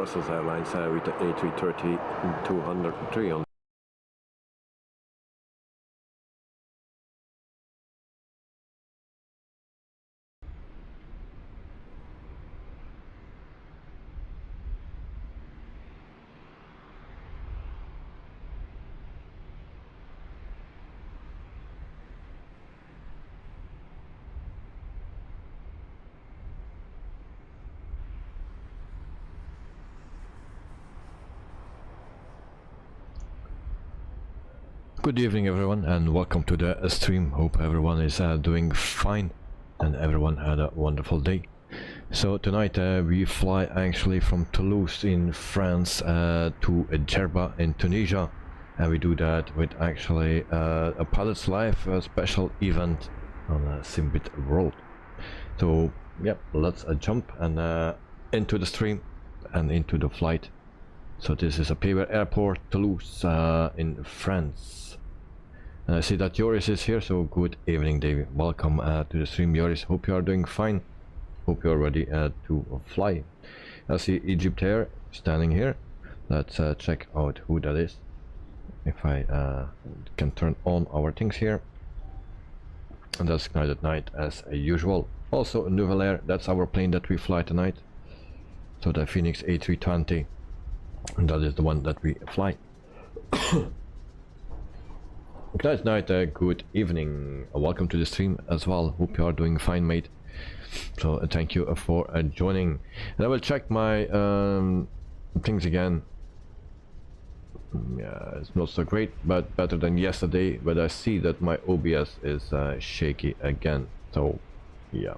Brussels Airlines with the A330-203 on. Good evening everyone and welcome to the stream. Hope everyone is doing fine and everyone had a wonderful day. So tonight we fly actually from Toulouse in France to Djerba in Tunisia, and we do that with actually a Pilots Live special event on Simbit World. So yeah, let's jump and into the stream and into the flight. So this is a Paper Airport, Toulouse in France. And I see that Joris is here, so good evening David. Welcome to the stream, Joris. Hope you are doing fine. Hope you are ready to fly. I see Egypt Air standing here. Let's check out who that is. If I can turn on our things here. And that's Night at Night as usual. Also Nouvelair, that's our plane that we fly tonight. So the Fenix A320. And that is the one that we fly. Good night, good evening. Welcome to the stream as well. Hope you are doing fine, mate. So thank you for joining. And I will check my things again. Yeah, it's not so great, but better than yesterday. But I see that my OBS is shaky again. So yeah.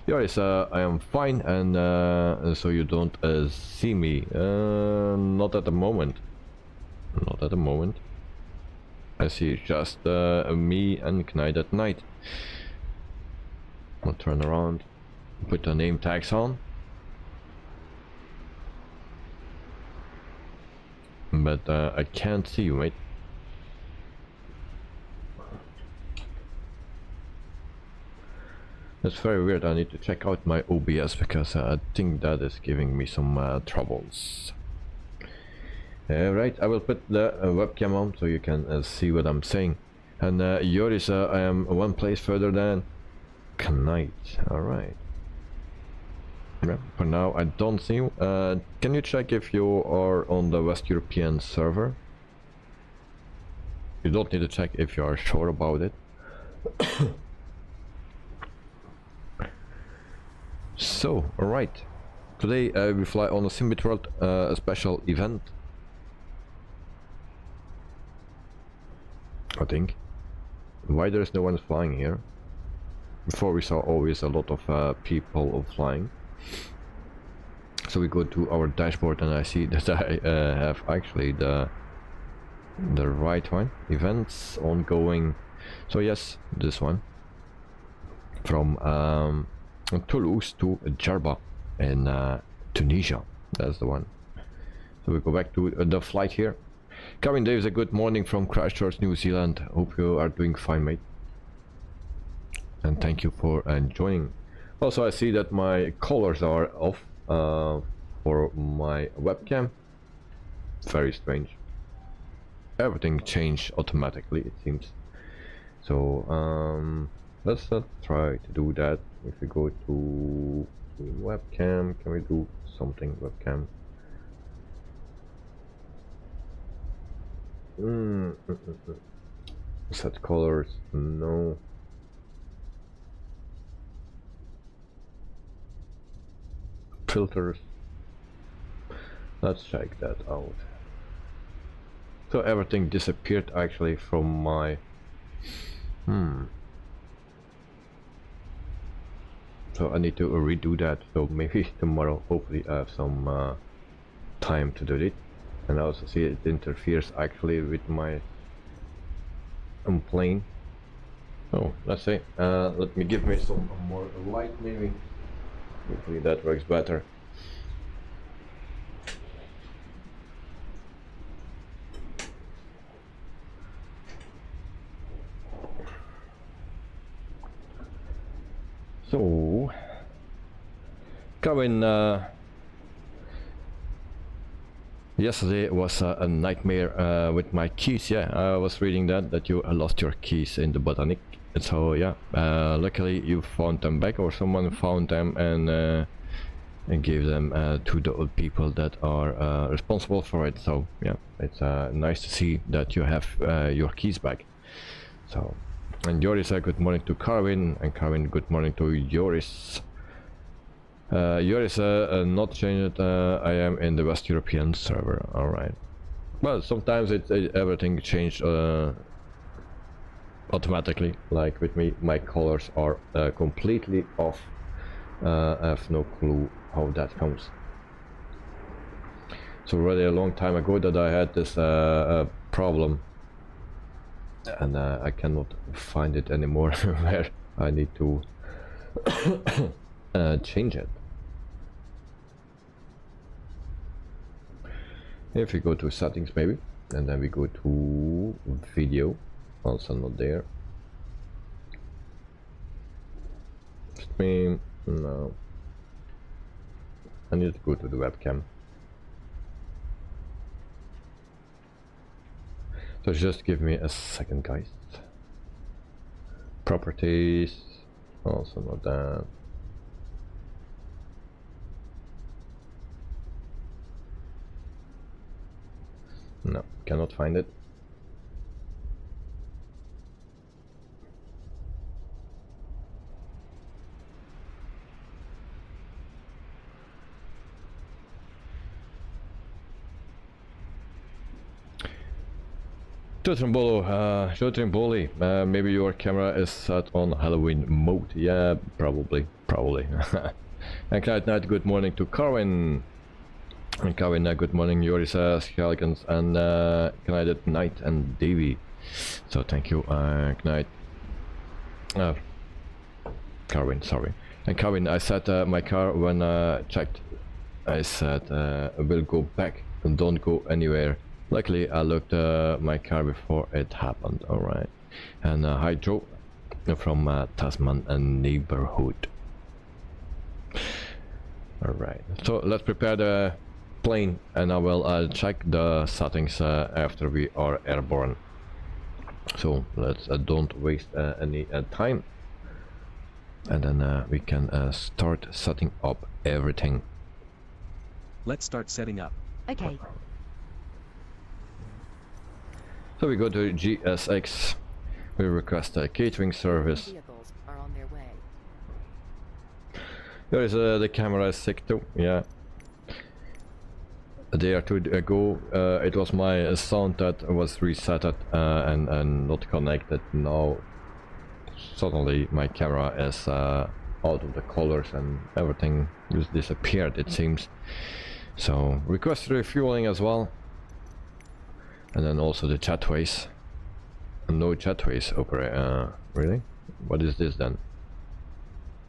Yoris, I am fine, and so you don't see me. Not at the moment. Not at the moment. I see just me and Night at Night. I'll turn around, put the name tags on. But I can't see you, mate. That's very weird. I need to check out my OBS because I think that is giving me some troubles. Right, I will put the webcam on so you can see what I'm saying. And Joris, I am one place further than Knight. Alright. Yeah, for now I don't see you. Can you check if you are on the West European server? You don't need to check if you are sure about it. So, alright. Today we fly on a Simbit World special event. I think. Why there is no one flying here? Before we saw always a lot of people flying. So we go to our dashboard and I see that I have actually the right one. Events ongoing. So yes, this one. From Toulouse to Djerba in Tunisia. That's the one. So we go back to the flight here. Kevin Davis, a good morning from Christchurch, New Zealand. Hope you are doing fine, mate. And thank you for joining. Also, I see that my colors are off for my webcam. Very strange. Everything changed automatically, it seems. So let's try to do that. If we go to webcam, can we do something webcam? Set colors, no. Filters. Let's check that out. So everything disappeared actually from my So I need to redo that. So maybe tomorrow, hopefully I have some time to do it. And I also see it interferes actually with my plane. Oh, let's see. Let me give me some more light, maybe. Hopefully that works better. So, Kevin, yesterday was a nightmare with my keys. Yeah, I was reading that you lost your keys in the Botanic. So yeah, luckily you found them back, or someone found them and gave them to the old people that are responsible for it. So yeah, it's nice to see that you have your keys back. So, and Joris, good morning to Carwin, and Carwin, good morning to Joris. Joris, not changed. I am in the West European server. All right. Well, sometimes everything changed automatically. Like with me, my colors are completely off. I have no clue how that comes. So already a long time ago that I had this problem, and I cannot find it anymore where I need to change it. If we go to settings maybe, and then we go to video, also not there. Stream, no. I need to go to the webcam. So just give me a second, guys. Properties, also not that. No, cannot find it. Jotrimboli, maybe your camera is set on Halloween mode. Yeah, probably. And Night, good morning to Carwin. And Carwin, good morning, Joris, Schalkens, and Knight Knight and Davy. So thank you, Knight. Carwin, sorry. And Carwin, I said my car when checked. I said we'll go back and don't go anywhere. Luckily, I looked my car before it happened. All right. And hi Joe from Tasman and neighborhood. All right. So let's prepare the plane, and I will check the settings after we are airborne. So let's don't waste any time, and then we can start setting up everything. Let's start setting up. Okay. So we go to GSX. We request a catering service. Vehicles are on their way. There is the camera is sick too. Yeah. A day or two ago, it was my sound that was resetted and not connected. Now, suddenly my camera is out of the colors and everything just disappeared, it seems. So, request refueling as well. And then also the chatways. No chatways operate. Really? What is this then?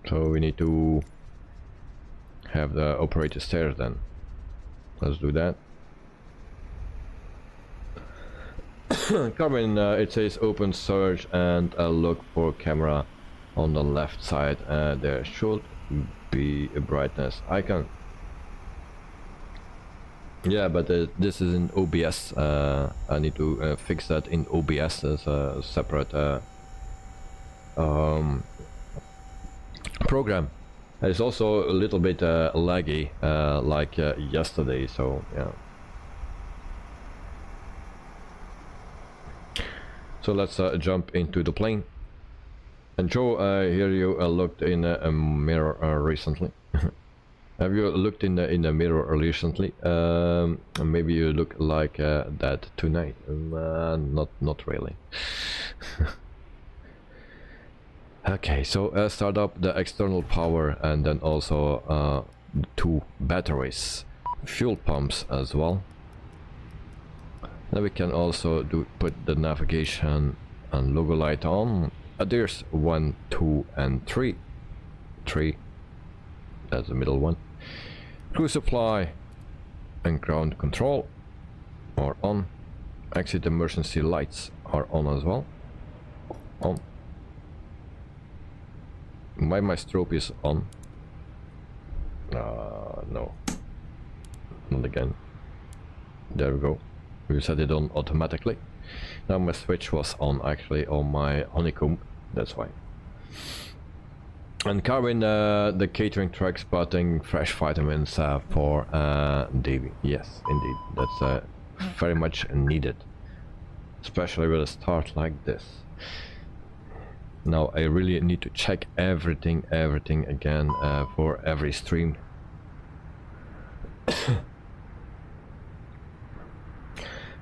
So we need to have the operator stairs then. Let's do that. Carmen, it says open search and look for camera on the left side. There should be a brightness icon. Yeah, but this is in OBS. I need to fix that in OBS as a separate program. It's also a little bit laggy, like yesterday. So yeah. So let's jump into the plane. And Joe, I hear you looked in a mirror recently. Have you looked in the mirror recently? Maybe you look like that tonight. Not really. Okay, so start up the external power, and then also 2 batteries, fuel pumps as well. Then we can also put the navigation and logo light on. There's 1, 2, and 3. 3. That's the middle one. Crew supply and ground control are on. Exit emergency lights are on as well. On. My strobe is on. No, not again. There we go. We set it on automatically. Now my switch was on actually on my Honeycomb, that's why. And Carwin, the catering truck spotting fresh vitamins for Davy. Yes, indeed, that's very much needed, especially with a start like this. Now I really need to check everything again for every stream.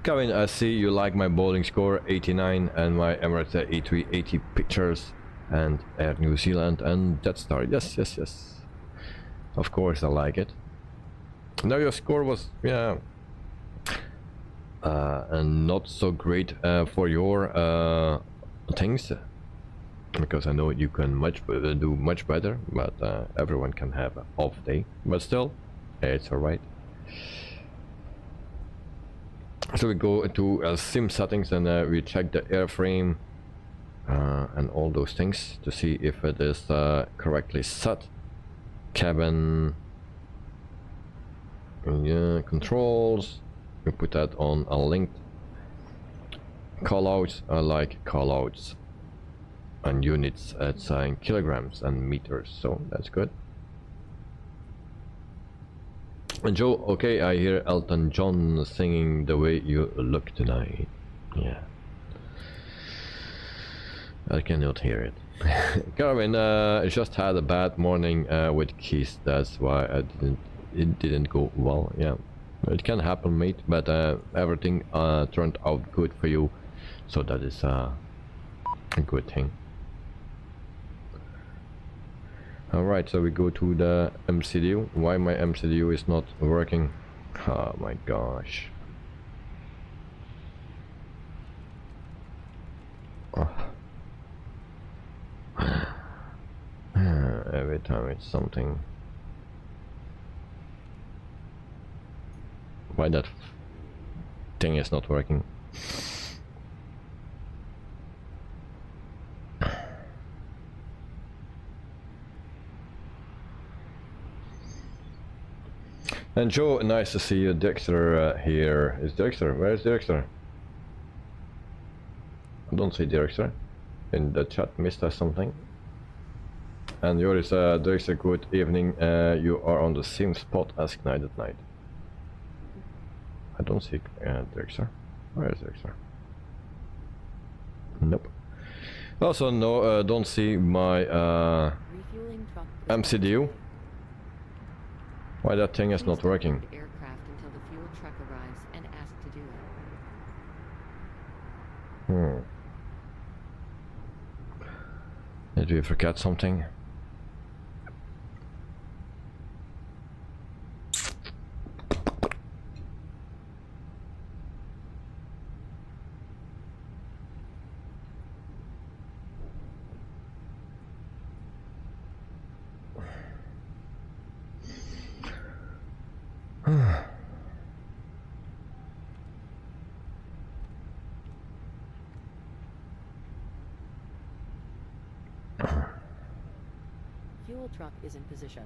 Kevin, I see you like my bowling score 89 and my Emirates A380 pictures and Air New Zealand and Jetstar. Yes, yes, yes. Of course I like it. Now your score was, yeah, and not so great for your things, because I know you can do much better, but everyone can have an off day. But still, it's alright. So we go to sim settings and we check the airframe and all those things to see if it is correctly set. Cabin, yeah, controls, we put that on a link. Callouts, I like callouts, and units it's in kilograms and meters, so that's good. And Joe, okay, I hear Elton John singing The Way You Look Tonight. Yeah. I cannot hear it. Carvin, I just had a bad morning with keys, that's why it didn't go well. Yeah, it can happen, mate, but everything turned out good for you, so that is a good thing. Alright, so we go to the MCDU. Why my MCDU is not working? Oh my gosh. Oh. Every time it's something. Why that thing is not working? And Joe, nice to see you. Dexter here. Is Dexter? Where is Dexter? I don't see Dexter. In the chat, missed us something. And yours, Dexter, good evening. You are on the same spot as Knight at Night. I don't see Dexter. Where is Dexter? Nope. Also, no, don't see my MCDU. Why that thing is not working? Aircraft until the fuel truck arrives and ask to do it. Did we forget something? Fuel truck is in position.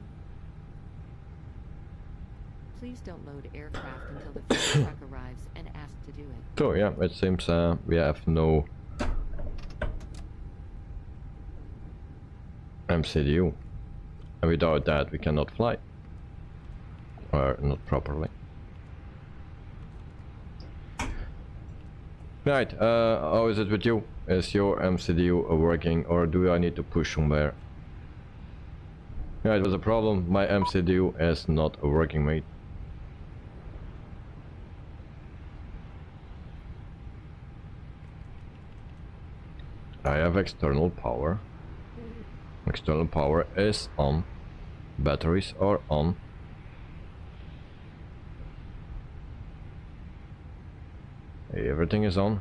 Please don't load aircraft until the fuel truck arrives and ask to do it. So yeah, it seems we have no MCDU, and without that we cannot fly, or not properly. Right, how is it with you? Is your MCDU working, or do I need to push somewhere? Yeah, it was a problem. My MCDU is not working, mate. I have external power. External power is on. Batteries are on. Everything is on.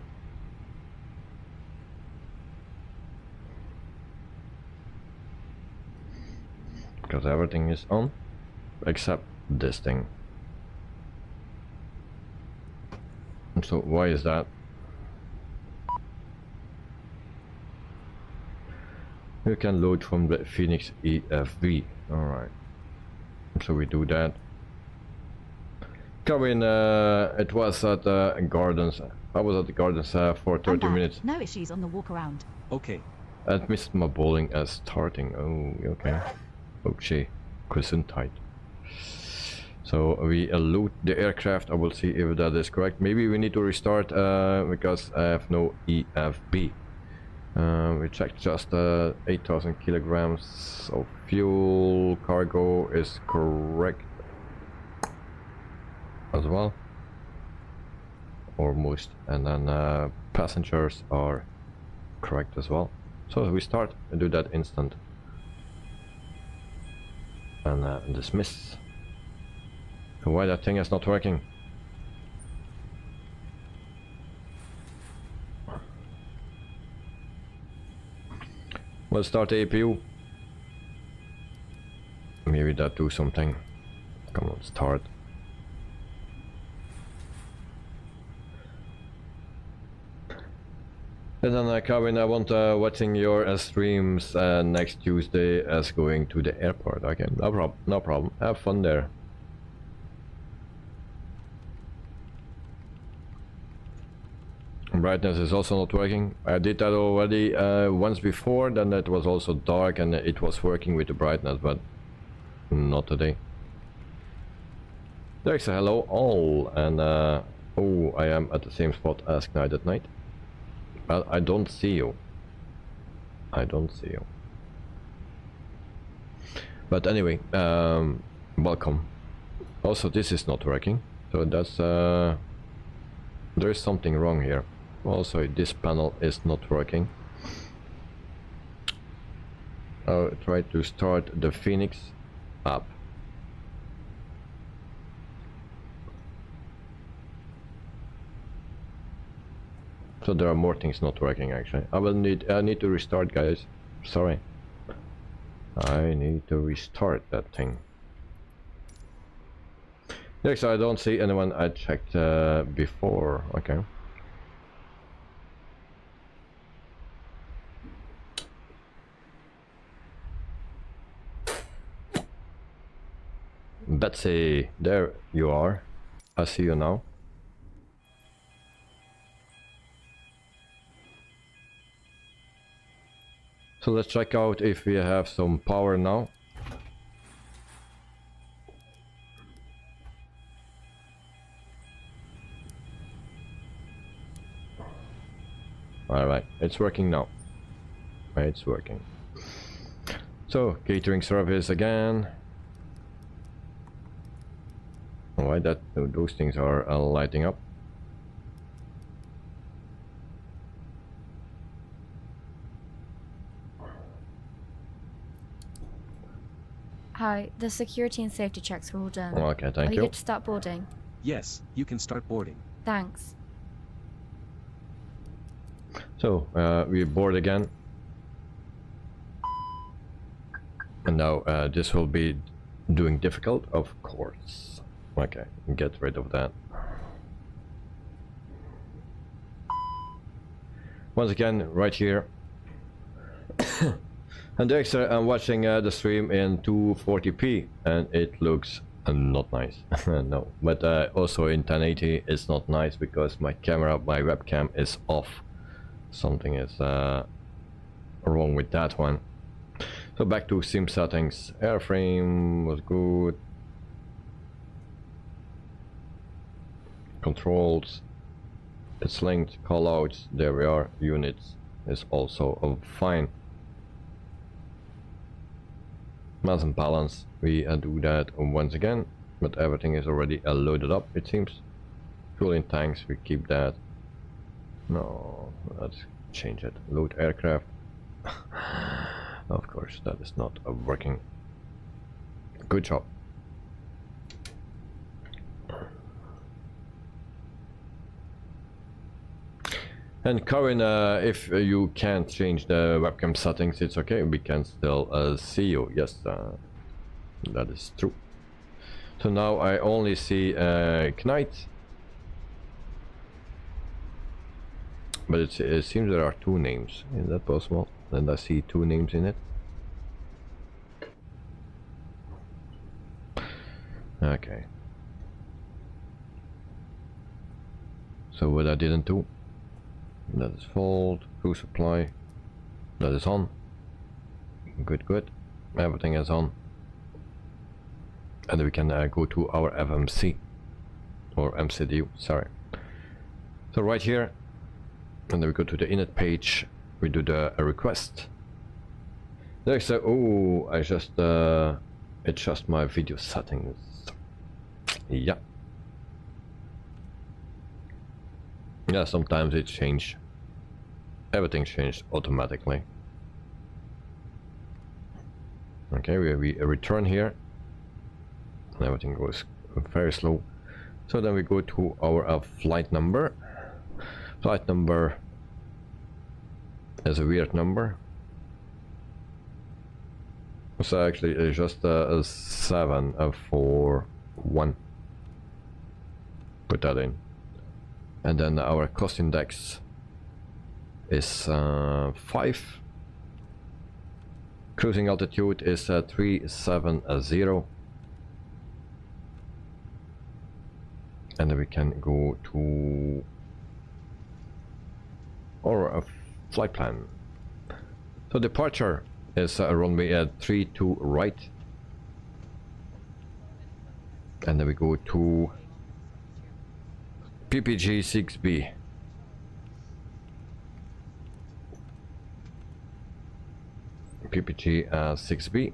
Because everything is on except this thing. So why is that? You can load from the Fenix EFV. Alright. So we do that. Kevin, it was at Gardens. I was at the Gardens for 30 minutes. No issues on the walk around. Okay. I missed my bowling as starting. Oh, okay. Okay. Tight. So we loot the aircraft. I will see if that is correct. Maybe we need to restart because I have no EFB. We checked just 8,000 kilograms of fuel. Cargo is correct as well, almost, and then passengers are correct as well. So we start and do that instant and dismiss. Why that thing is not working? We'll start the APU. Maybe that do something. Come on, start. And then Kevin, I want watching your streams next Tuesday as going to the airport. Okay, no problem. Have fun there. Brightness is also not working. I did that already once before, then it was also dark and it was working with the brightness, but not today. There's a hello all, and oh, I am at the same spot as Night at Night. Well, I don't see you. I don't see you. But anyway, welcome. Also, this is not working, so that's there's something wrong here. Also, this panel is not working. I'll try to start the Fenix app. So there are more things not working actually. I need to restart, guys. Sorry. I need to restart that thing. Next, I don't see anyone I checked before. Okay. Betsy, there you are. I see you now. So let's check out if we have some power now. Alright, it's working now. It's working. So, catering service again. Why that those things are lighting up? Hi, the security and safety checks are all done. Okay, thank Are you. you good to start boarding? Yes, you can start boarding. Thanks. So, we board again. And now this will be doing difficult, of course. Okay, get rid of that. Once again, right here. And next, I'm watching the stream in 240p, and it looks not nice. No, but also in 1080 it's not nice because my camera, my webcam is off. Something is wrong with that one. So back to sim settings. Airframe was good. Controls, it's linked, callouts, there we are. Units is also fine. Mass and balance, we do that once again, but everything is already loaded up, it seems. Fuel in tanks, we keep that. No, let's change it. Load aircraft. Of course, that is not working. Good job. And Corinne, if you can't change the webcam settings, it's okay, we can still see you. Yes, that is true. So now I only see Knight. But it seems there are two names. Is that possible? And I see two names in it. Okay. So what I didn't do, that is fault, crew supply, that is on. Good, good. Everything is on. And we can go to our FMC or MCDU, sorry. So right here, and then we go to the init page, we do the request. There's a, oh, I just adjust my video settings. Yeah. Yeah, sometimes it change. Everything changed automatically. Okay, we return here. And everything goes very slow. So then we go to our flight number. Flight number is a weird number. So actually it's just a 741. Put that in. And then our cost index is 5. Cruising altitude is 370. And then we can go to our flight plan. So departure is runway 32 right. And then we go to PPG 6B. PPG 6B.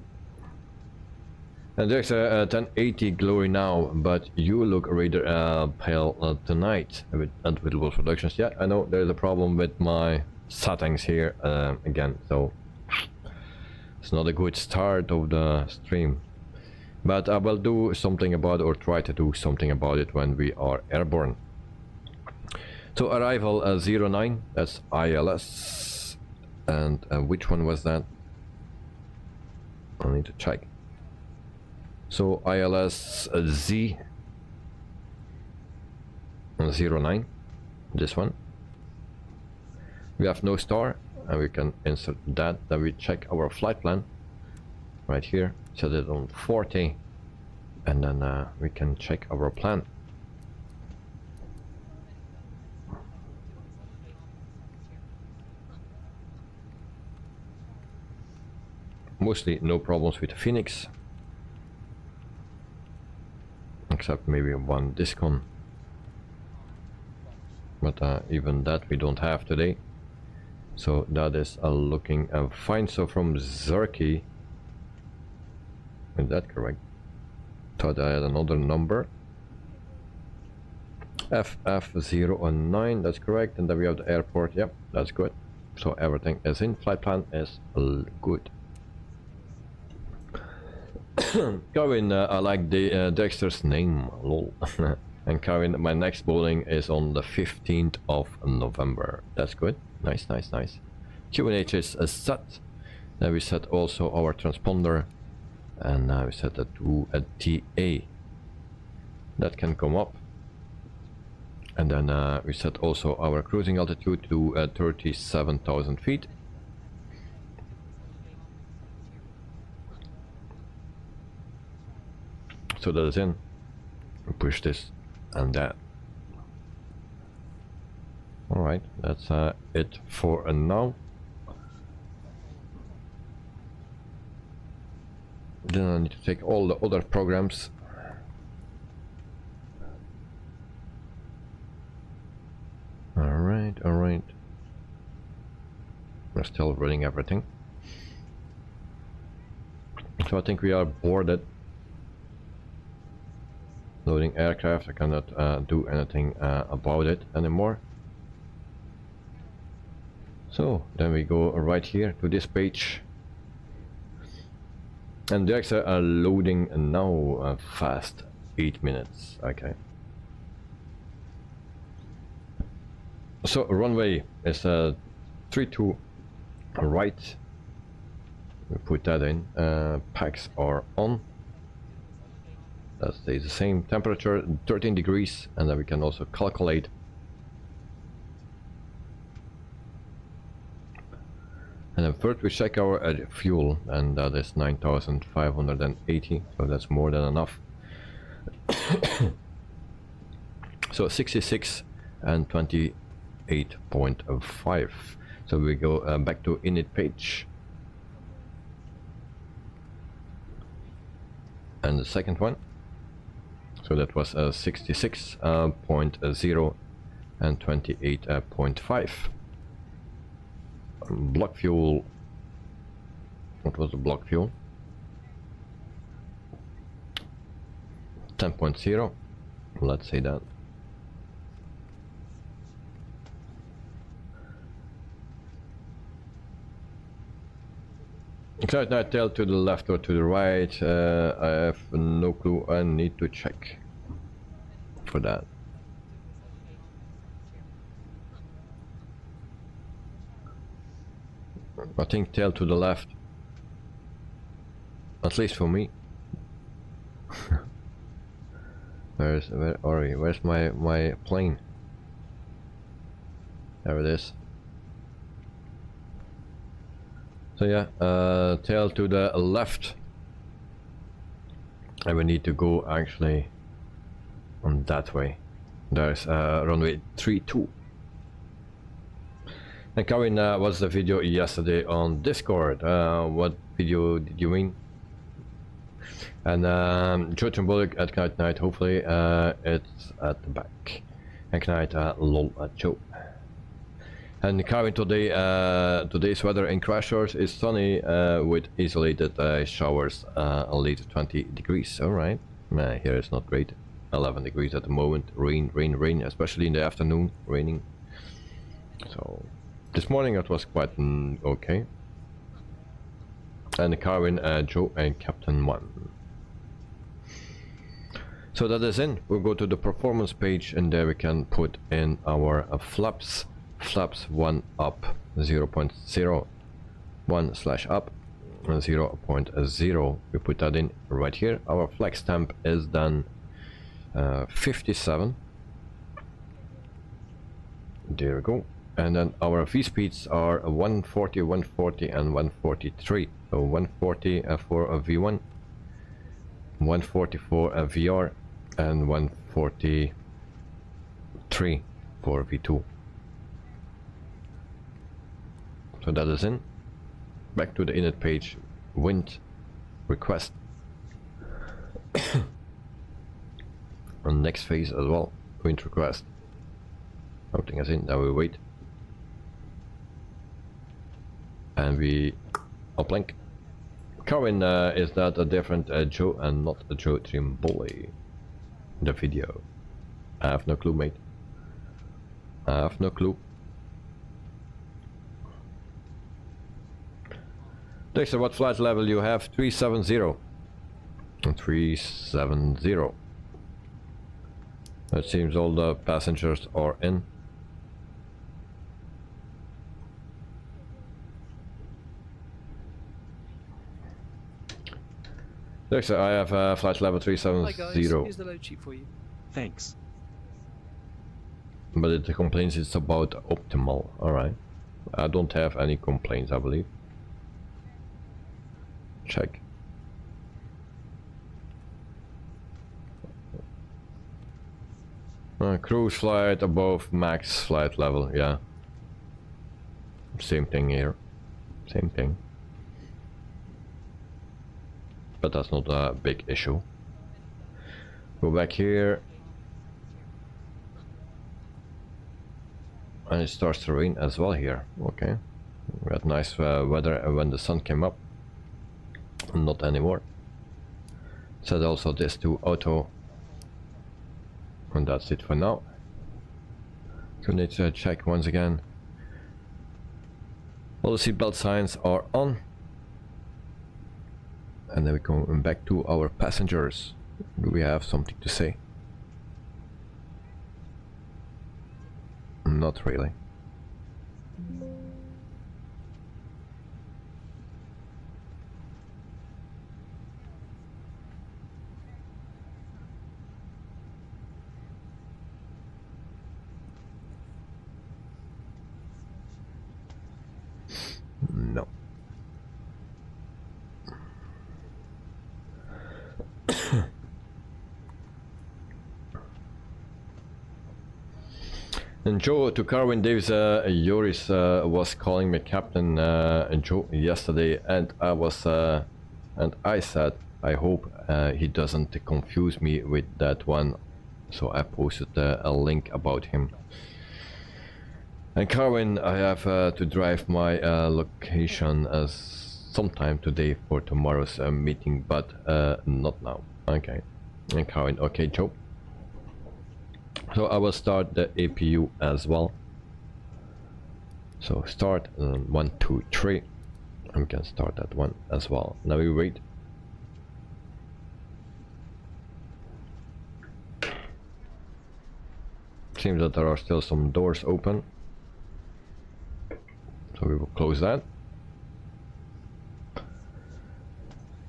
And there's a 1080 glory now, but you look rather pale tonight at Wittebols Productions. Yeah, I know there's a problem with my settings here again, so it's not a good start of the stream. But I will do something about it, or try to do something about it when we are airborne. So arrival 09, that's ILS. And which one was that? I need to check. So ILS Z 09, this one. We have no star, and we can insert that. Then we check our flight plan right here, set it on 40, and then we can check our plan. Mostly no problems with the Fenix, except maybe one discon, but even that we don't have today, so that is looking fine. So from Zerky, is that correct? Thought I had another number. FF09, that's correct. And then we have the airport. Yep, that's good. So everything is in. Flight plan is good. Kevin, I like the Dexter's name, lol. And Kevin, my next bowling is on the 15th of November. That's good. Nice, nice, nice. QNH is set. Then we set also our transponder, and now we set that to a TA. That can come up. And then we set also our cruising altitude to 37,000 feet. So that is in. We push this and that. Alright, that's it for now. Then I need to take all the other programs. Alright, alright. We're still running everything. So I think we are boarded. Loading aircraft, I cannot do anything about it anymore. So then we go right here to this page. And the extra are loading now fast. 8 minutes, okay. So runway is 32 right. We put that in. Packs are on. That stays the same. Temperature 13 degrees, and then we can also calculate. And then first we check our fuel, and that is 9,580, so that's more than enough. So 66 and 28.5. So we go back to init page. And the second one, so that was 66.0 and 28.5. Block fuel, what was the block fuel? 10.0, let's say that. Cloud now tail to the left or to the right, I have no clue, I need to check for that. I think tail to the left, at least for me. Where are we? Where's my plane? There it is. So yeah, tail to the left, and we need to go actually on that way. There's runway 32. And Karin, what's the video yesterday on Discord? What video did you mean? And Joe Trimbolic at Knight Night, hopefully it's at the back. And Knight lol at Joe. And Karin, today, today's weather in Crashers is sunny with isolated showers, only 20 degrees. Alright, here it's not great. 11 degrees at the moment. Rain, rain, rain, especially in the afternoon, raining. So this morning it was quite okay. And Karin, Joe, and Captain 1. So that is in. We'll go to the performance page, and there we can put in our flaps. Flaps 1 up 0.0, 1 slash up 0.0. We put that in right here. Our flag stamp is then 57. There we go. And then our V speeds are 140, 140, and 143. So 140 for a V1, 140 for a VR, and 143 for V2. So that is in. Back to the init page. Wind request. On next phase as well. Wind request. Everything is in. Now we wait. And we uplink. Karin, is that a different Joe and not a Joe Trimboli? The video. I have no clue, mate. I have no clue. Dexter, what flight level you have? 370. 370. It seems all the passengers are in. Dexter, I have flight level 370. Hi guys, here's the load sheet for you. Thanks. But it complains it's about optimal. Alright. I don't have any complaints, I believe. Check. Cruise flight above max flight level, yeah. Same thing here. Same thing. But that's not a big issue. Go back here. And it starts to rain as well here. Okay. We had nice weather when the sun came up. Not anymore. Set also this to auto. And that's it for now. So need to check once again. All the seatbelt signs are on. And then we go back to our passengers. Do we have something to say? Not really. No. And Joe, to Carwin Davis, Joris was calling me Captain Joe yesterday, and I said I hope he doesn't confuse me with that one, so I posted a link about him. And Carwin, I have to drive my location sometime today for tomorrow's meeting, but not now. Okay. And Carwin, okay, Joe. So I will start the APU as well. So start 1, 2, 3. We can start that one as well. Now we wait. Seems that there are still some doors open. So we will close that.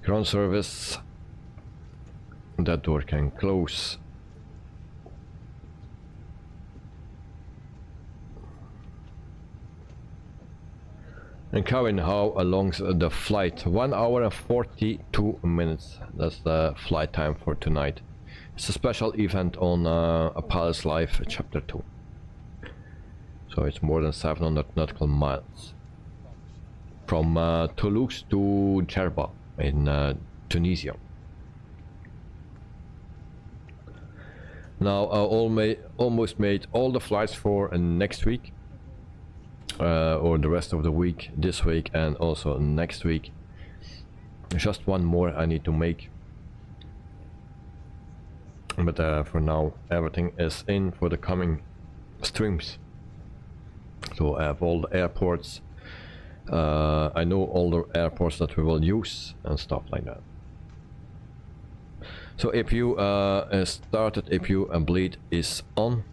Ground service. That door can close. And Kevin, how long's the flight? 1 hour and 42 minutes. That's the flight time for tonight. It's a special event on APL's Life Chapter 2. So it's more than 700 nautical miles. From Toulouse to Djerba in Tunisia. Now almost made all the flights for next week. Or the rest of the week, this week and also next week. Just one more I need to make, but for now everything is in for the coming streams. So I have all the airports, I know all the airports that we will use and stuff like that. So APU started, APU and bleed is on.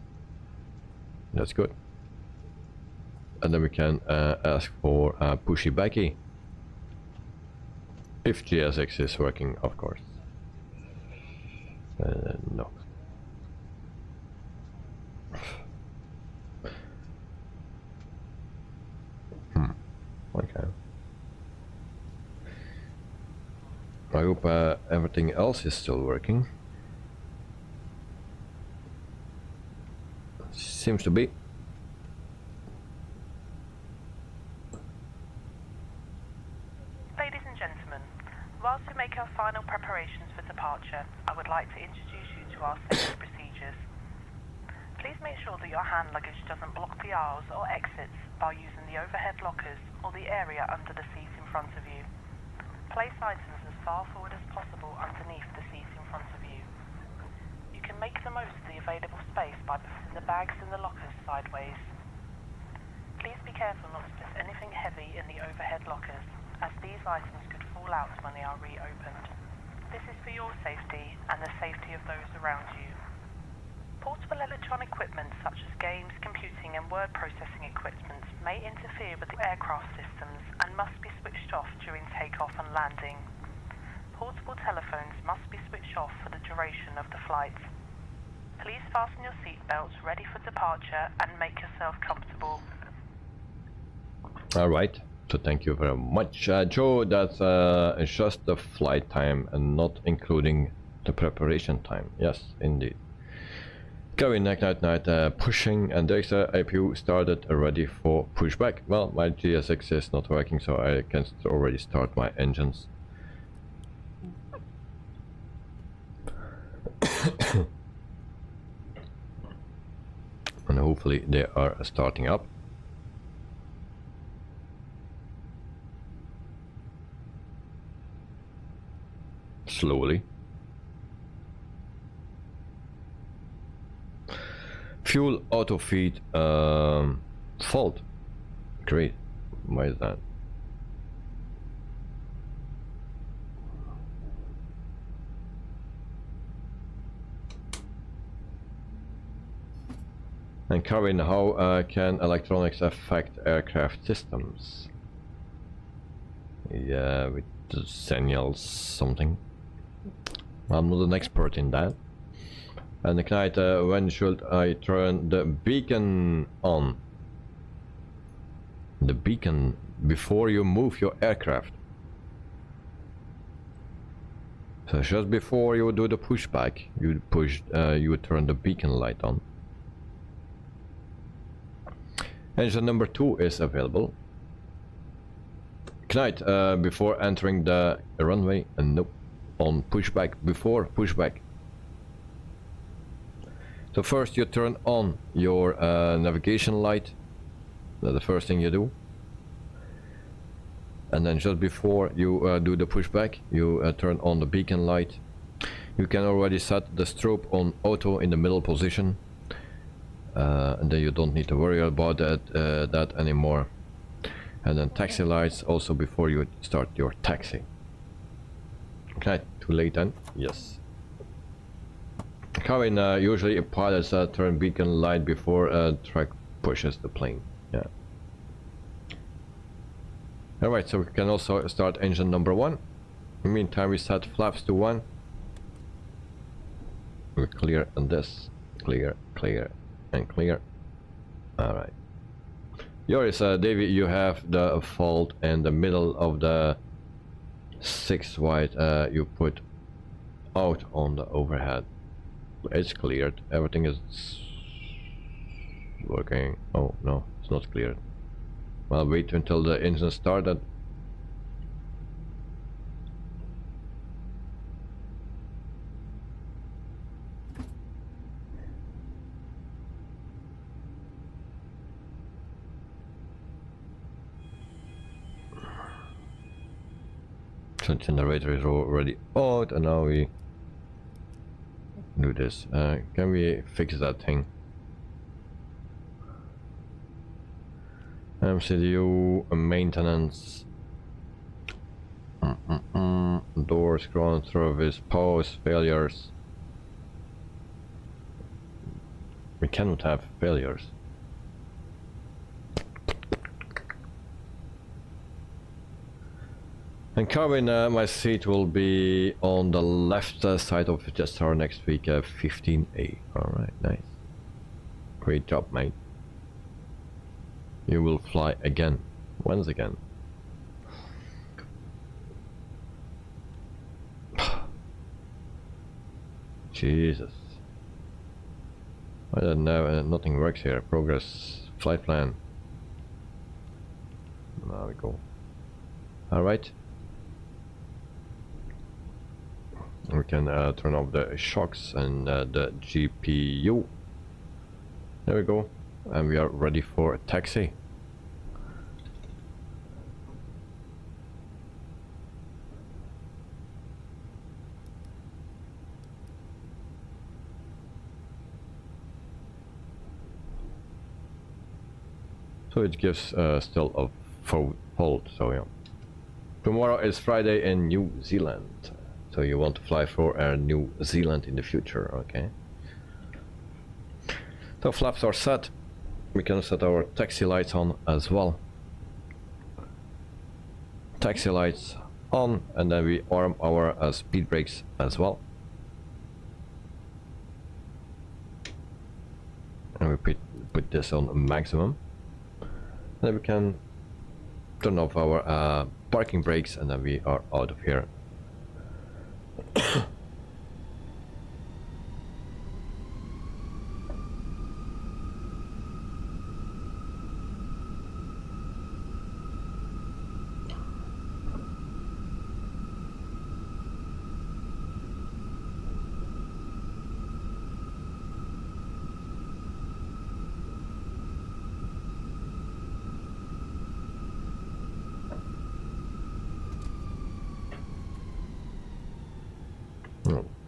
That's good. And then we can ask for pushy backy. If GSX is working, of course. No. Okay. I hope everything else is still working. Seems to be. Whilst we make our final preparations for departure, I would like to introduce you to our safety procedures. Please make sure that your hand luggage doesn't block the aisles or exits by using the overhead lockers or the area under the seat in front of you. Place items as far forward as possible underneath the seat in front of you. You can make the most of the available space by putting the bags in the lockers sideways. Please be careful not to put anything heavy in the overhead lockers, as these items could fall out when they are reopened. This is for your safety and the safety of those around you. Portable electronic equipment such as games, computing and word processing equipment may interfere with the aircraft systems and must be switched off during takeoff and landing. Portable telephones must be switched off for the duration of the flight. Please fasten your seatbelts ready for departure and make yourself comfortable. Alright. So thank you very much, Joe. That's just the flight time and not including the preparation time. Yes, indeed. Going night, pushing, and there's a APU started ready for pushback. Well, my GSX is not working, so I can already start my engines. And hopefully they are starting up. Slowly. Fuel auto feed fault. Great. Why is that? And Karin, how can electronics affect aircraft systems? Yeah, with the signals something. I'm not an expert in that. And the Knight, when should I turn the beacon on? The beacon before you move your aircraft. So just before you do the pushback, you turn the beacon light on. Engine number 2 is available. Knight, before entering the runway, nope, on pushback, before pushback. So first you turn on your navigation light, that's the first thing you do. And then just before you do the pushback, you turn on the beacon light. You can already set the strobe on auto in the middle position. And then you don't need to worry about that anymore. And then taxi lights also before you start your taxi. Okay, too late then? Yes. Cabin, usually pilots turn beacon light before track pushes the plane. Yeah. Alright, so we can also start engine number 1. In the meantime, we set flaps to 1. We clear on this. Clear, clear, and clear. Alright. Yours, Davey, you have the fault in the middle of the 6 wide you put out on the overhead. It's cleared. Everything is working. Oh no, it's not cleared. Well, wait until the engine started. So the generator is already out, and now we do this. Can we fix that thing? MCDU maintenance. Doors, ground service, pause, failures. We cannot have failures. And Carvin, my seat will be on the left side of Jetstar next week, 15A. Alright, nice. Great job, mate. You will fly again. Once again. Jesus. I don't know, nothing works here. Progress, flight plan. There we go. Alright. We can turn off the shocks and the GPU. There we go. And we are ready for a taxi. So it gives still a fault, so yeah. Tomorrow is Friday in New Zealand. So you want to fly for New Zealand in the future, okay? So flaps are set. We can set our taxi lights on as well. Taxi lights on, and then we arm our speed brakes as well. And we put this on maximum. Then we can turn off our parking brakes, and then we are out of here.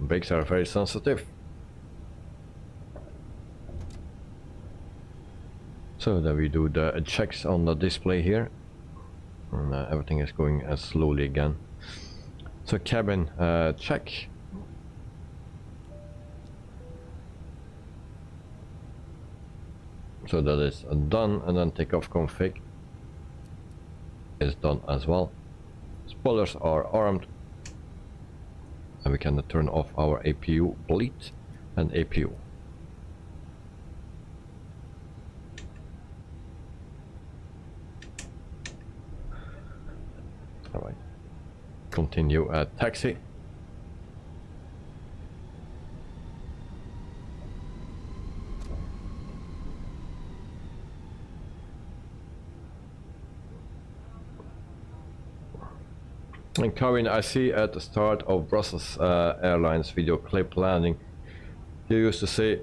Brakes are very sensitive. So then we do the checks on the display here, and everything is going slowly again. So cabin check. So that is done, and then takeoff config is done as well. Spoilers are armed. And we can turn off our APU bleed and APU. Alright. Continue at taxi. And Kevin, I see at the start of Brussels Airlines video clip landing, you used to say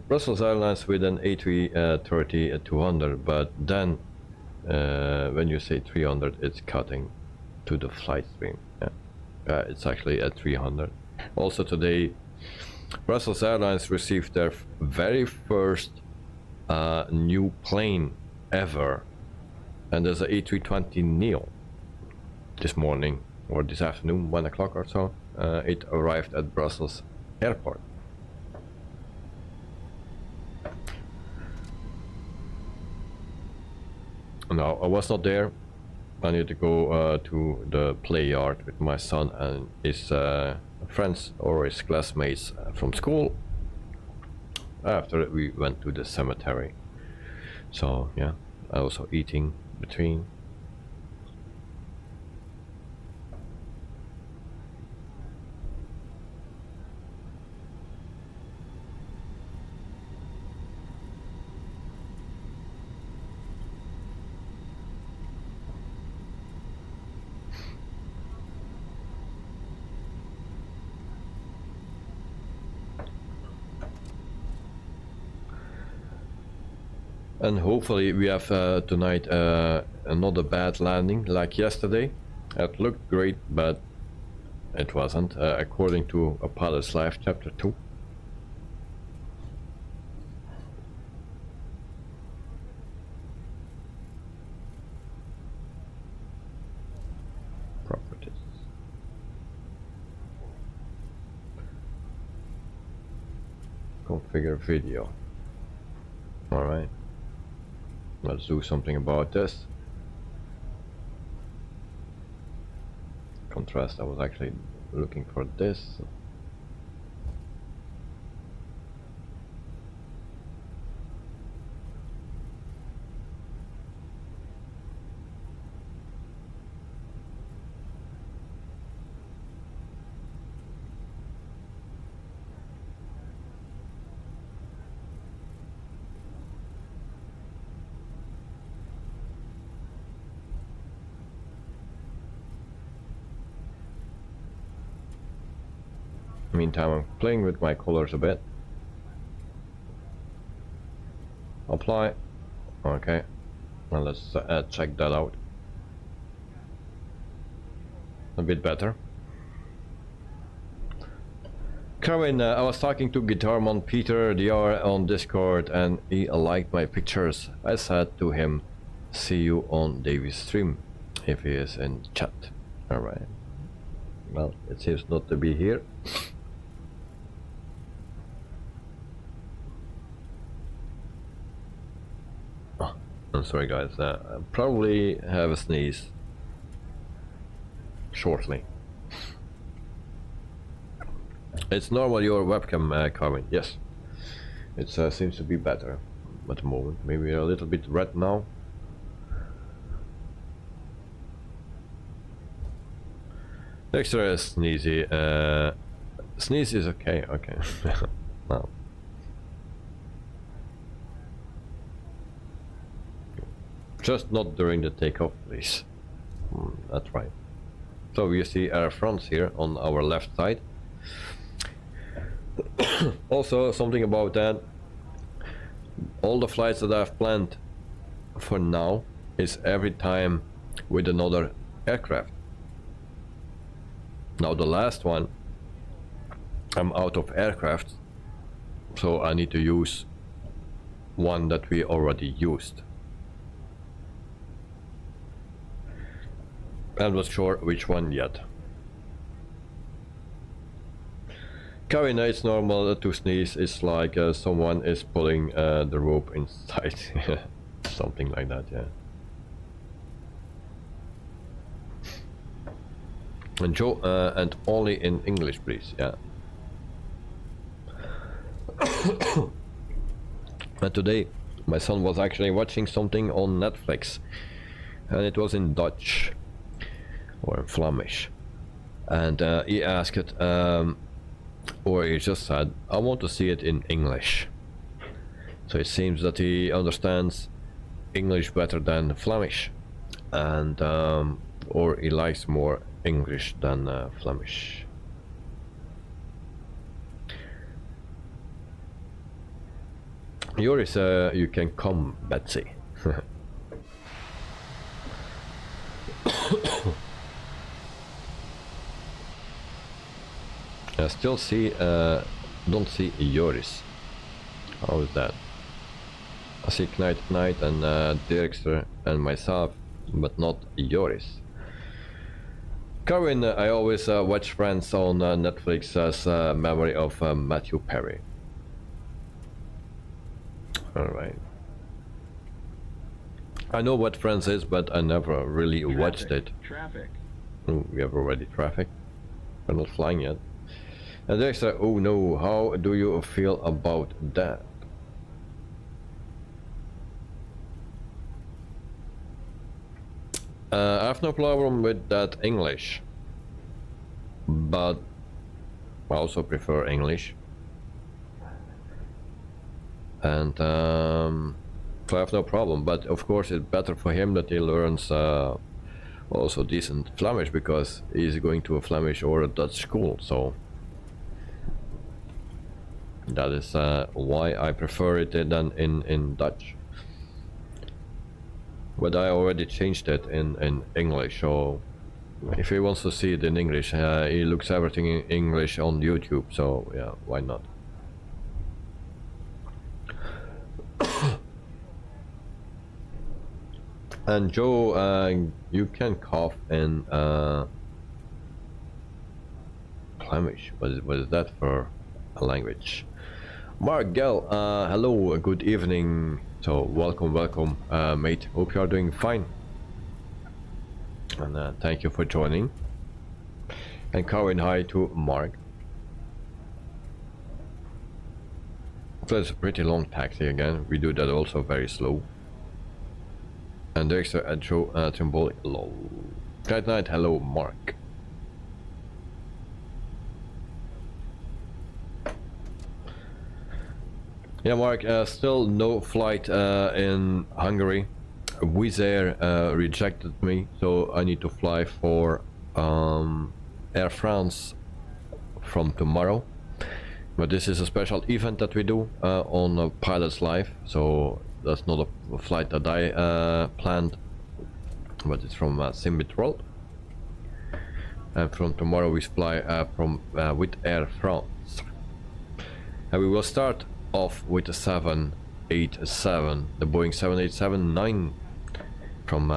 Brussels Airlines with an A330-200, but then when you say 300, it's cutting to the flight stream. Yeah, it's actually a 300. Also today, Brussels Airlines received their very first new plane ever, and there's an A320 Neo. This morning or this afternoon, 1 o'clock or so, it arrived at Brussels airport. No, I was not there. I need to go to the play yard with my son and his friends or his classmates from school after we went to the cemetery. So yeah, I also eating between. And hopefully we have tonight another bad landing like yesterday. It looked great, but it wasn't, according to A Pilot's Life chapter 2. Properties. Configure video. All right. Let's do something about this. Contrast, I was actually looking for this. Meantime, I'm playing with my colors a bit. Apply. Okay. Now let's check that out. A bit better. Kevin, I was talking to Guitarman Peter DR on Discord and he liked my pictures. I said to him, see you on Davy's stream, if he is in chat. Alright. Well, it seems not to be here. I'm sorry guys, I'll probably have a sneeze shortly. It's normal your webcam, Carmen, yes. It seems to be better at the moment, maybe a little bit red now. Extra sneezy, sneeze is okay, okay. Now. Just not during the takeoff, please. That's right. So you see Air France here on our left side. Also, something about that. All the flights that I've planned for now is every time with another aircraft. Now the last one, I'm out of aircraft, so I need to use one that we already used. I'm not sure which one yet. Kevin, it's normal to sneeze. It's like someone is pulling the rope inside. Something like that, yeah. And Joe, and only in English, please, yeah. And today, my son was actually watching something on Netflix, and it was in Dutch. Or in Flemish, and he asked it, or he just said, I want to see it in English. So it seems that he understands English better than Flemish, and or he likes more English than Flemish. Joris, you can come, Betsy. I still see, don't see Joris. How is that? I see Knight and Dirkster and myself, but not Joris. Carwin, I always watch Friends on Netflix as memory of Matthew Perry. Alright. I know what Friends is, but I never really watched it. Traffic. Oh, we have already traffic. We're not flying yet. And Dexter, oh no, how do you feel about that? I have no problem with that English, but I also prefer English. And so I have no problem, but of course it's better for him that he learns also decent Flemish, because he's going to a Flemish or a Dutch school, so that is why I prefer it than in Dutch. But I already changed it in English, so if he wants to see it in English, he looks everything in English on YouTube, so yeah, why not? And Joe, you can cough in Flemish. What is that for a language? Mark Gell, hello, good evening. So welcome, mate. Hope you are doing fine. And thank you for joining. And Corin, hi to Mark. So it's a pretty long taxi again. We do that also very slow. And there's a Joe symbolic low. Good night, hello, Mark. Yeah, Mark, still no flight in Hungary. Wizz Air rejected me, so I need to fly for Air France from tomorrow. But this is a special event that we do on Pilots Live, so that's not a flight that I planned, but it's from Simbitrol. And from tomorrow we fly with Air France. And we will start off with the 787, the Boeing 787-9 from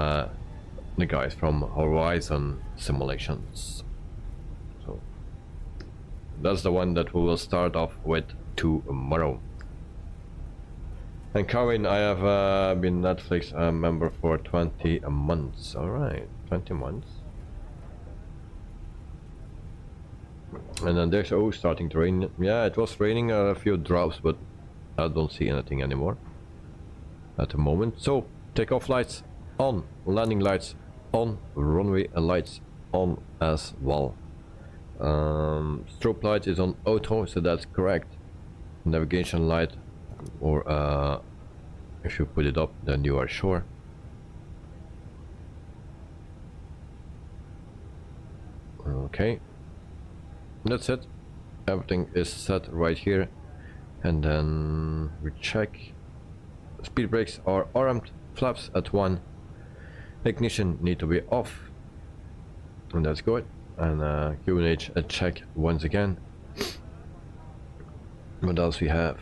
the guys from Horizon Simulations. So that's the one that we will start off with tomorrow. And Karin, I have been Netflix member for 20 months. Alright, 20 months. And then there's starting to rain. Yeah, it was raining a few drops, but I don't see anything anymore at the moment. So takeoff lights on, landing lights on, runway lights on as well. Strobe light is on auto, so that's correct. Navigation light, or if you put it up, then you are sure. Okay, that's it. Everything is set right here. And then we check. Speed brakes are armed, flaps at 1. Ignition need to be off. And that's good. And QNH a check once again. What else we have?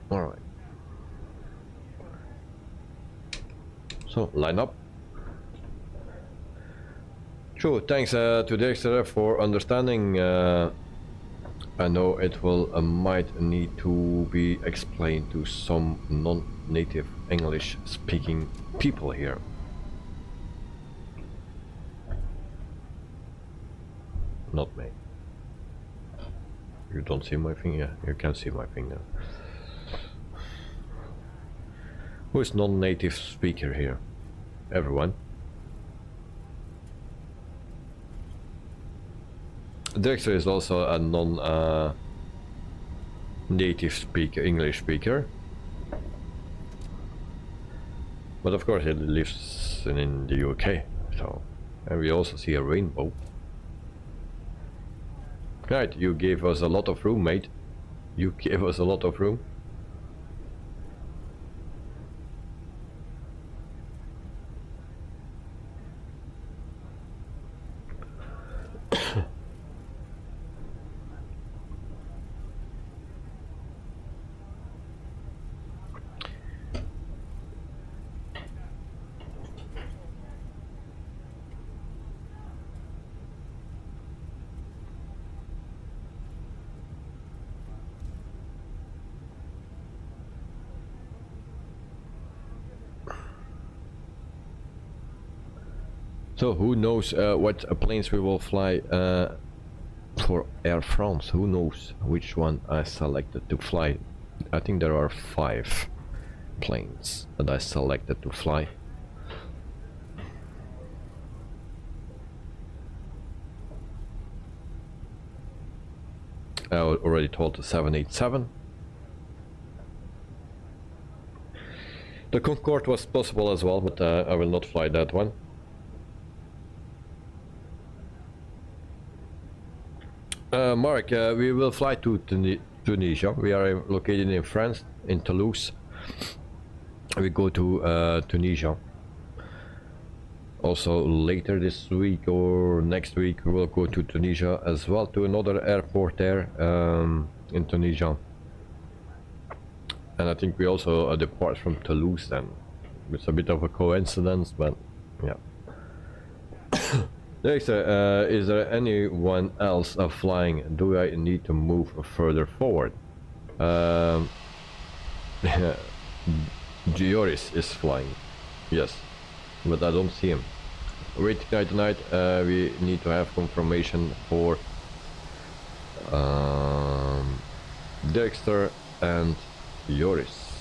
Alright. So line up. Sure, thanks to Dexter for understanding. I know it will might need to be explained to some non-native English speaking people here. Not me. You don't see my finger? You can see my finger. Who is non-native speaker here? Everyone. Dexter is also a non-native speaker, English speaker. But of course it lives in the UK, so, and we also see a rainbow. Right, you gave us a lot of room, mate. You gave us a lot of room. So who knows what planes we will fly for Air France? Who knows which one I selected to fly? I think there are 5 planes that I selected to fly. I already told the 787. The Concorde was possible as well, but I will not fly that one. Mark, we will fly to Tunisia. We are located in France, in Toulouse. We go to Tunisia. Also later this week or next week we will go to Tunisia as well, to another airport there in Tunisia. And I think we also depart from Toulouse then. It's a bit of a coincidence, but yeah. Next, is there anyone else flying? Do I need to move further forward? Joris is flying, yes, but I don't see him. Wait, tonight we need to have confirmation for Dexter and Joris.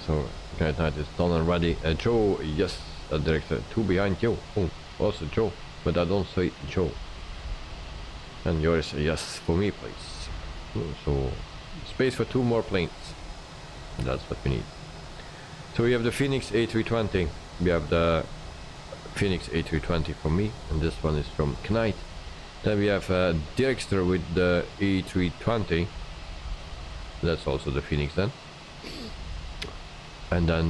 So tonight is done and ready. Joe, yes, Director, 2 behind you. Oh, also Joe, but I don't say Joe. And Joris, yes, for me, please. So space for 2 more planes. That's what we need. So we have the Fenix A320. We have the Fenix A320 from me, and this one is from Knight. Then we have Dexter with the A320. That's also the Phoenix then. And then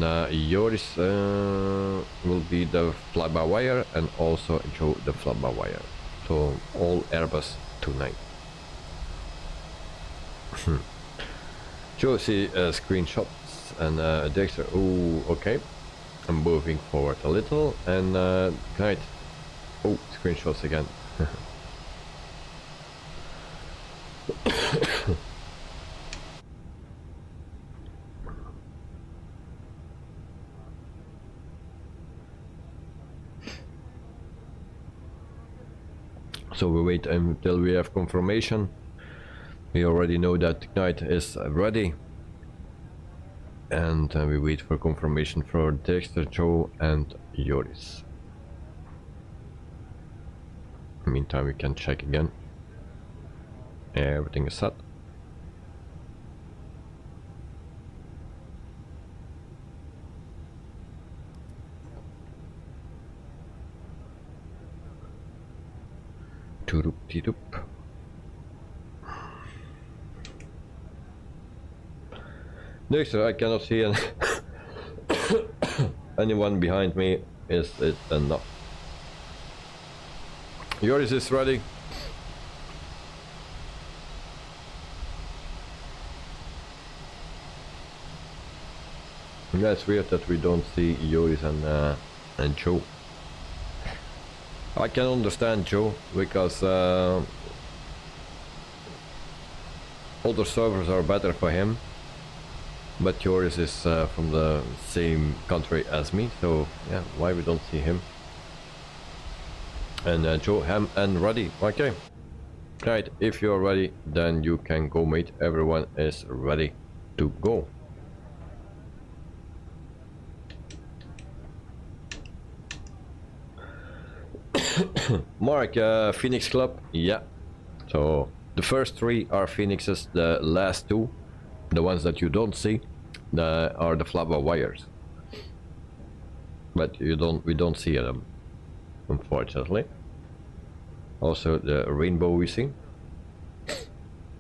Joris will be the fly-by-wire, and also Joe the fly-by-wire. So all Airbus tonight. Joe see screenshots, and Dexter, oh, okay. I'm moving forward a little, and Knight, oh, screenshots again. So we wait until we have confirmation. We already know that Knight is ready. And we wait for confirmation for Dexter, Joe and Joris. In the meantime, we can check again. Everything is set. Toop-de-doop. Dexter, I cannot see anyone behind me. Is it enough? Joris is ready. Yeah, it's weird that we don't see Joris and Joe. I can understand Joe, because other servers are better for him. But Joris is from the same country as me, so yeah, why we don't see him? And Joe, ham and ready. Okay. Right, if you're ready, then you can go, mate. Everyone is ready to go. Mark, Phoenix Club, yeah. So the first 3 are Phoenixes, the last 2, the ones that you don't see, are the fly-by-wires. but we don't see them, unfortunately. Also the rainbow we see.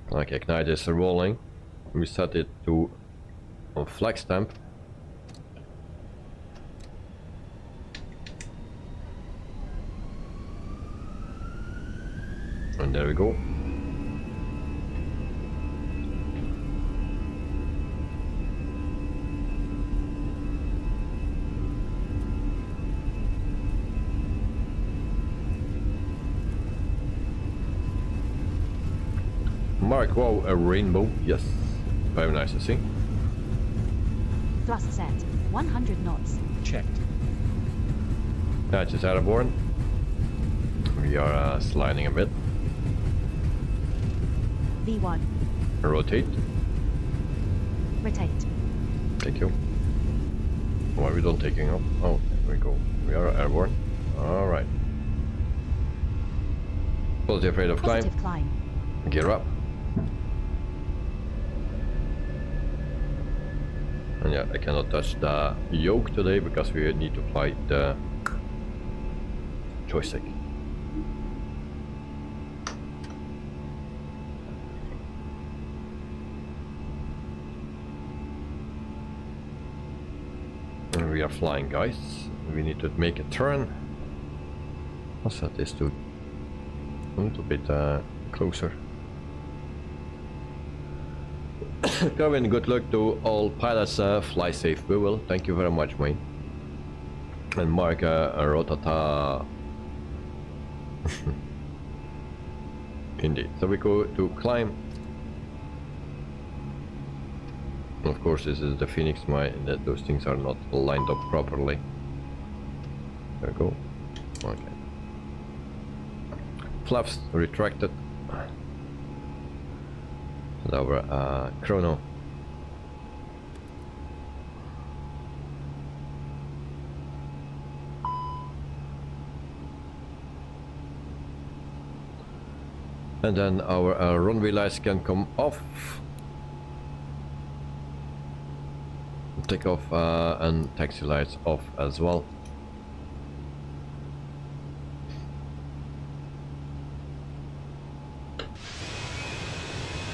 Like ignite is rolling. We set it to on flag stamp. And there we go. Mark, wow, a rainbow, yes. Very nice to see. Thrust set, 100 knots. Checked. That is airborne. We are sliding a bit. V1. Rotate. Rotate. Thank you. Why we don't taking off? Oh, there we go. We are airborne. Alright. Positive rate of climb. Positive climb. Gear up. And yeah, I cannot touch the yoke today because we need to fly the joystick. And we are flying, guys. We need to make a turn. I'll set this to a little bit closer. Kevin, good luck to all pilots. Fly safe. We will. Thank you very much, Wayne. And Mark, Rotata. Indeed. So we go to climb. Of course, this is the Phoenix. Those things are not lined up properly. There we go. Okay. Flaps retracted. And our chrono. And then our runway lights can come off. Take off and taxi lights off as well.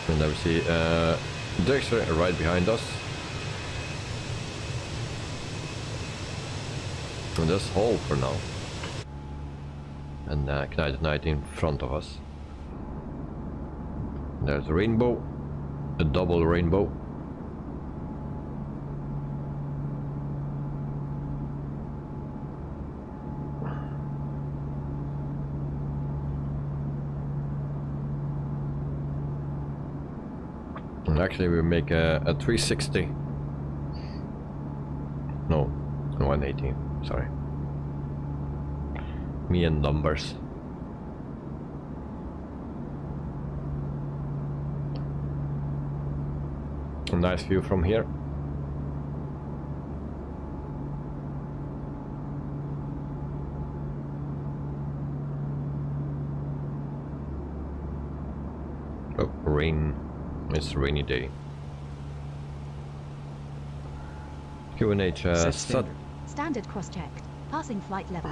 And then we see Dexter right behind us. And that's all for now. And Knight Knight in front of us. There's a rainbow, a double rainbow. And actually we make a 360. No, 118, sorry. Me and numbers. A nice view from here. Oh, rain. It's a rainy day. QNH Set set. standard. Standard cross-checked. Passing flight level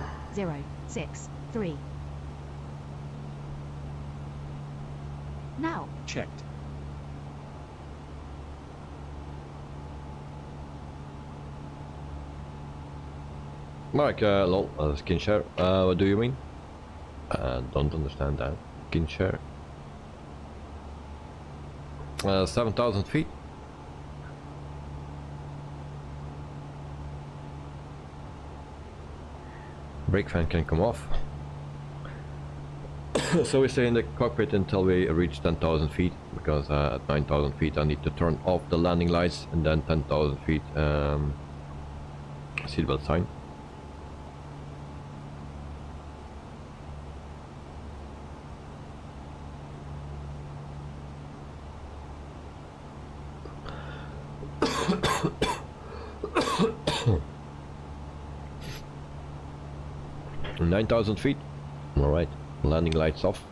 063. Now. Checked. Mark, lol, skin share. What do you mean? Don't understand that. Skin share. 7,000 feet. Brake fan can come off. So we stay in the cockpit until we reach 10,000 feet, because at 9,000 feet I need to turn off the landing lights, and then 10,000 feet seatbelt sign. And 9,000 feet. All right, landing lights off.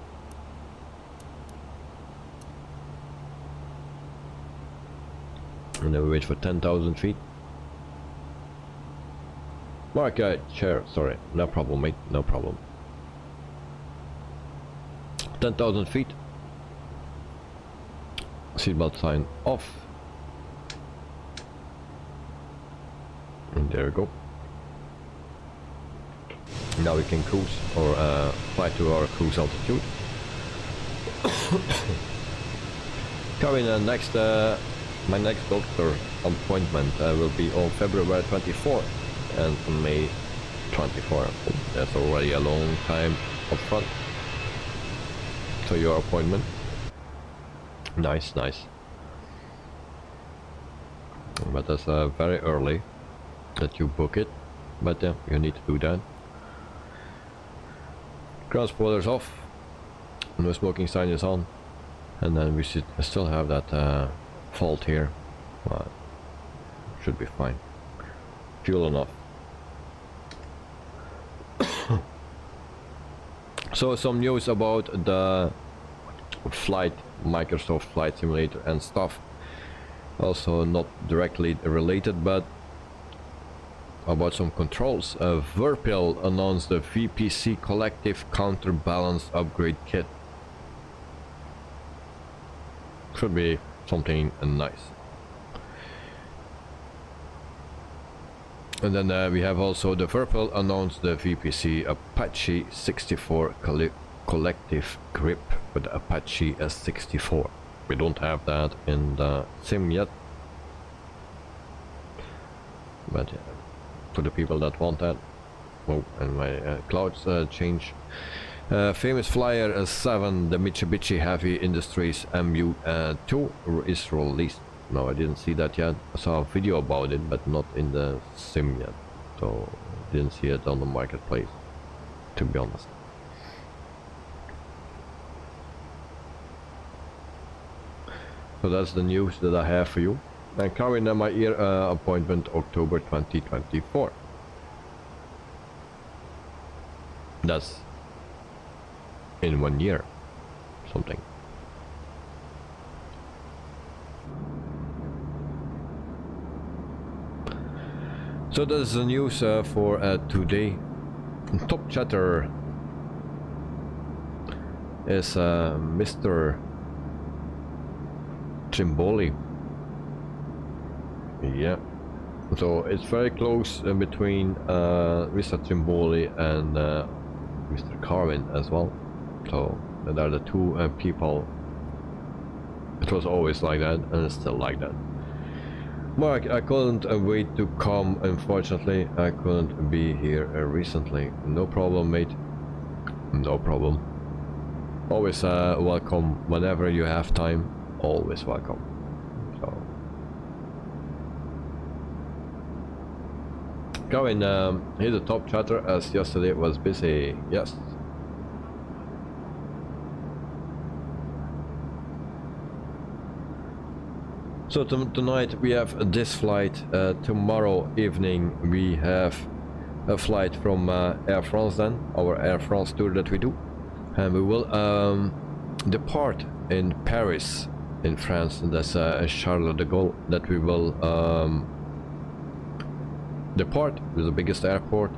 And then we wait for 10,000 feet. Mark, chair, sorry, no problem, mate, no problem. 10,000 feet. Seatbelt sign off. And there we go. Now we can cruise or fly to our cruise altitude. Coming next, my next doctor appointment will be on February 24th and May 24th. That's already a long time up front. So your appointment. Nice, nice. But that's very early that you book it. But yeah, you need to do that. Ground spoilers off. No smoking sign is on. And then we should still have that fault here. Should be fine. Fuel enough. So some news about the flight, Microsoft Flight Simulator and stuff. Also not directly related, but about some controls. Whirlpool announced the VPC Collective Counterbalance Upgrade Kit. Should be something nice. And then we have also the Whirlpool announced the VPC Apache 64 Collective Grip with the Apache S64. We don't have that in the sim yet, but for the people that want that. Oh, and my clouds change. Famous Flyer 7, the Mitsubishi Heavy Industries MU2 is released. No, I didn't see that yet. I saw a video about it, but not in the sim yet, so didn't see it on the marketplace, to be honest. So that's the news that I have for you. And coming my ear appointment October 2024. That's in 1 year, something. So that's the news for today. Top chatter is Mr. Trimboli. Yeah, so it's very close between Mr. Trimboli and Mr. Carvin as well. So that are the two people. It was always like that, and it's still like that. Mark, I couldn't wait to come. Unfortunately, I couldn't be here recently. No problem, mate. No problem. Always welcome whenever you have time. Always welcome. So, going here's the top chatter as yesterday was busy. Yes. So tonight we have this flight. Tomorrow evening we have a flight from Air France, then our Air France tour that we do, and we will depart in Paris in France, and that's Charles de Gaulle that we will depart with the biggest airport.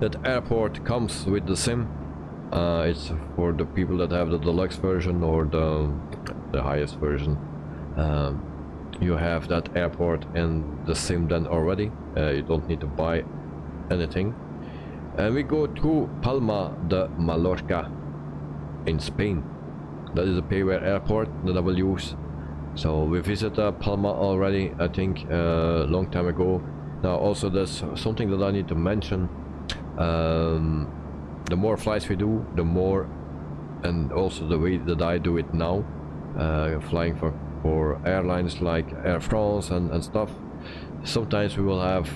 That airport comes with the sim. It's for the people that have the deluxe version or the highest version. You have that airport and the sim then already. You don't need to buy anything. And we go to Palma de Mallorca in Spain. That is a payware airport that I will use. So we visited Palma already, I think, a long time ago. Now also there's something that I need to mention. The more flights we do, the more, and also the way that I do it now, flying for airlines like Air France and stuff. Sometimes we will have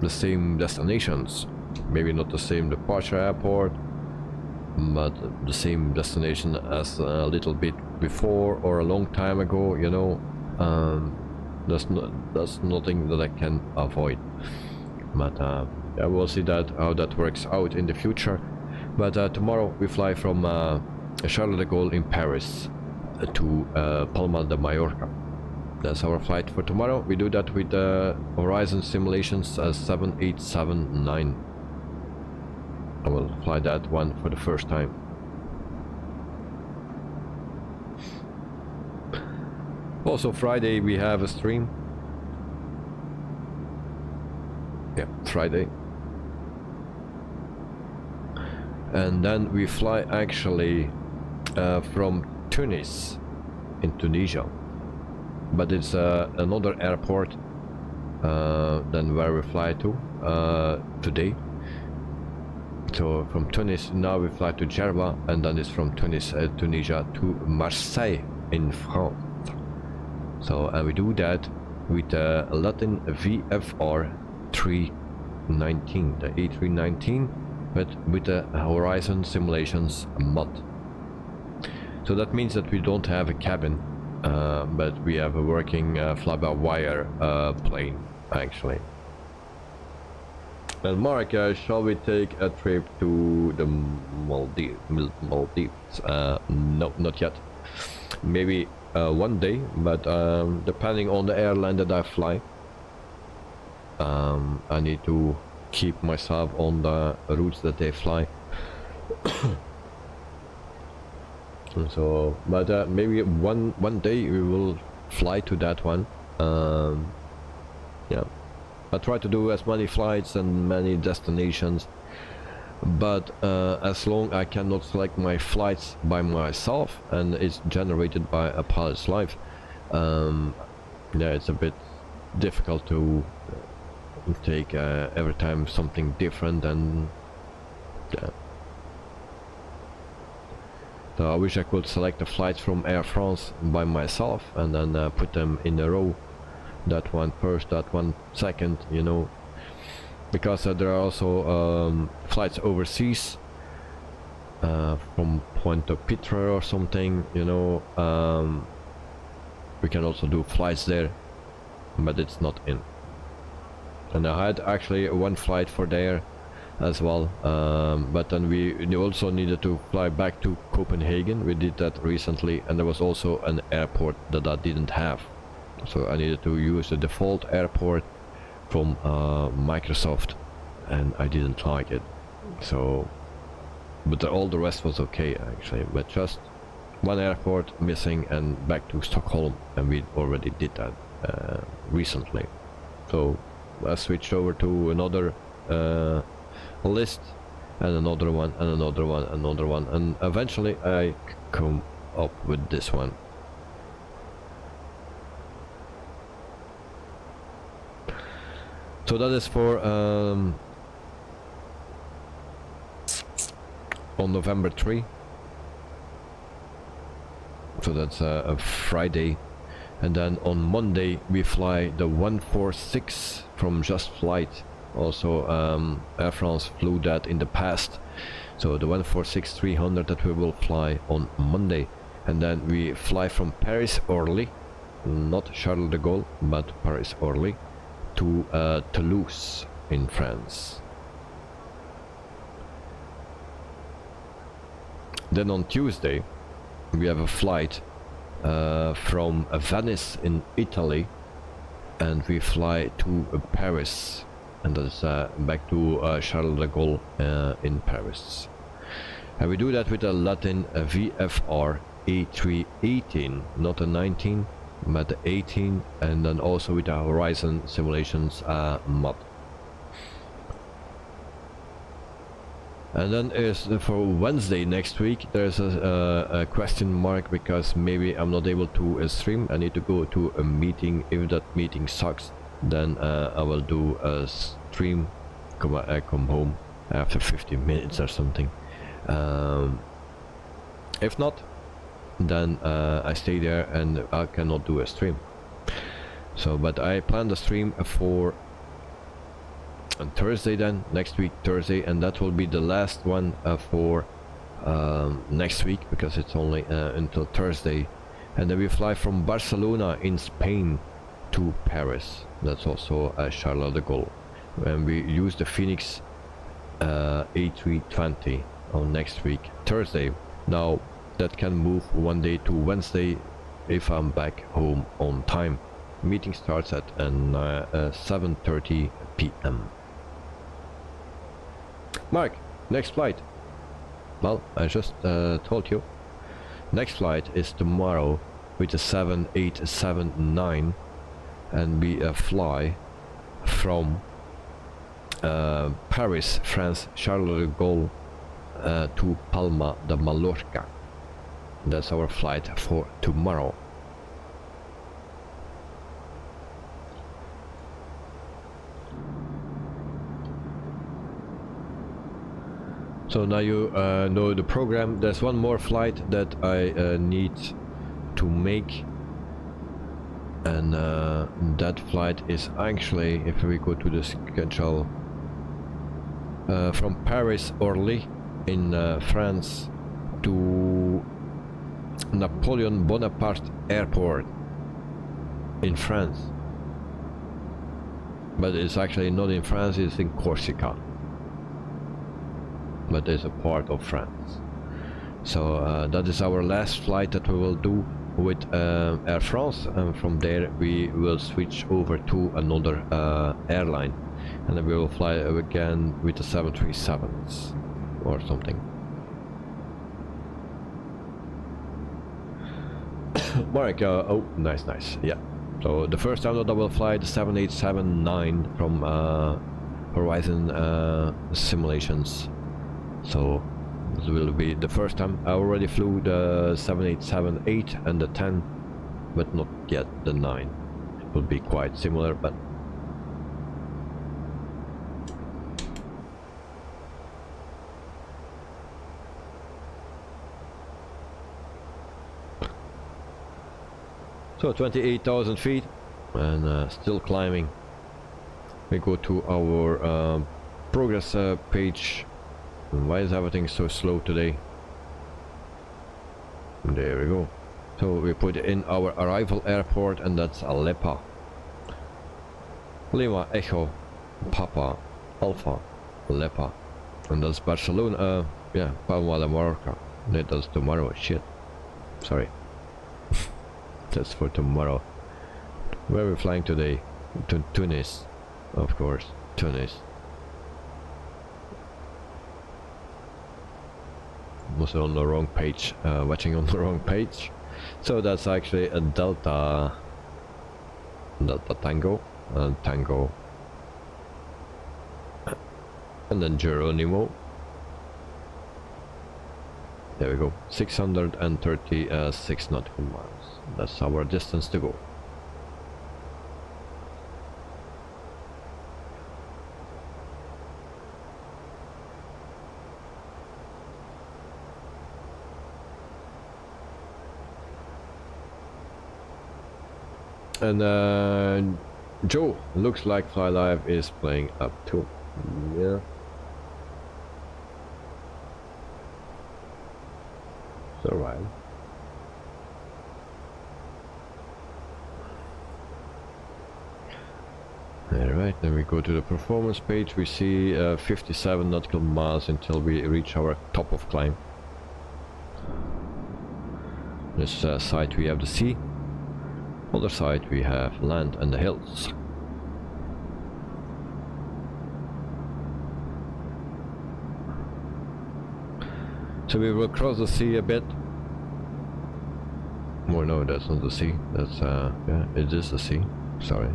the same destinations, maybe not the same departure airport, but the same destination as a little bit before or a long time ago, you know. That's nothing that I can avoid, but yeah, we'll see that how that works out in the future. But tomorrow we fly from Charles de Gaulle in Paris to Palma de Mallorca. that's our flight for tomorrow. We do that with Horizon Simulations 7879. I will fly that one for the first time. Also Friday we have a stream. Yeah, Friday. And then we fly actually from Tunis in Tunisia, but it's another airport than where we fly to today. So from Tunis now we fly to Djerba, and then it's from Tunis, Tunisia to Marseille in France. So and we do that with a Latin VFR319, the A319, but with the Horizon Simulations mod. So that means that we don't have a cabin, but we have a working fly-by-wire plane actually. And Mark, shall we take a trip to the Maldives? No, not yet. Maybe one day, but depending on the airline that I fly, I need to keep myself on the routes that they fly. So, but maybe one day we will fly to that one. Yeah, I try to do as many flights and many destinations, but as long I cannot select my flights by myself and it's generated by a pilot's life, yeah, it's a bit difficult to take every time something different, and yeah. So I wish I could select the flights from Air France by myself and then put them in a row, that one first, that one second, you know, because there are also flights overseas from Pointe-à-Pitre or something, you know. We can also do flights there, but it's not in. And I had actually one flight for there as well, but then we also needed to fly back to Copenhagen. We did that recently, and there was also an airport that I didn't have, so I needed to use the default airport from Microsoft, and I didn't like it. So, but all the rest was okay actually, but just one airport missing and back to Stockholm, and we already did that recently. So I switched over to another list, and another one, and another one, another one, and eventually I come up with this one. So that is for on November 3. So that's a Friday. And then on Monday we fly the 146 from Just Flight. Also Air France flew that in the past, so the 146-300 that we will fly on Monday. And then we fly from Paris-Orly, not Charles de Gaulle, but Paris-Orly, to Toulouse in France. Then on Tuesday we have a flight from Venice in Italy, and we fly to Paris, and that's back to Charles de Gaulle in Paris. And we do that with a Latin VFR A318, not a 19 but 18, and then also with the Horizon Simulations mod. And then is for Wednesday next week there's a question mark, because maybe I'm not able to stream. I need to go to a meeting. If that meeting sucks, then I will do a stream, come home after 15 minutes or something. If not, then I stay there and I cannot do a stream. So, but I plan the stream for on Thursday, then next week Thursday, and that will be the last one for next week, because it's only until Thursday. And then we fly from Barcelona in Spain to Paris. That's also Charles de Gaulle, and we use the Fenix A320 on next week Thursday. Now that can move one day to Wednesday if I'm back home on time. Meeting starts at 7:30 p.m. Mark, next flight. Well, I just told you. Next flight is tomorrow with the 7879, and we fly from Paris, France, Charles de Gaulle to Palma de Mallorca. That's our flight for tomorrow. So now you know the program. There's one more flight that I need to make, and that flight is actually, if we go to the schedule, from Paris Orly in France to Napoleon Bonaparte Airport in France. But it's actually not in France, it's in Corsica. But it's a part of France. So that is our last flight that we will do with Air France, and from there we will switch over to another airline, and then we will fly again with the 737s or something. Mark, oh, nice, yeah. So the first time that I will fly the 7879 from Horizon Simulations. So this will be the first time. I already flew the 7878 and the 10, but not yet the 9. It will be quite similar, but so 28,000 feet and still climbing. We go to our progress page. Why is everything so slow today? There we go. So we put in our arrival airport, and that's Aleppo. Lima Echo Papa Alpha Aleppo. And that's Barcelona. Yeah, Palma de Mallorca. No, that's tomorrow. Shit. Sorry. That's for tomorrow. Where are we flying today? To Tunis. Of course. Tunis. Also on the wrong page, watching on the wrong page. So that's actually a Delta Tango, Tango, and then Geronimo. There we go, 636 nautical miles. That's our distance to go. And Joe, looks like Fly Live is playing up too. Yeah. It's alright. Alright, then we go to the performance page. We see 57 nautical miles until we reach our top of climb. This side we have the sea. Other side we have land and the hills. So we will cross the sea a bit. Oh no, that's not the sea. That's yeah, it is the sea. Sorry.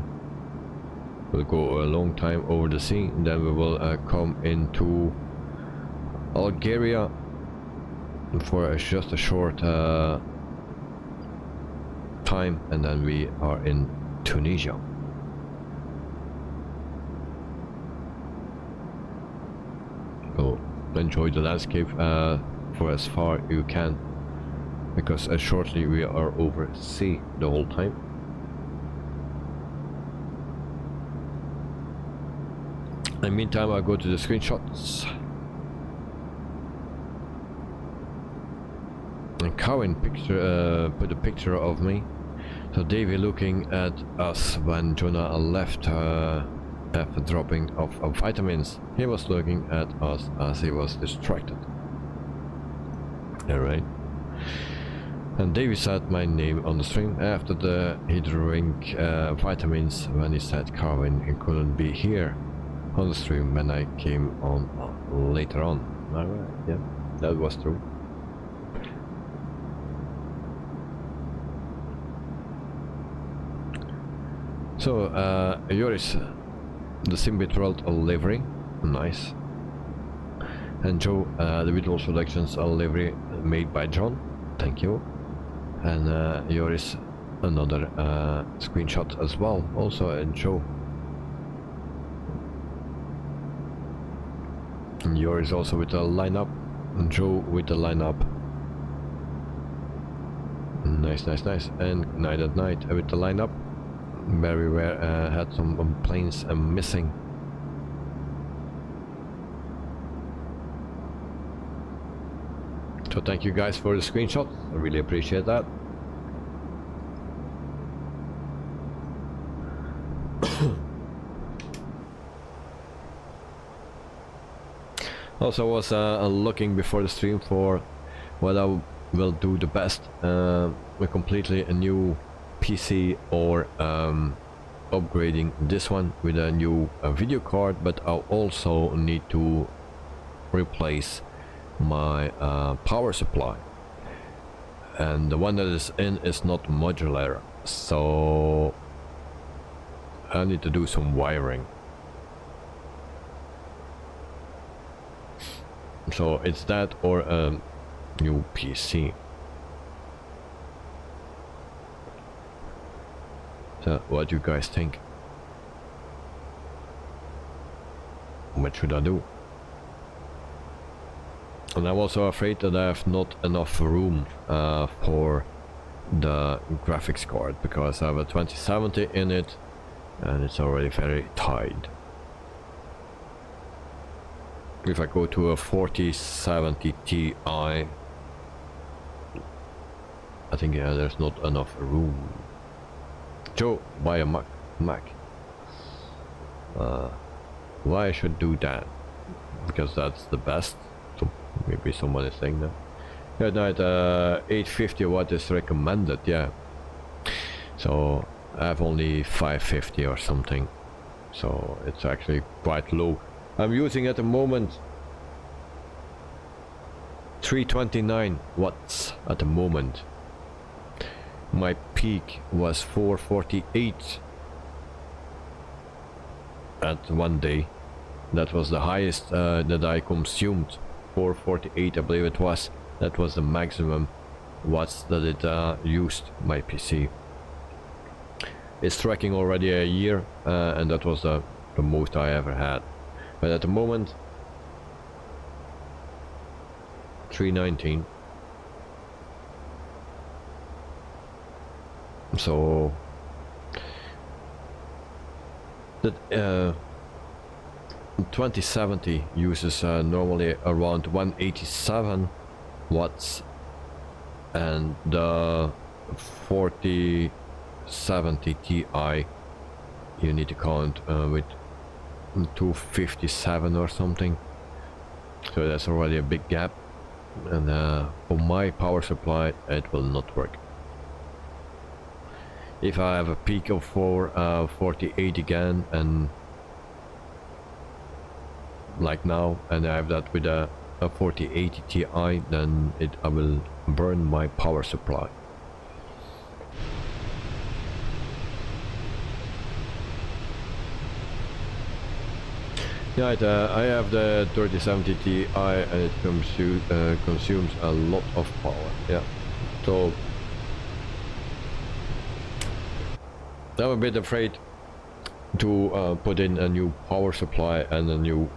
We'll go a long time over the sea, and then we will come into Algeria for just a short time, and then we are in Tunisia. So enjoy the landscape for as far you can, because shortly we are over sea the whole time. In the meantime, I'll go to the screenshots. And Cowan put a picture of me. So Davey looking at us when Jonah left after dropping off of vitamins. He was looking at us as he was distracted. Alright. And Davey said my name on the stream after he drank vitamins when he said Carvin couldn't be here on the stream when I came on later on. Alright, yeah, that was true. So, Joris, the Simbit World livery, nice. And Joe, the Wittebols Productions livery made by John, thank you. And Joris, another screenshot as well, also and Joe. And Joris also with the lineup, and Joe with the lineup. Nice, nice, nice. And Night at Night with the lineup. Where we had some planes missing. So thank you guys for the screenshot, I really appreciate that. Also was looking before the stream for what I will do the best, a completely a new PC or upgrading this one with a new video card, but I'll also need to replace my power supply, and the one that is in is not modular, so I need to do some wiring. So it's that or a new PC. So what do you guys think? What should I do? And I'm also afraid that I have not enough room for the graphics card, because I have a 2070 in it and it's already very tight. If I go to a 4070 Ti, I think there's not enough room. Joe, buy a Mac. Why I should do that? Because that's the best. So maybe someone is saying that. Yeah, no, 850 watt is recommended, yeah. So I have only 550 or something. So it's actually quite low. I'm using at the moment 329 watts at the moment. My peak was 448 at one day. That was the highest that I consumed. 448 I believe it was. That was the maximum watts that it used, my PC. It's tracking already a year and that was the most I ever had. But at the moment 319. So that 2070 uses normally around 187 watts, and the 4070 Ti you need to count with 257 or something. So that's already a big gap, and for my power supply it will not work. If I have a peak of 448 again, and like now, and I have that with a 4080 Ti, then I will burn my power supply. Yeah, I have the 3070 Ti and it consumes a lot of power. Yeah, so I'm a bit afraid to put in a new power supply and a new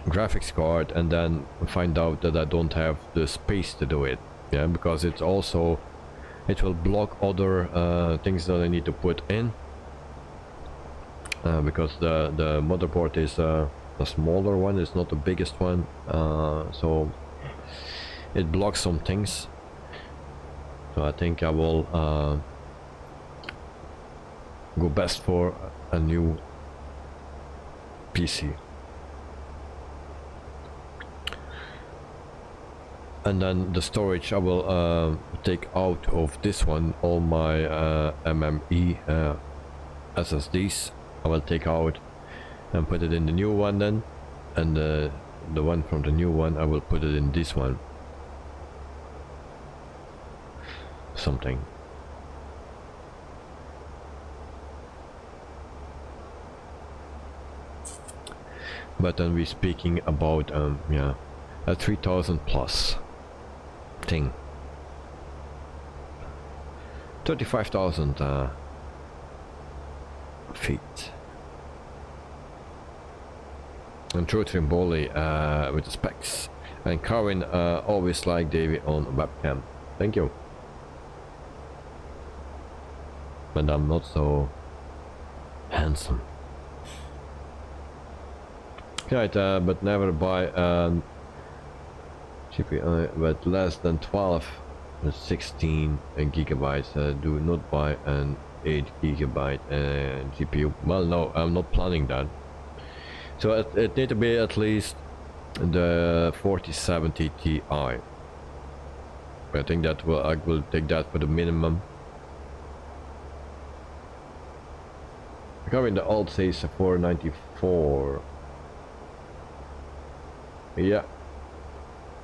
graphics card and then find out that I don't have the space to do it. Yeah, because it will block other things that I need to put in. Because the motherboard is a smaller one, it's not the biggest one, so it blocks some things. So I think I will go best for a new PC. And then the storage I will take out of this one, all my MME SSDs I will take out and put it in the new one then, and the one from the new one I will put it in this one. Something. But then we're speaking about yeah, a 3000 plus thing. 35,000 feet. And true Trimboli with the specs. And Karin always like Davey on webcam. Thank you. But I'm not so handsome. Right, but never buy GPI with less than 12 and 16 gigabytes. Do not buy an 8 gigabyte GPU. Well, no, I'm not planning that. So it need to be at least the 4070 Ti. I think that I will take that for the minimum. Covering the alt says 494. Yeah,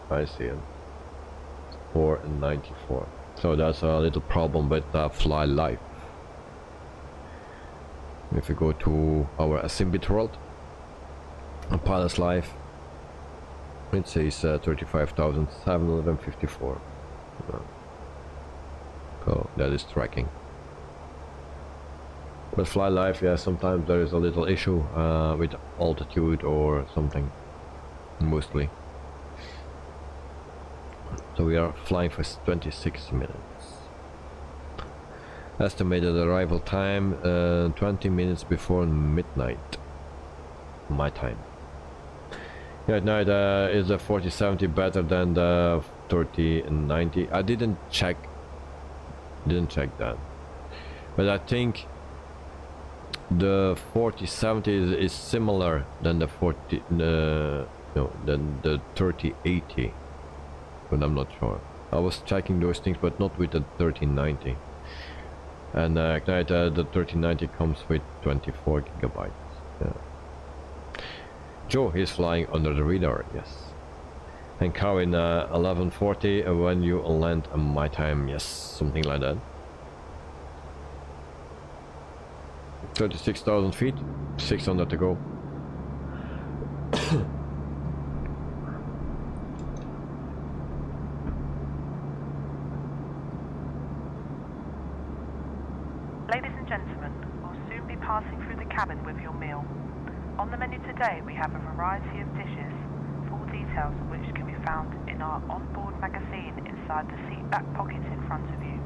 I see it. 494. So that's a little problem with Fly Life. If we go to our Assembly world, Pilot's Life, it says 35,754. So that is tracking. But Fly Life, yeah, sometimes there is a little issue with altitude or something. Mostly. So we are flying for 26 minutes. Estimated arrival time 20 minutes before midnight. My time. Yeah, at night is the 4070 better than the 3090? I didn't check that. But I think the 4070 is similar than the 40 no, than the 3080, but I'm not sure. I was checking those things, but not with the 3090. And the 3090 comes with 24 gigabytes. Yeah. Joe is flying under the radar, yes. And Karin 1140 when you land my time, yes, something like that. 36,000 feet, 600 to go. Ladies and gentlemen, we'll soon be passing through the cabin with your meal. On the menu today we have a variety of dishes, full details of which can be found in our onboard magazine inside the seat back pocket in front of you.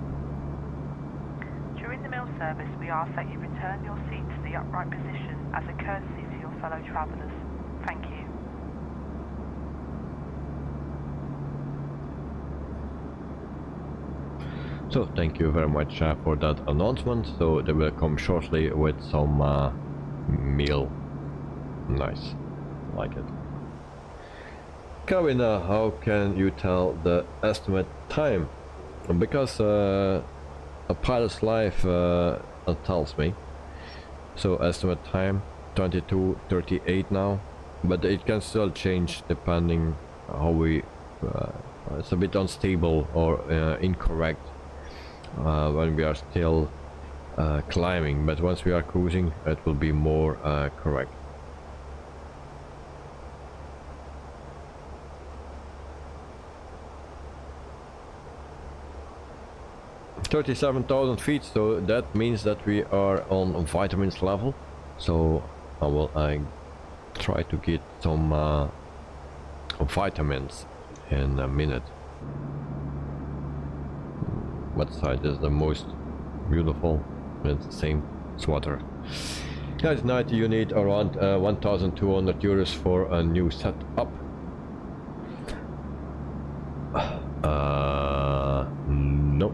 During the meal service we ask that you return your seat to the upright position as a courtesy to your fellow travellers. Thank you. So thank you very much for that announcement. So they will come shortly with some meal. Nice, like it. Karin, how can you tell the estimate time? Because a Pilot's Life tells me. So estimate time 22:38 now, but it can still change depending how we. It's a bit unstable or incorrect. When we are still climbing, but once we are cruising it will be more correct. $37,000 feet, so that means that we are on vitamins level. So I will try to get some vitamins in a minute. What side is the most beautiful? It's the same sweater. Guys, night you need around 1,200 euros for a new setup. No.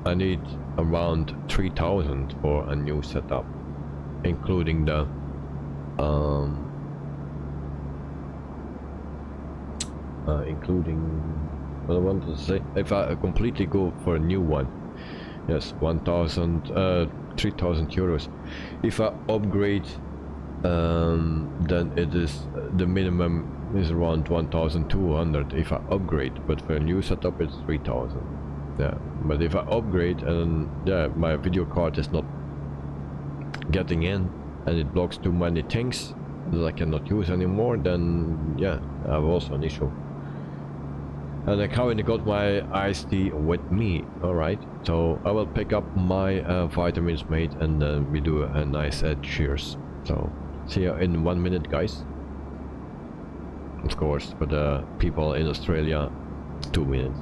I need around 3,000 for a new setup, including the including what I want to say. If I completely go for a new one, yes, 3,000 euros. If I upgrade, then it is the minimum is around 1,200 if I upgrade, but for a new setup it's 3,000. Yeah, but if I upgrade and yeah, my video card is not getting in and it blocks too many things that I cannot use anymore, then yeah, I have also an issue. And I currently got my iced tea with me. Alright, so I will pick up my vitamins, mate, and then we do a nice cheers. So see you in 1 minute, guys. Of course, for the people in Australia, 2 minutes.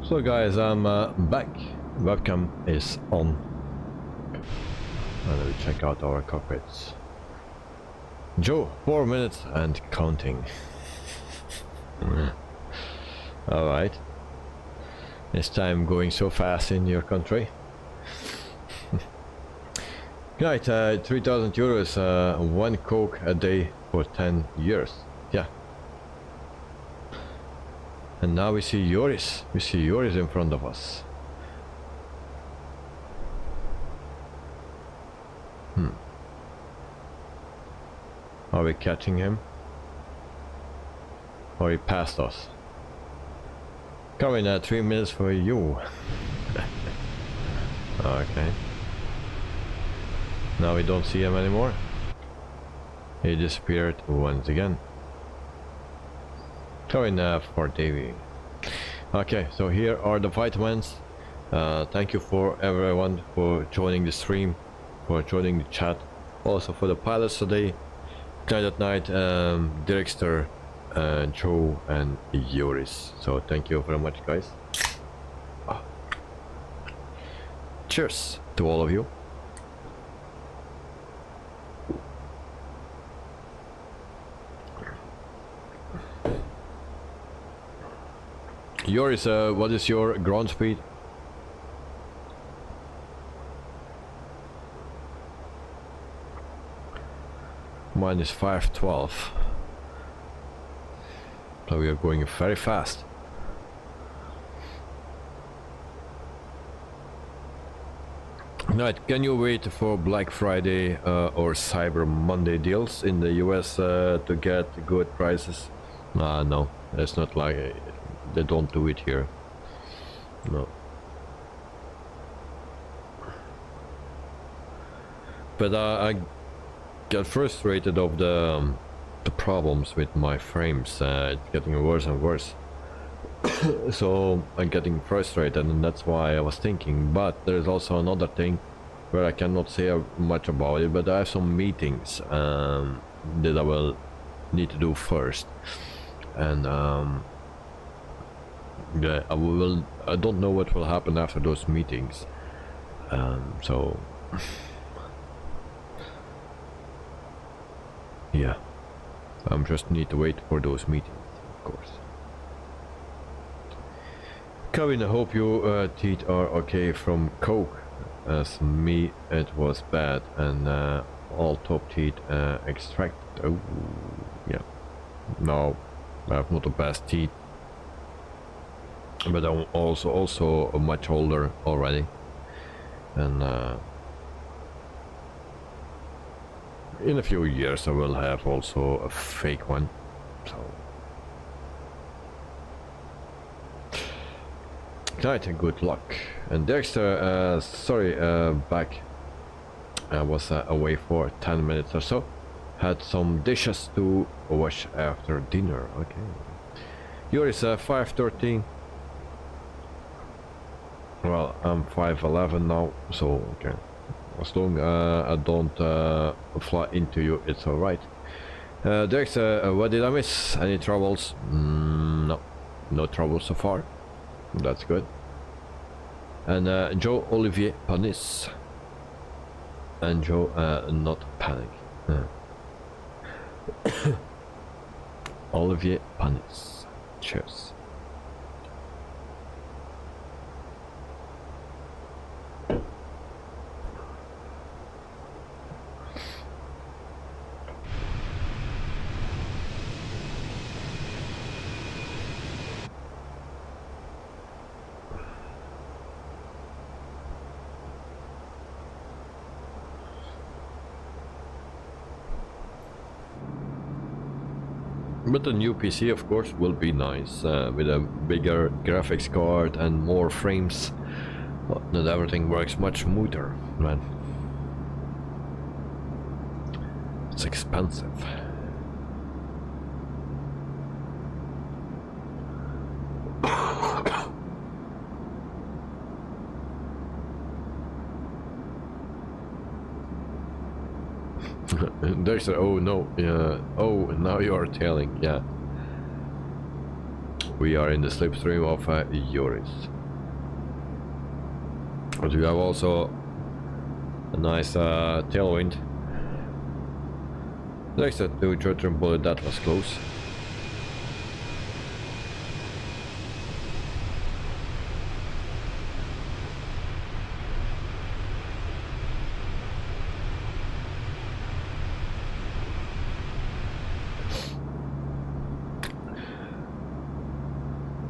So guys, I'm back. Webcam is on. And we check out our cockpits. Joe, 4 minutes and counting. Alright. Is time going so fast in your country? Right, 3,000 euros, 1 coke a day for 10 years. Yeah. And now we see Joris. We see Joris in front of us. Are we catching him? Or he passed us? Coming at 3 minutes for you. Okay. Now we don't see him anymore. He disappeared once again. Coming for Davy. Okay, so here are the vitamins. Thank you for everyone for joining the stream, for joining the chat. Also for the pilots today. Night at night, Direcster, Joe and Joris. So thank you very much, guys. Cheers to all of you. Joris, what is your ground speed? Mine is 512. So we are going very fast. Right, can you wait for Black Friday or Cyber Monday deals in the US to get good prices? No, it's not like they don't do it here. No. But I get frustrated of the problems with my frames. It's getting worse and worse. So I'm getting frustrated, and that's why I was thinking. But there's also another thing where I cannot say much about it, but I have some meetings that I will need to do first, and yeah, I don't know what will happen after those meetings, so yeah, I just need to wait for those meetings, of course. Kevin, I hope your teeth are okay from coke. As me, it was bad, and all top teeth extracted. Oh, yeah. No, I have not the best teeth, but I'm also much older already, and in a few years I will have also a fake one. So. Night and good luck. And Dexter, sorry, back. I was away for 10 minutes or so. Had some dishes to wash after dinner. Okay. Yours 5:13. Well, I'm 5'11" now, so okay. As long I don't fly into you, it's alright. Dexter, what did I miss? Any troubles? No, no trouble so far. That's good. And Joe Olivier Panis. And Joe, not panic. Olivier Panis. Cheers. But the new PC, of course, will be nice, with a bigger graphics card and more frames. That everything works much smoother, man. It's expensive. There's a, oh no, oh, now you are telling, yeah. We are in the slipstream of Joris. But we have also a nice tailwind. Next to Jotram bullet, that was close.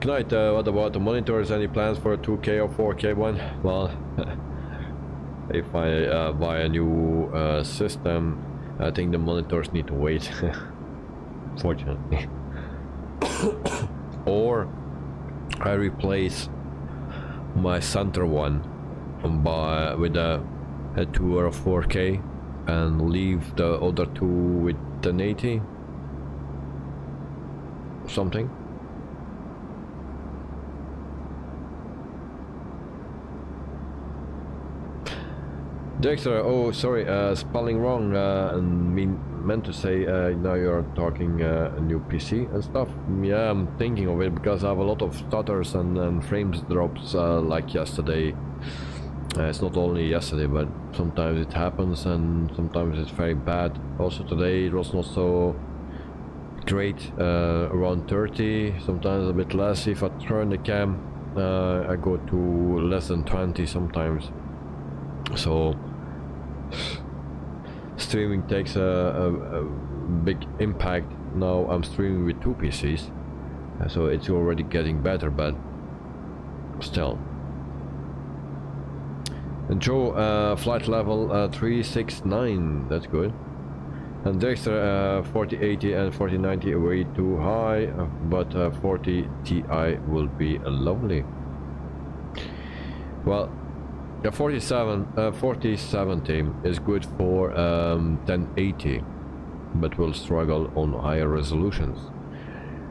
Tonight, what about the monitors? Any plans for a 2K or 4K one? Well, if I buy a new system, I think the monitors need to wait. Fortunately. Or I replace my center one with a 2 or a 4K and leave the other two with an 80 something. Dexter, oh sorry, spelling wrong, and meant to say now you're talking a new PC and stuff. Yeah, I'm thinking of it because I have a lot of stutters and frames drops like yesterday. It's not only yesterday, but sometimes it happens and sometimes it's very bad. Also today it was not so great, around 30, sometimes a bit less. If I turn the cam, I go to less than 20 sometimes. So streaming takes a big impact. Now I'm streaming with 2 PCs, so it's already getting better, but still. And Joe, flight level 369, that's good. And Dexter, 4080 and 4090 are way too high, but 40 Ti will be lovely. Well, the 4070 is good for 1080, but will struggle on higher resolutions.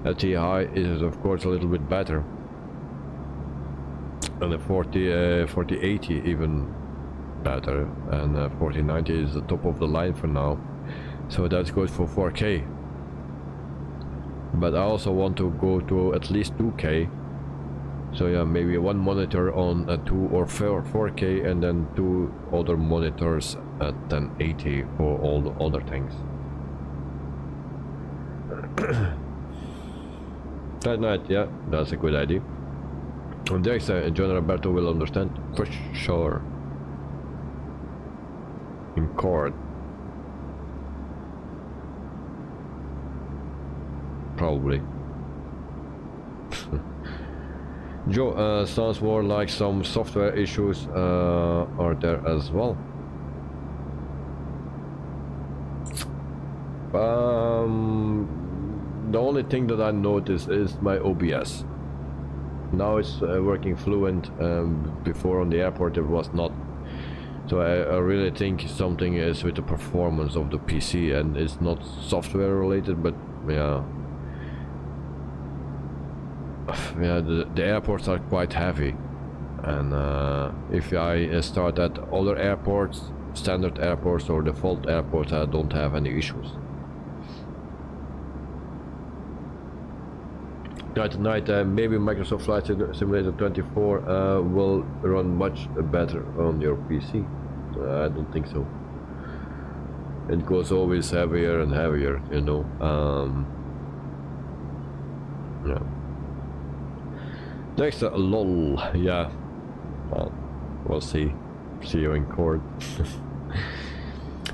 A Ti is of course a little bit better, and the 4080 even better, and 4090 is the top of the line for now, so that's good for 4K. But I also want to go to at least 2K, so yeah, maybe one monitor on a 2 or 4K, and then 2 other monitors at 1080 for all the other things. That night, yeah, that's a good idea. And there's John Roberto will understand for sure. In chord. Probably. Joe, sounds more like some software issues are there as well. The only thing that I noticed is my OBS. Now it's working fluent. Before on the airport it was not. So I really think something is with the performance of the PC, and it's not software related, but yeah. Yeah, the airports are quite heavy, and if I start at other airports, standard airports or default airports, I don't have any issues. Tonight, maybe Microsoft Flight Simulator 24 will run much better on your PC. I don't think so. It goes always heavier and heavier, you know. Yeah. Next, lol. Yeah. Well, we'll see. See you in court.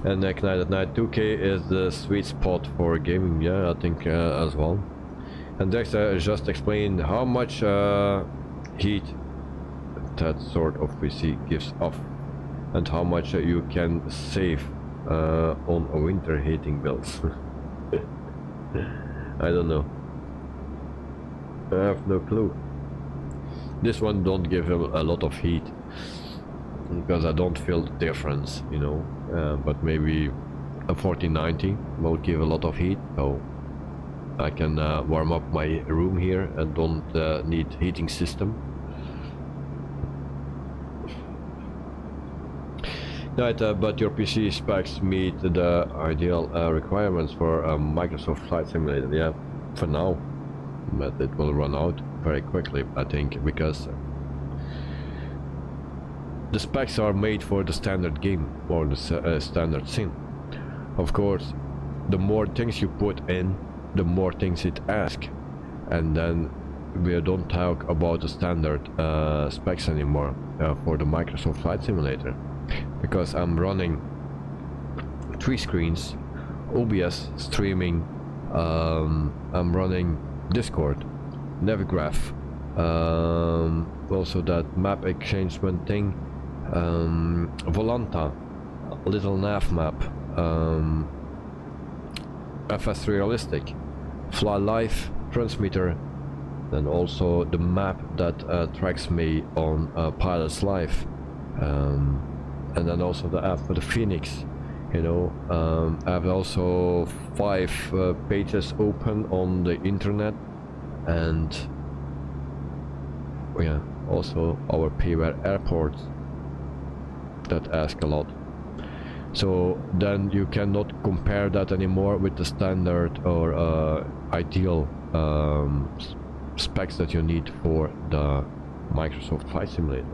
And Night at Night 2K is the sweet spot for gaming. Yeah, I think as well. And Dexter just explained how much heat that sort of PC gives off, and how much you can save on a winter heating bills. I don't know. I have no clue. This one don't give him a lot of heat, because I don't feel the difference, you know. But maybe a 4090 will give a lot of heat, so I can warm up my room here and don't need heating system. Right, but your PC specs meet the ideal requirements for a Microsoft Flight Simulator. Yeah, for now, but it will run out very quickly, I think, because the specs are made for the standard game or the standard sim. Of course, the more things you put in, the more things it asks, and then we don't talk about the standard specs anymore for the Microsoft Flight Simulator, because I'm running 3 screens, OBS streaming, I'm running Discord, Navigraph, also that map exchangement thing, Volanta, little nav map, FS Realistic, Fly Live transmitter, and also the map that tracks me on Pilots Live, and then also the app for the Fenix. You know, I have also 5 pages open on the internet, and yeah, also our payware airports that ask a lot. So then you cannot compare that anymore with the standard or ideal specs that you need for the Microsoft Flight Simulator.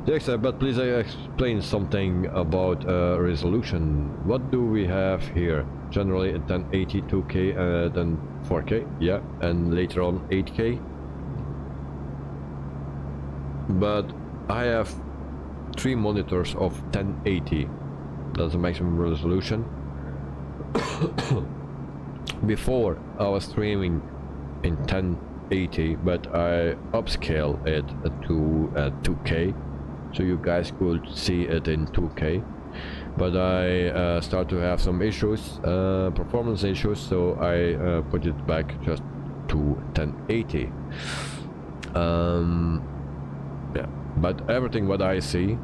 Yes, but please explain something about resolution. What do we have here? Generally a 1080 2K, then 4K, yeah, and later on 8K. But I have 3 monitors of 1080. That's the maximum resolution. Before I was streaming in 1080, but I upscale it to 2K, so you guys could see it in 2K. But I start to have some issues, performance issues, so I put it back just to 1080. Yeah, but everything what I see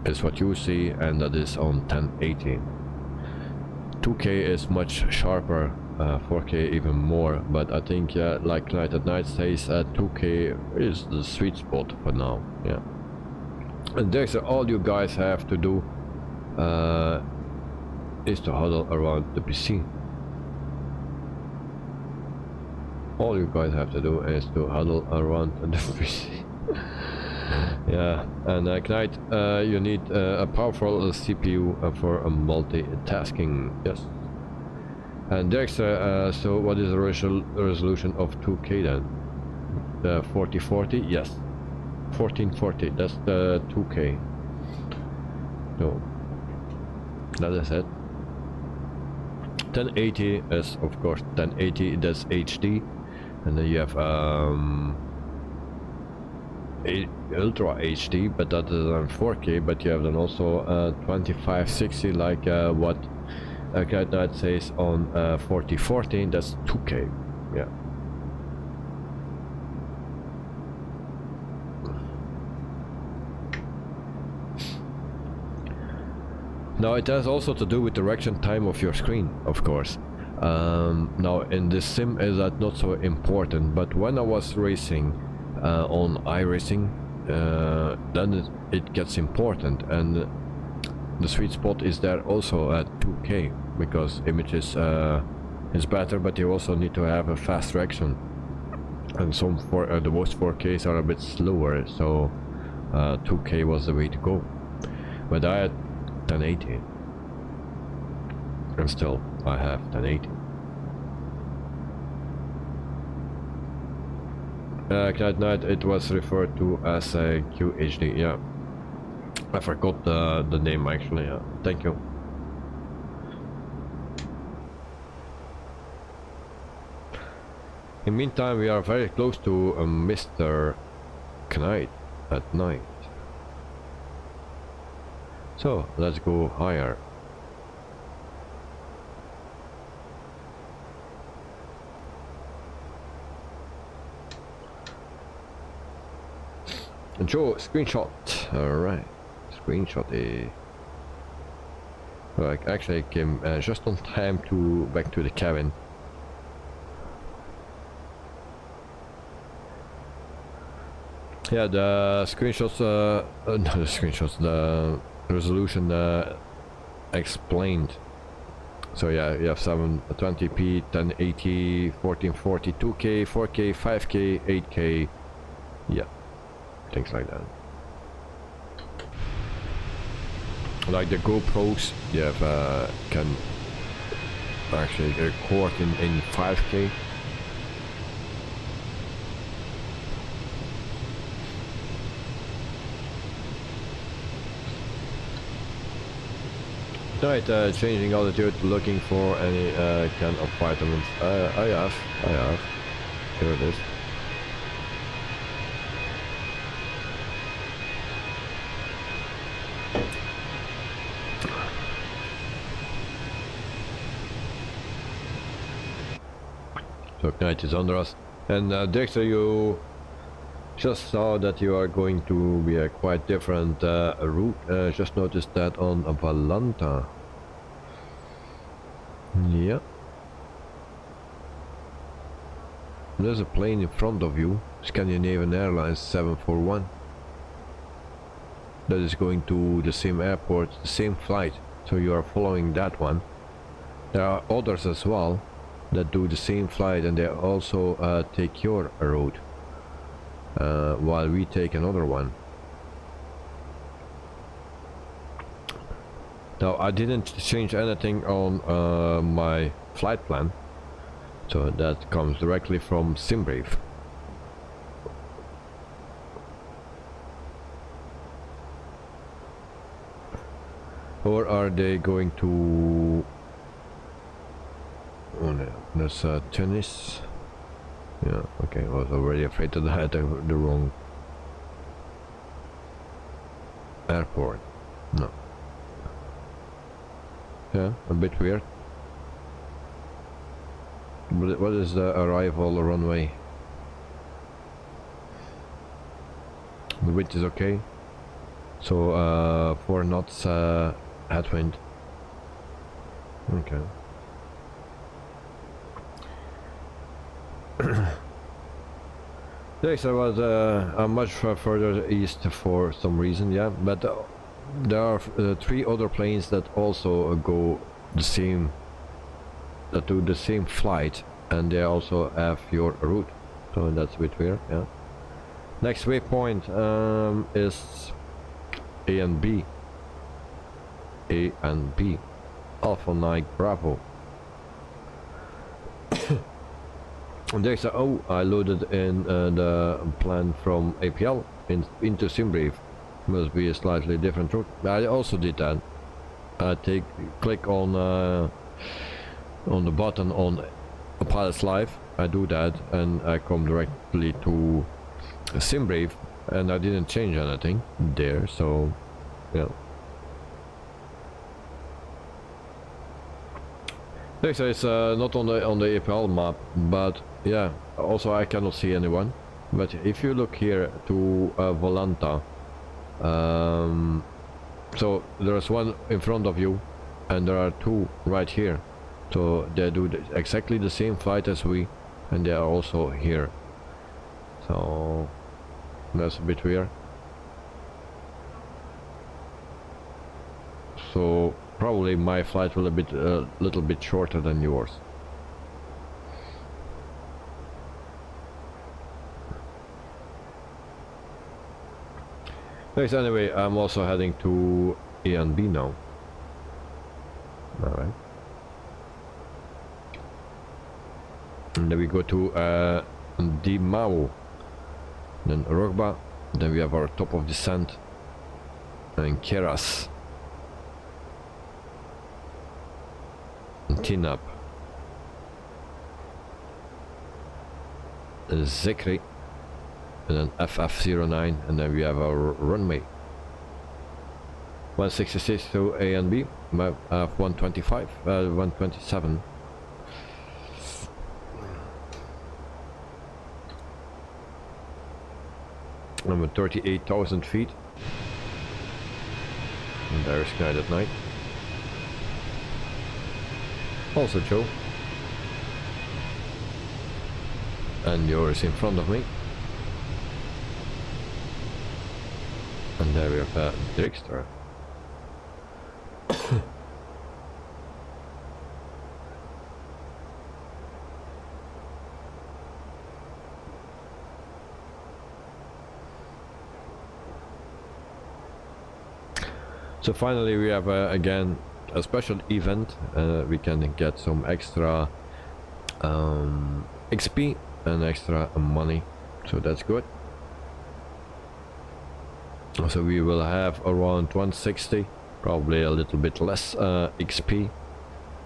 is what you see, and that is on 1080. 2K is much sharper, 4K even more, but I think like Night at Night says, 2K is the sweet spot for now. Yeah, and that's all you guys have to do is to huddle around the PC. All you guys have to do is to huddle around the PC. Yeah, and Knight, you need a powerful CPU for multitasking. Yes. And Dexter, so what is the resolution of 2K then? The 4040? Yes. 1440, that's the 2K. So, that is it. 1080 is of course 1080, that's HD. And then you have Ultra HD, but that is on 4K, but you have then also 2560 like what Cat Knight says on 4040, that's 2K. Yeah. Now it has also to do with the reaction time of your screen, of course. Now in this sim is that not so important, but when I was racing on iRacing, then it gets important, and the sweet spot is there also at 2K, because images is better, but you also need to have a fast reaction, and some the most 4Ks are a bit slower, so 2K was the way to go. But I had 1080, and still I have 1080. Cat Knight, it was referred to as a QHD. Yeah, I forgot the name actually. Yeah. Thank you. In the meantime, we are very close to Mr. Knight at night. So let's go higher. Joe, screenshot. Alright, screenshot a. Well, I actually came just on time to back to the cabin. Yeah, the screenshots, not the screenshots, the resolution explained. So yeah, you have 720p, 1080, 1440, 2K, 4K, 5K, 8K, yeah, things like that. Like the GoPros, you have can actually record in 5K. Right, changing altitude, looking for any kind of vitamins. I have. Here it is. So Knight is under us. And Dexter, you just saw that you are going to be a quite different route. Just noticed that on Valanta. Yeah. There's a plane in front of you, Scandinavian Airlines 741. That is going to the same airport, the same flight. So you are following that one. There are others as well that do the same flight, and they also take your route. While we take another one. Now I didn't change anything on my flight plan, so that comes directly from SimBrief. Or are they going to... Oh no, that's Tunis. Yeah, okay, I was already afraid that I had the wrong airport. No. Yeah, a bit weird. But what is the arrival runway? The wind is okay. So 4 knots headwind. Okay. Yes, I was much further east for some reason, yeah, but there are 3 other planes that also go the same, that do the same flight, and they also have your route, so that's a bit weird, yeah. Next waypoint is A and B. A and B. Alpha Nike Bravo. And there's a, oh, I loaded in the plan from APL into SimBrief. Must be a slightly different route. I also did that. I click on the button on Pilot's Live. I do that and I come directly to SimBrief, and I didn't change anything there, so yeah. Next is not on the APL map, but yeah, also I cannot see anyone. But if you look here to Volanta, so there's one in front of you, and there are 2 right here. So they do exactly the same flight as we, and they are also here. So that's a bit weird. So probably my flight will be a little bit shorter than yours. Yes, anyway, I'm also heading to A and B now. Alright. And then we go to Dimao, then Rogba, then we have our top of descent, and Keras, and Tinap, Zikri, and then FF09, and then we have our runway. 166 to A and B, 125, 127. I'm at 38,000 feet. And there's Guide at Night. Also Joe. And yours in front of me. And there we have Drixter. So finally we have again a special event. We can get some extra XP and extra money, so that's good. So we will have around 160, probably a little bit less XP,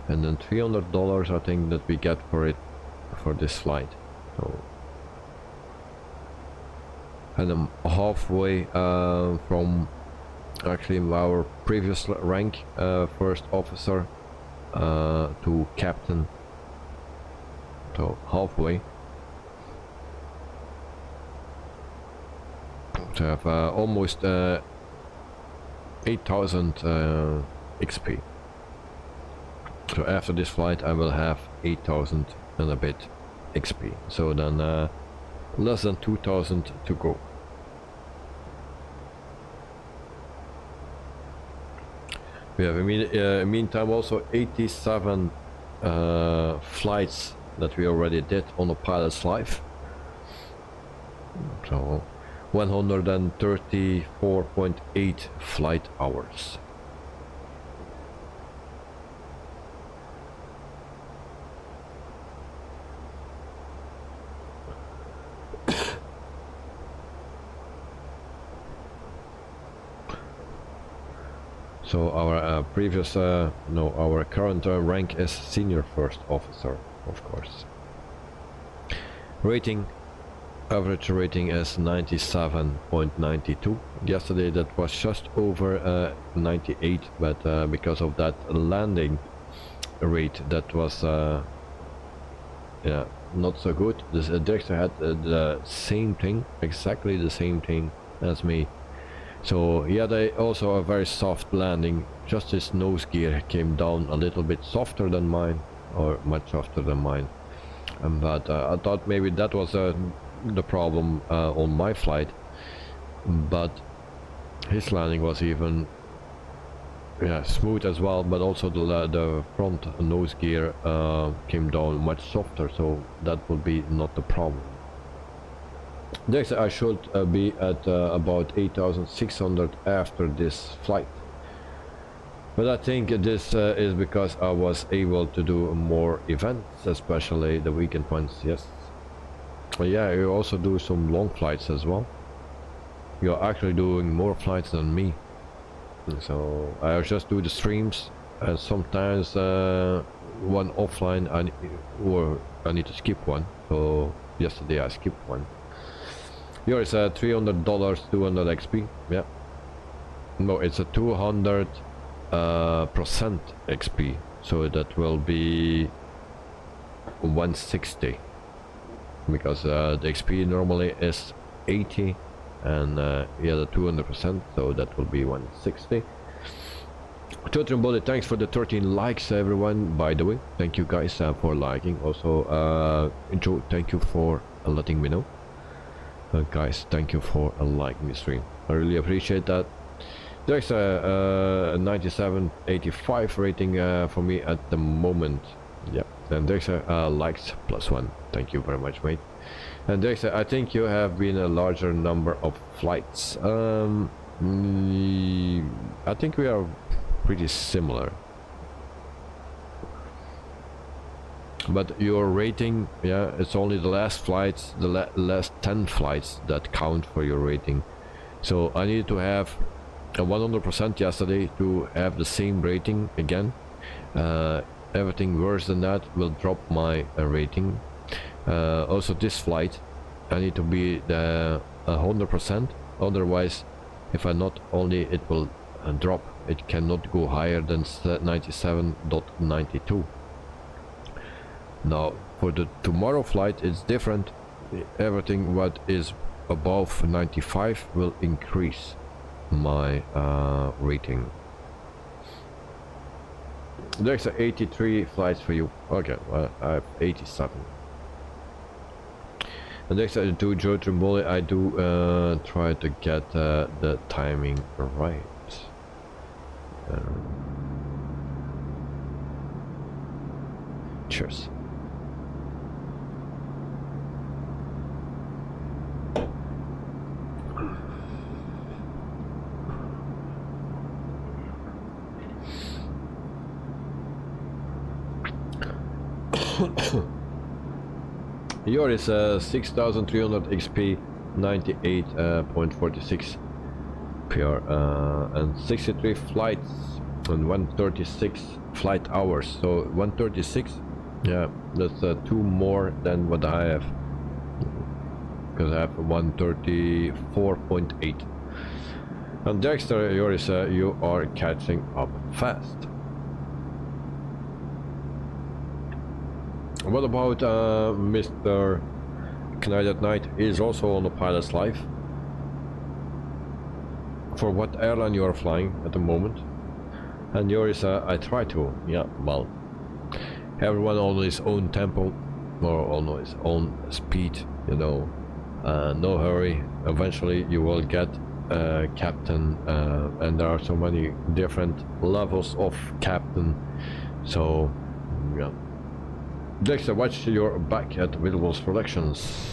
and then $300 I think that we get for it, for this flight. So, and I'm halfway from actually our previous rank, first officer to captain, so halfway. To have almost 8,000 XP. So after this flight I will have 8,000 and a bit XP, so then less than 2,000 to go. We have in meantime also 87 flights that we already did on the Pilot's Live. So 134.8 flight hours. So our previous, no, our current rank is senior first officer, of course. Rating, average rating is 97.92. Yesterday that was just over 98, but because of that landing rate that was yeah, not so good. This Dexter had the same thing, exactly the same thing as me So he had also a very soft landing. Just his nose gear came down a little bit softer than mine, or much softer than mine. But I thought maybe that was the problem on my flight. But his landing was even smooth as well, but also the front nose gear came down much softer, so that would be not the problem. Next, I should be at about 8,600 after this flight, but I think this is because I was able to do more events, especially the weekend ones. Yes, but yeah, you also do some long flights as well. You're actually doing more flights than me. So I just do the streams, and sometimes one offline or I need to skip one. So yesterday I skipped one. Here is a $300, 200 XP. Yeah. No, it's a 200% XP. So that will be 160. Because the XP normally is 80. And yeah, the 200%, so that will be 160. Totally, thanks for the 13 likes, everyone. By the way, thank you guys for liking. Also, Joe, thank you for letting me know. Guys, thank you for liking the stream. I really appreciate that. There's a 97.85 rating for me at the moment. Yeah, and there's a likes +1. Thank you very much, mate. And there's I think you have been a larger number of flights. I think we are pretty similar. But your rating, yeah, it's only the last flights, the last 10 flights that count for your rating. So I needed to have a 100% yesterday to have the same rating again. Everything worse than that will drop my rating. Also this flight I need to be the 100%, otherwise if I not only it will drop, it cannot go higher than 97.92. Now for the tomorrow flight it's different. Everything what is above 95 will increase my rating. There's 83 flights for you. Okay, well, I have 87. And next I do Joe Trimboli, I do try to get the timing right. Cheers. Yours is 6,300 XP, 98.46 PR, and 63 flights and 136 flight hours. So 136, yeah, that's 2 more than what I have, because I have 134.8. And Dexter, yours, you are catching up fast. What about Mr. Knight at Night? Is also on the pilot's life. For what airline you are flying at the moment? And yours, I try to. Yeah, well, everyone on his own tempo or on his own speed, you know. No hurry. Eventually you will get captain, and there are so many different levels of captain. So yeah. Dexter, watch your back at Wittebols Productions.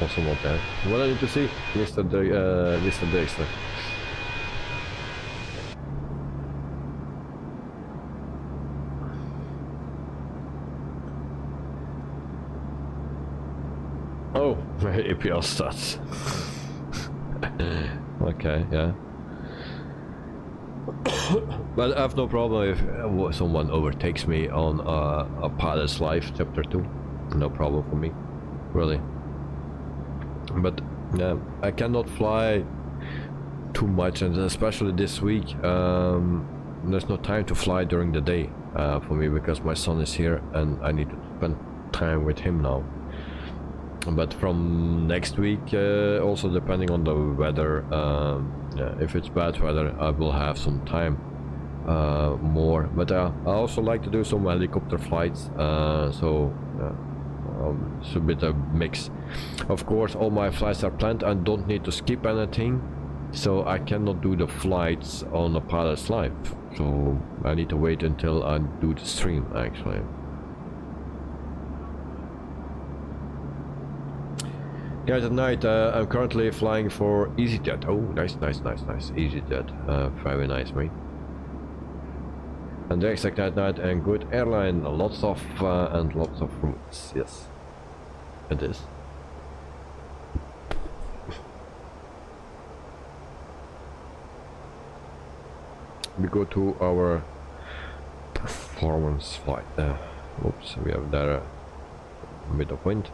Also not bad. What I need to see, Mr. Dexter. Oh, APL stats. Okay, yeah. But I have no problem if someone overtakes me on a pilot's life, chapter 2. No problem for me, really. But I cannot fly too much, and especially this week there's no time to fly during the day for me, because my son is here and I need to spend time with him now. But from next week, also depending on the weather, yeah, if it's bad weather, I will have some time more. But I also like to do some helicopter flights, so it's a bit of mix. Of course, all my flights are planned. I don't need to skip anything, so I cannot do the flights on a pilot's life. So I need to wait until I do the stream, actually. Guys, at night I'm currently flying for EasyJet. Oh, nice, nice, nice, nice. EasyJet, very nice, mate. And the exact night and good airline, lots of and lots of routes. Yes, it is. We go to our performance flight. Oops, we have there a bit of wind.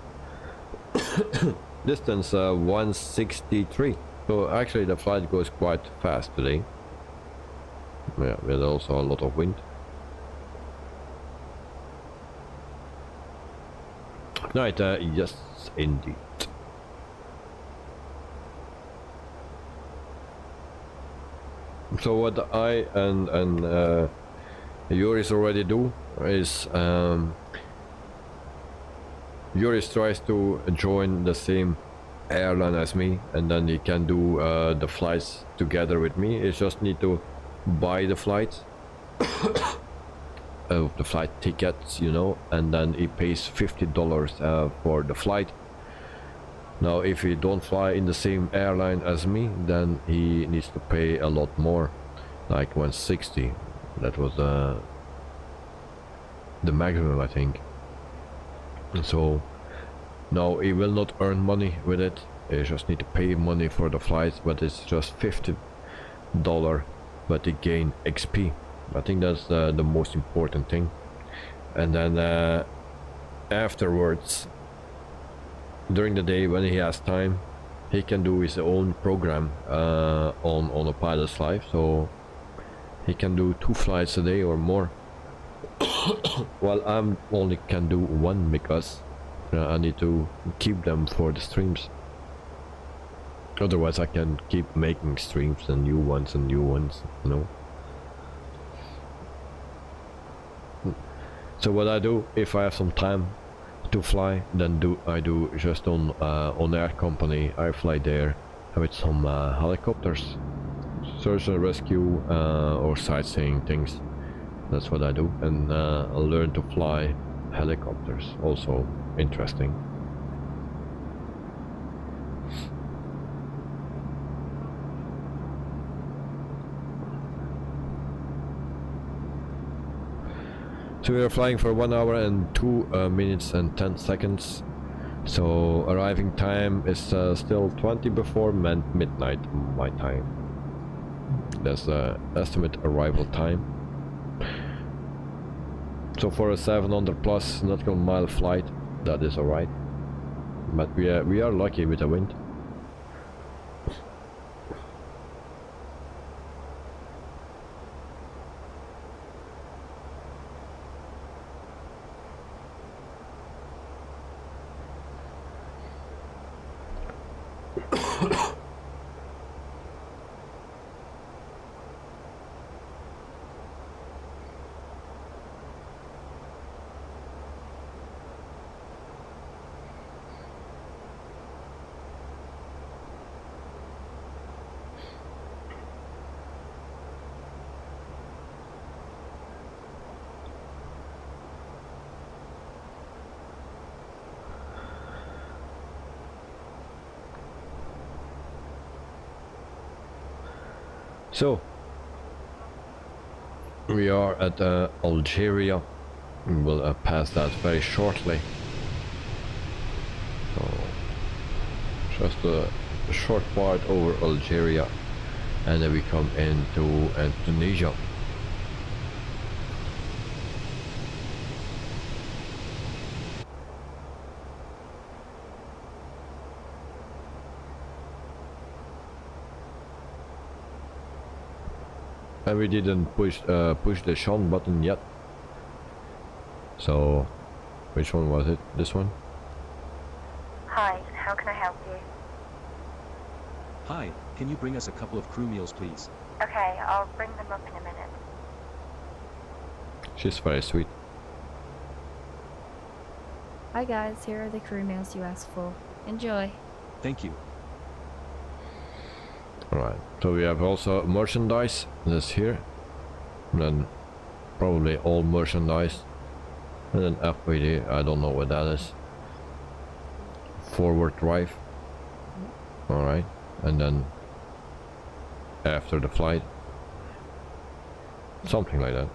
Distance 163. So actually the flight goes quite fast today. Yeah, with also a lot of wind. Night, yes, indeed. So what I and Joris already do is Joris tries to join the same airline as me, and then he can do the flights together with me. He just need to buy the flights, the flight tickets, you know, and then he pays $50 for the flight. Now if he don't fly in the same airline as me, then he needs to pay a lot more, like 160. That was the maximum, I think. So now he will not earn money with it. He just need to pay money for the flights, but it's just $50, but he gain XP. I think that's the most important thing. And then afterwards, during the day when he has time, he can do his own program on a pilot's life, so he can do 2 flights a day or more. Well, I'm only can do 1 because I need to keep them for the streams. Otherwise I can keep making streams and new ones, you know. So what I do, if I have some time to fly, then I do just on air company. I fly there with some helicopters, search and rescue or sightseeing things. That's what I do, and I learn to fly helicopters. Also interesting. So we are flying for 1 hour and 2 minutes and 10 seconds. So arriving time is still 20 before midnight my time. That's the estimate arrival time. So for a 700 plus nautical mile flight, that is alright. But we are lucky with the wind. So we are at Algeria. We'll pass that very shortly. So just a short part over Algeria, and then we come into Tunisia. And we didn't push the Sean button yet. So, which one was it? This one? Hi, how can I help you? Hi, can you bring us a couple of crew meals, please? Okay, I'll bring them up in a minute. She's very sweet. Hi guys, here are the crew meals you asked for. Enjoy. Thank you. Alright, so we have also merchandise. This here. And then probably all merchandise. And then FPD, I don't know what that is. Forward drive. Alright, and then after the flight. Something like that.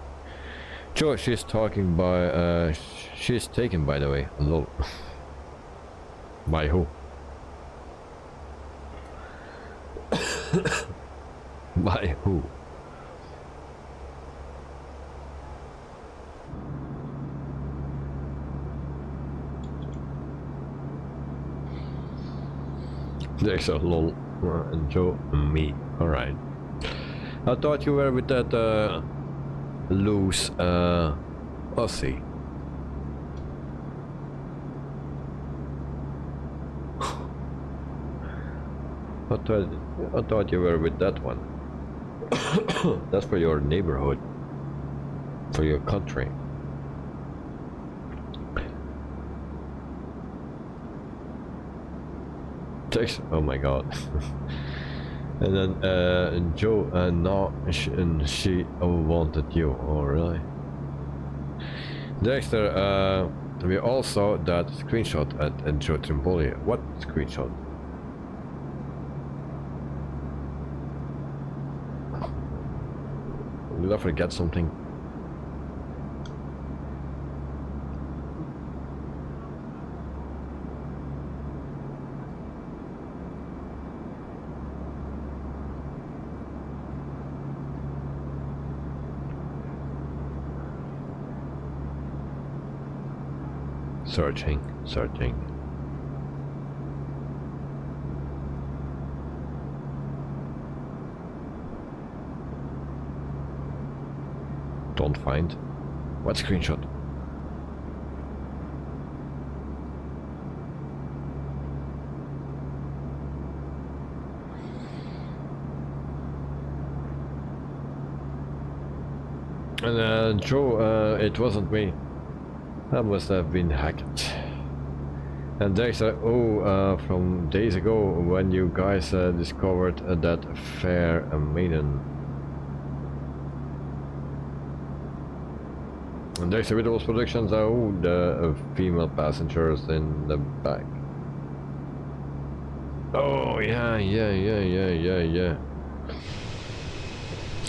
Joe, she's talking by, she's taken by the way. Lol. By who? By who? There's a lol. And Joe, me. Alright. I thought you were with that loose Aussie. I thought you were with that one. That's for your neighborhood. For your country. Text. Oh my god. And then Joe no, she wanted you. Oh really? Dexter, we all saw that screenshot at Joe Trimboli. What screenshot? Did I forget something? Searching. Don't find. What screenshot? And Joe, it wasn't me. That must have been hacked. And there's from days ago when you guys discovered that fair maiden. And there's a Wittebols Productions. Oh, the female passengers in the back. Oh yeah.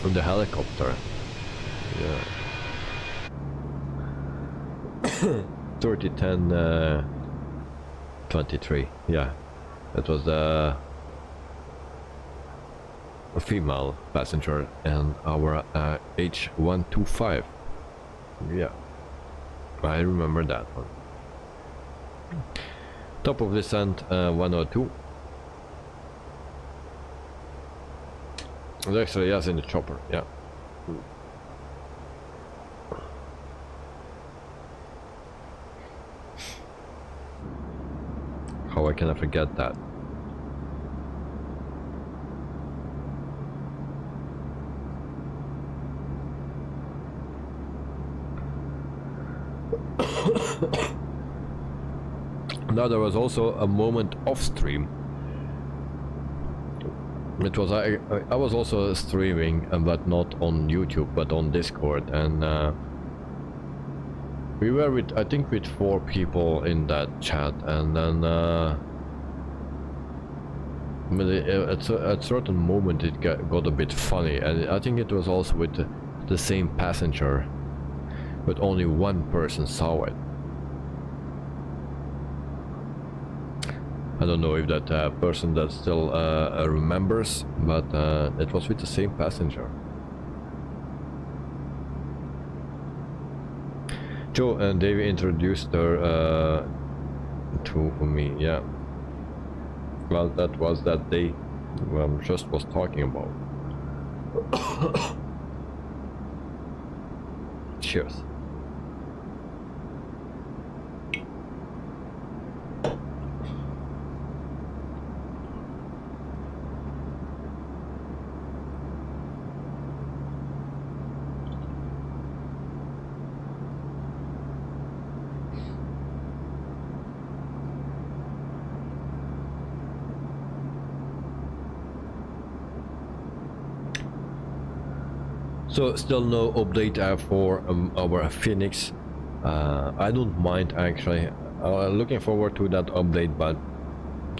The helicopter. Yeah. 3010 23. Yeah, it was a female passenger and our H125. Yeah, I remember that one. Top of descent 102. Actually, yes, in the chopper. Yeah. How can I forget that? Now there was also a moment off stream. It was I was also streaming, but not on YouTube, but on Discord, and we were with, I think, with 4 people in that chat, and then at a certain moment it got a bit funny, and I think it was also with the same passenger, but only one person saw it. I don't know if that person that still remembers, but it was with the same passenger. Joe and Davey introduced her to me, yeah. Well, that was that day just was talking about. Cheers. So still no update for our Fenix. I don't mind actually. Looking forward to that update, but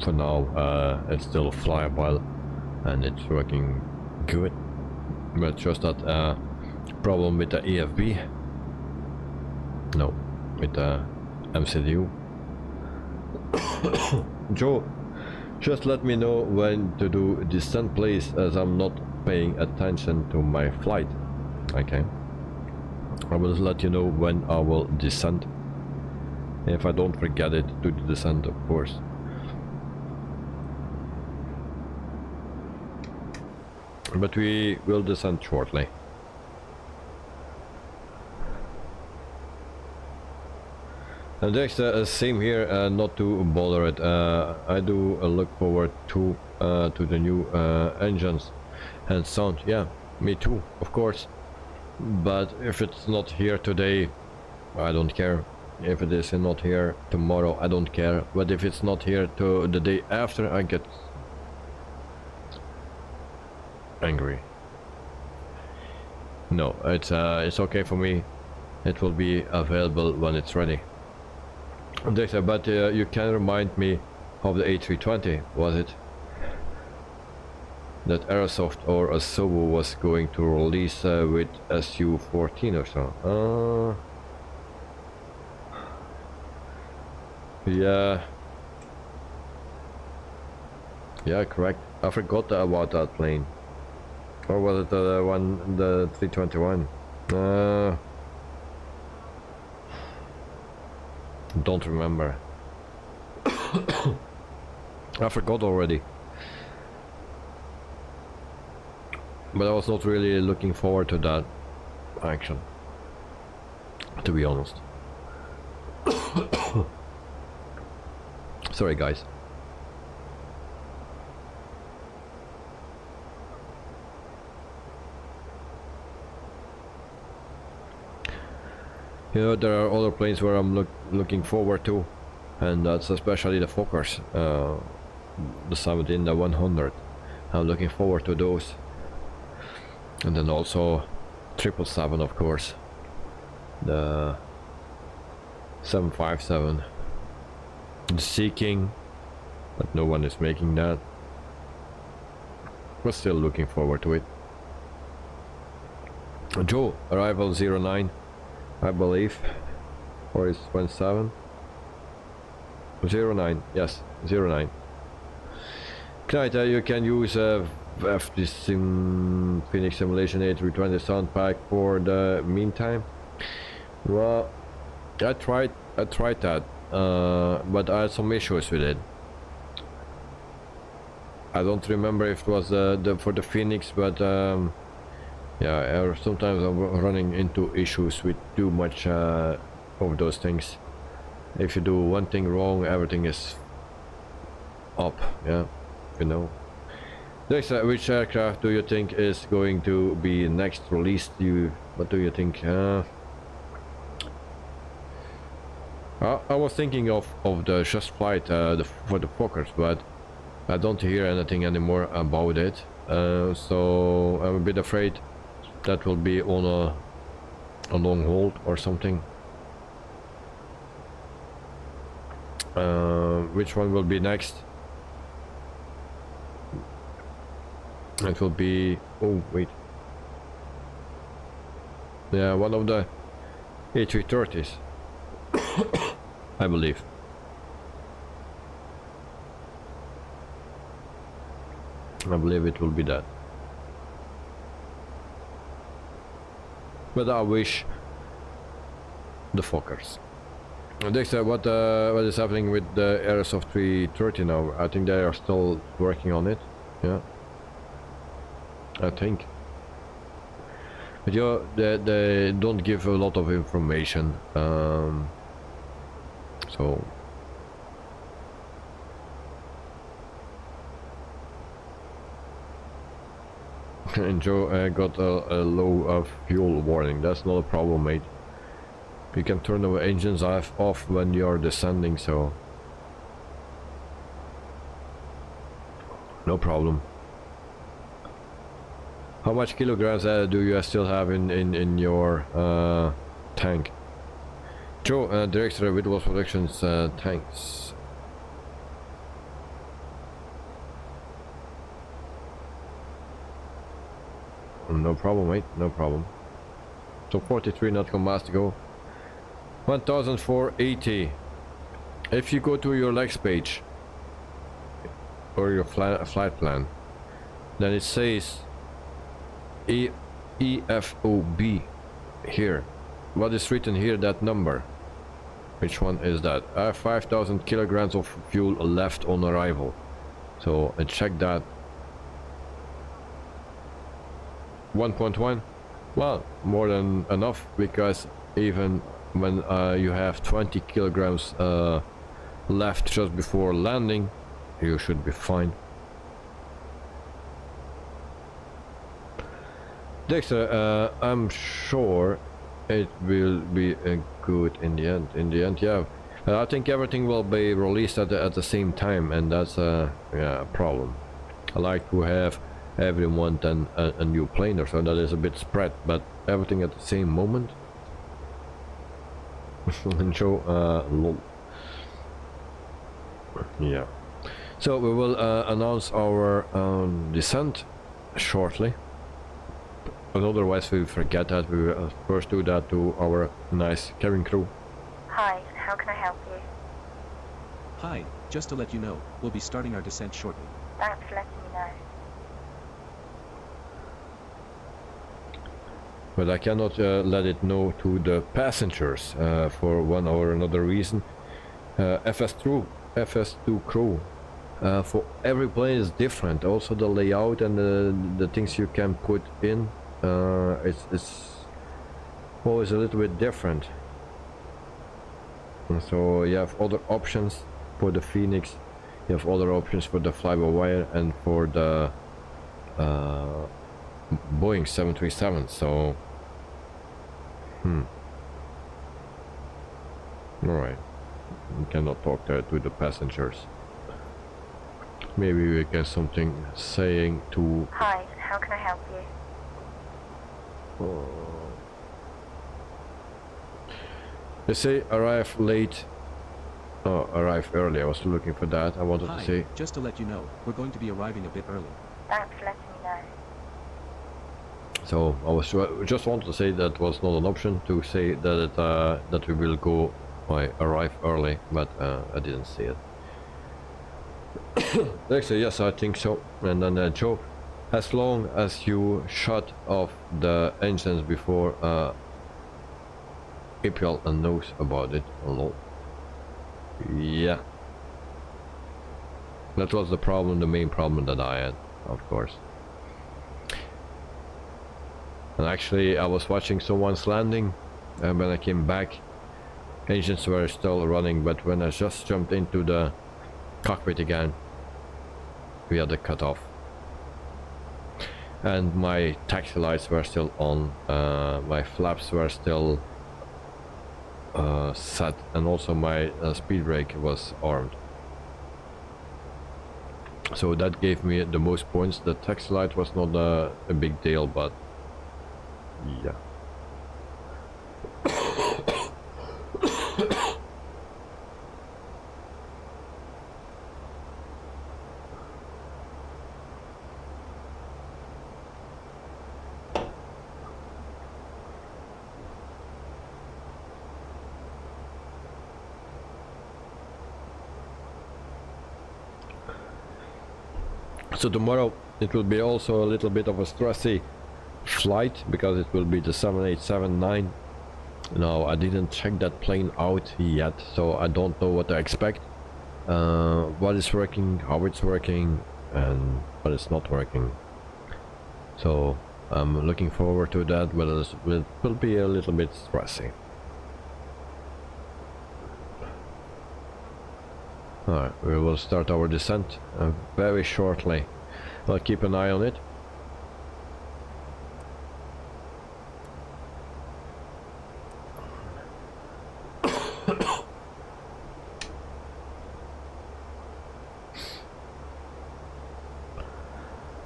for now it's still flyable and it's working good. But just that problem with the EFB. No, with the MCU. Joe, just let me know when to do descent, please, as I'm not paying attention to my flight. Okay, I will let you know when I will descend, if I don't forget it to the descent, of course. But we will descend shortly. And next, same here, not to bother it. I do look forward to the new engines and sound. Yeah, me too, of course. But if it's not here today, I don't care. If it is not here tomorrow, I don't care. But if it's not here to the day after, I get angry. No, it's okay for me. It will be available when it's ready. But you can remind me of the A320, was it? That Aerosoft or Asobo was going to release with SU-14 or so. Yeah. Yeah, correct. I forgot about that plane. Or was it the 321? Don't remember. I forgot already. But I was not really looking forward to that action, to be honest. Sorry guys. You know, there are other planes where I'm looking forward to, and that's especially the Fokkers, the 17, the 100. I'm looking forward to those. And then also 777, of course, the 757, the Sea King, but no one is making that. We're still looking forward to it. Joe, arrival 09, I believe, or is 27? 09, yes, 09. Tonight you can use Fenix Simulation A320 sound pack for the meantime. Well, I tried that, but I had some issues with it. I don't remember if it was for the Fenix, but yeah, sometimes I'm running into issues with too much of those things. If you do one thing wrong, everything is up. Yeah, you know. Next, which aircraft do you think is going to be next released? What do you think? I was thinking of the just flight for the Fokkers, but I don't hear anything anymore about it. So I'm a bit afraid that will be on a long hold or something. Which one will be next? It will be, oh wait, yeah, one of the A330s, I believe. I believe it will be that. But I wish the Fokkers. Next, what is happening with the Aerosoft 330 now? I think they are still working on it. Yeah, I think. But they don't give a lot of information. So and Joe got a low fuel warning. That's not a problem, mate. You can turn the engines off when you're descending, so no problem. How much kilograms do you still have in your tank? Joe, Director Wittebols Productions tanks. No problem, mate, no problem. So 43 nautical miles to go. 1480. If you go to your legs page or your flight plan, then it says EFOB here. What is written here, that number? Which one is that? I have 5,000 kilograms of fuel left on arrival. So I check that. 1.1. Well, more than enough, because even when you have 20 kilograms left just before landing, you should be fine. Dexter, I'm sure it will be good in the end. In the end, yeah. I think everything will be released at the same time, and that's a problem. I like to have every month a new plane, or so that is a bit spread, but everything at the same moment. And show lol. Yeah. So we will announce our descent shortly. But otherwise we forget that. We will first do that to our nice cabin crew. Hi, how can I help you? Hi, just to let you know, we'll be starting our descent shortly. Thanks for letting me know. But I cannot let it know to the passengers for one or another reason. FS2 crew. For every plane is different. Also the layout and the things you can put in, it's always a little bit different. And so you have other options for the Fenix, you have other options for the fly-by-wire and for the Boeing 737. So alright, we cannot talk there to the passengers. Maybe we get something saying to... Hi, how can I help you? They say arrive late. Oh, arrive early. I was looking for that. I wanted to say... just to let you know, we're going to be arriving a bit early. Thanks for letting me know. So I was just wanted to say that was not an option to say that that we will go arrive early, but I didn't say it. Actually, yes, I think so. And then Joe, as long as you shut off the engines before APL knows about it, lol. Yeah, that was the problem, the main problem that I had, of course. And actually I was watching someone's landing, and when I came back engines were still running, but when I just jumped into the cockpit again, we had a cut off. And my taxi lights were still on, my flaps were still set, and also my speed brake was armed. So that gave me the most points. The taxi light was not a big deal, but yeah. So tomorrow it will be also a little bit of a stressy flight, because it will be the 7879. Now I didn't check that plane out yet, so I don't know what to expect, what is working, how it's working, and what is not working. So I'm looking forward to that, but it will be a little bit stressing. Alright, we will start our descent very shortly. I'll keep an eye on it.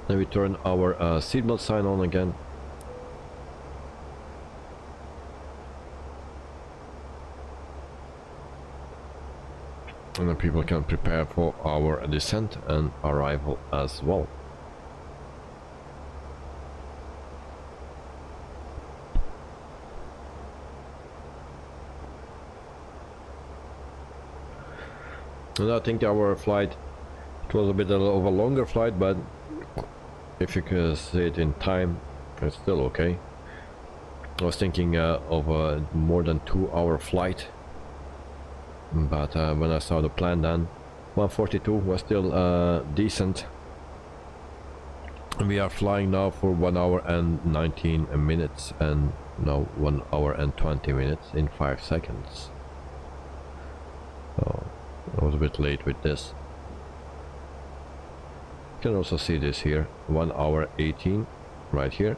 Then we turn our seatbelt sign on again. And then people can prepare for our descent and arrival as well. And I think our flight, it was a bit of a longer flight, but if you can see it in time, it's still okay. I was thinking of a more than 2-hour flight, but when I saw the plan, then 1:42 was still decent. We are flying now for 1 hour and 19 minutes, and now 1 hour and 20 minutes in 5 seconds. So I was a bit late with this. You can also see this here, 1 hour 18 right here.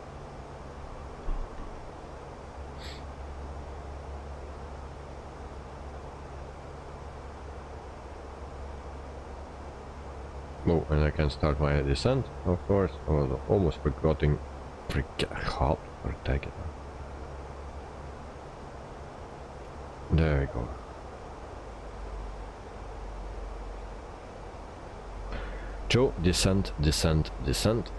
Oh, and I can start my descent, of course. I was almost forgetting. There we go. Joe, descent, descent, descent.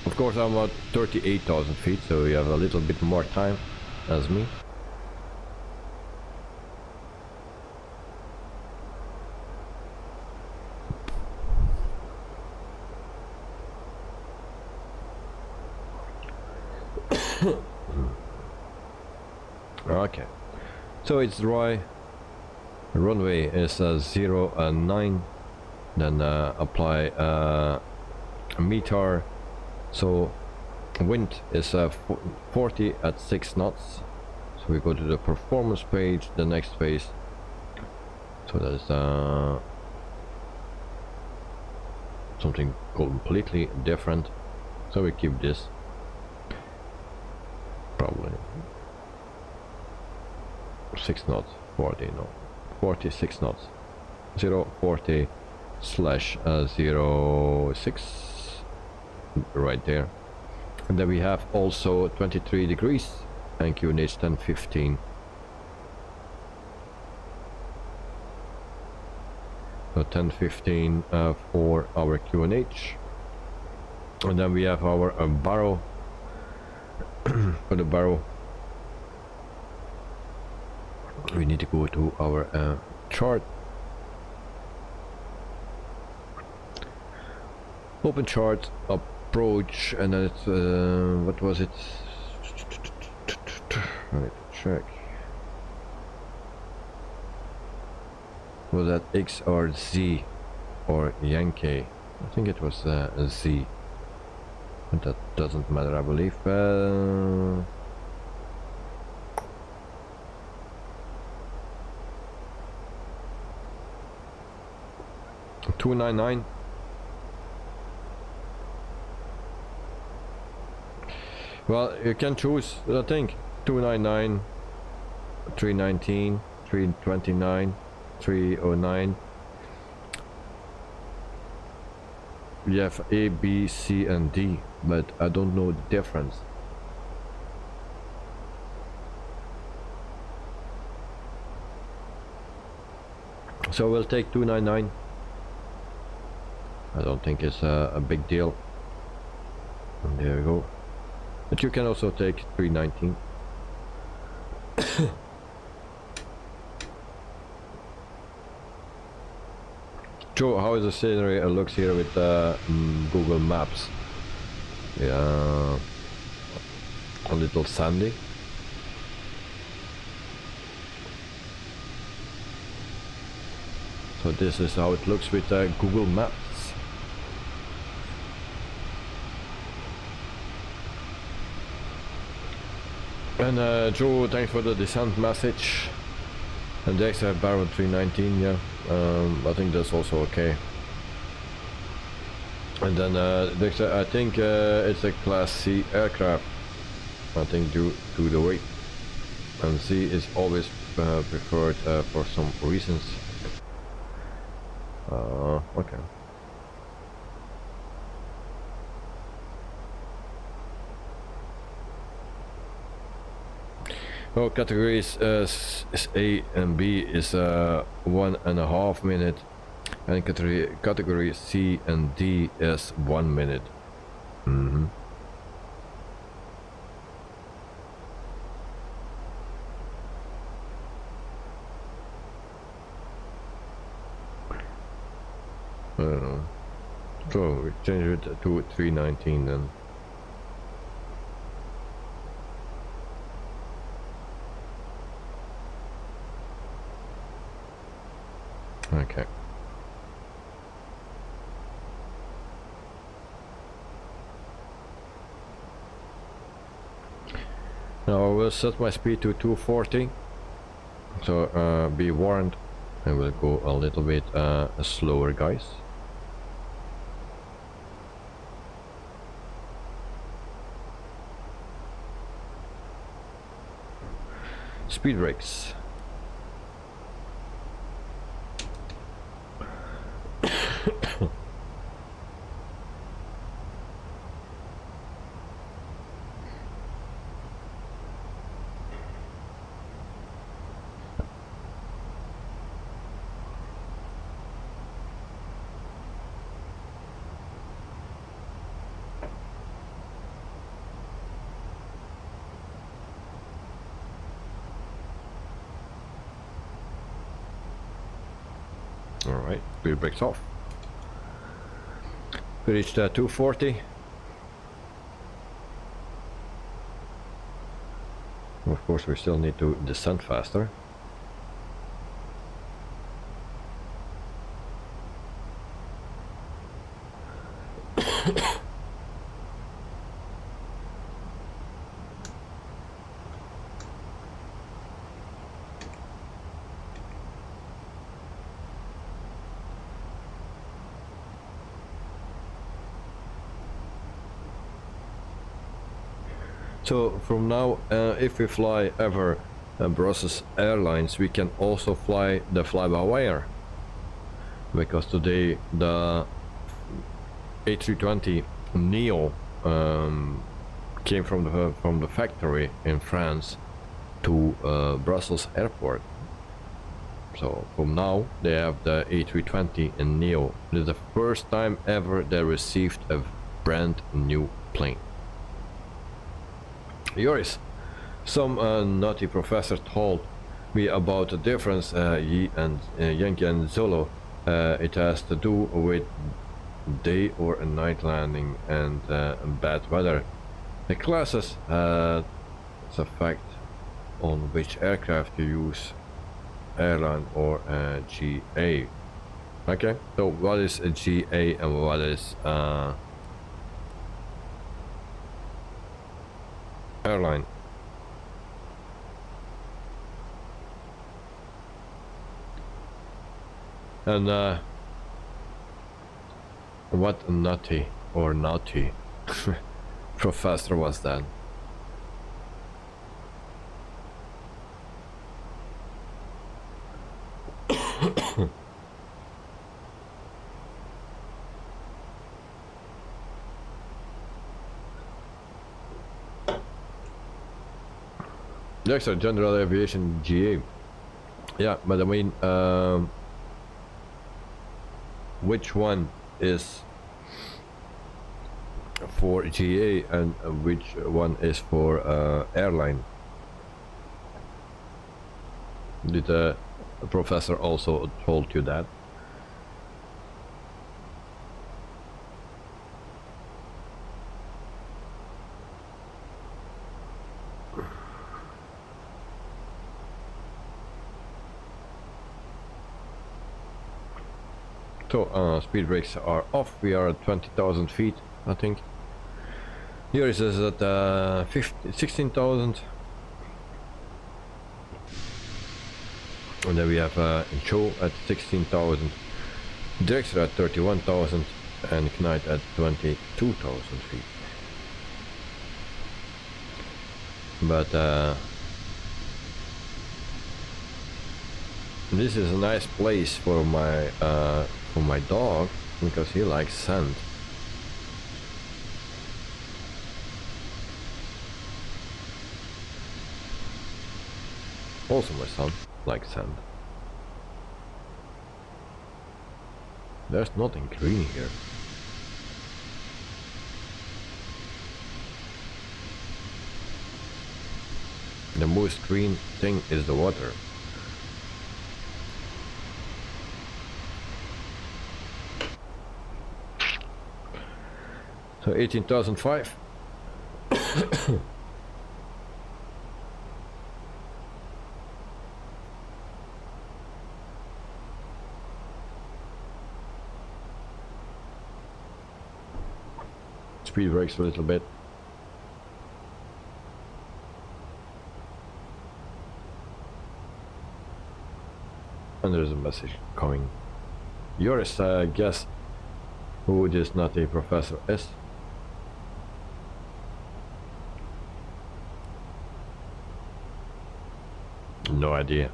Of course, I'm at 38,000 feet, so we have a little bit more time as me. Okay, so it's dry. The runway is 0 and 9. Then apply a METAR. So wind is 40 at 6 knots. So we go to the performance page, the next phase. So that's something completely different. So we keep this. Probably 6 knots, 40, no, 46 knots, 040 slash 06 right there. And then we have also 23 degrees and QNH 1015. So 1015 for our QNH. And then we have our barrow. For the barrow, we need to go to our chart, open chart, approach, and then it's what was it? Right, check. Was that X or Z or Yankee? I think it was Z. But that doesn't matter, I believe. 299. Well, you can choose, I think, 299, 319, 329, 309. We have A, B, C and D, but I don't know the difference. So we'll take 299. I don't think it's a big deal. And there we go. But you can also take 319. Joe, how is the scenery looks here with Google Maps? Yeah, a little sandy. So this is how it looks with Google Maps. And Joe, thanks for the descent message. And Dexter Baron 319, yeah, I think that's also okay. And then Dexter, I think it's a Class C aircraft. I think due to the weight. And C is always preferred for some reasons. Okay. Oh, categories A and B is 1.5 minute, and category C and D is 1 minute. Mm-hmm. So we change it to 319 then. Okay. Now I will set my speed to 240. So be warned, I will go a little bit slower, guys. Speed brakes. Alright, speed brakes off. We reached 240. Of course, we still need to descend faster. So from now, if we fly ever Brussels Airlines, we can also fly the fly-by-wire, because today the A320 Neo came from the factory in France to Brussels Airport. So from now they have the A320 and Neo. It is the first time ever they received a brand new plane. Joris, some naughty professor told me about the difference Yankee and Zulu. It has to do with day or a night landing and bad weather. The classes it's a fact on which aircraft you use, airline or GA. Okay, so what is a GA and what is airline? And what naughty or naughty professor was that? Next are general aviation GA. Yeah, but I mean, which one is for GA and which one is for airline? Did the professor also told you that? So speed brakes are off. We are at 20,000 feet, I think. Here it says at 16,000. And then we have Joe at 16,000, Drexler at 31,000, and Knight at 22,000 feet. But this is a nice place for my dog because he likes sand. Also my son likes sand. There's nothing green here. The most green thing is the water. So 18,005. Speed brakes a little bit. And there's a message coming. Yours, guess who this nutty professor is? No idea.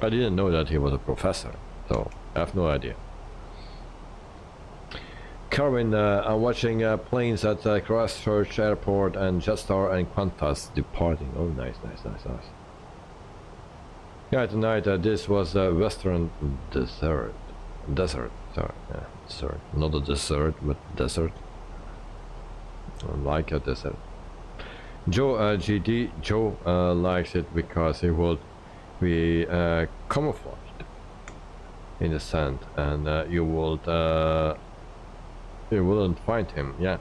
I didn't know that he was a professor, so I have no idea. Carwin, I'm watching planes at Christchurch Airport and Jetstar and Qantas departing. Oh, nice. Yeah, tonight this was Western Desert. Sorry, not a dessert, but desert. Like a desert. Joe, GD, Joe likes it because it will be camouflaged in the sand, and you wouldn't find him. Yeah.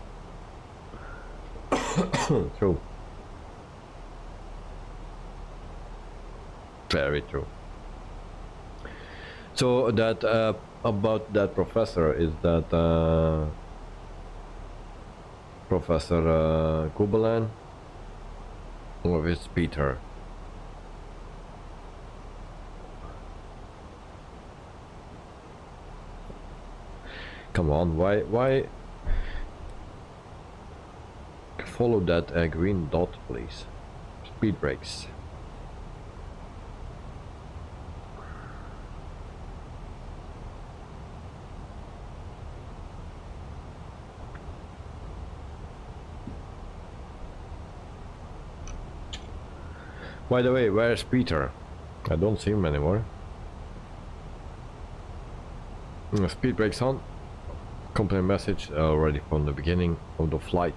True. Very true. So that about that professor is that Professor Kubelan, or is Peter? Come on, why follow that green dot, please? Speed brakes. By the way, where's Peter? I don't see him anymore. Speed brakes on. Company message already from the beginning of the flight.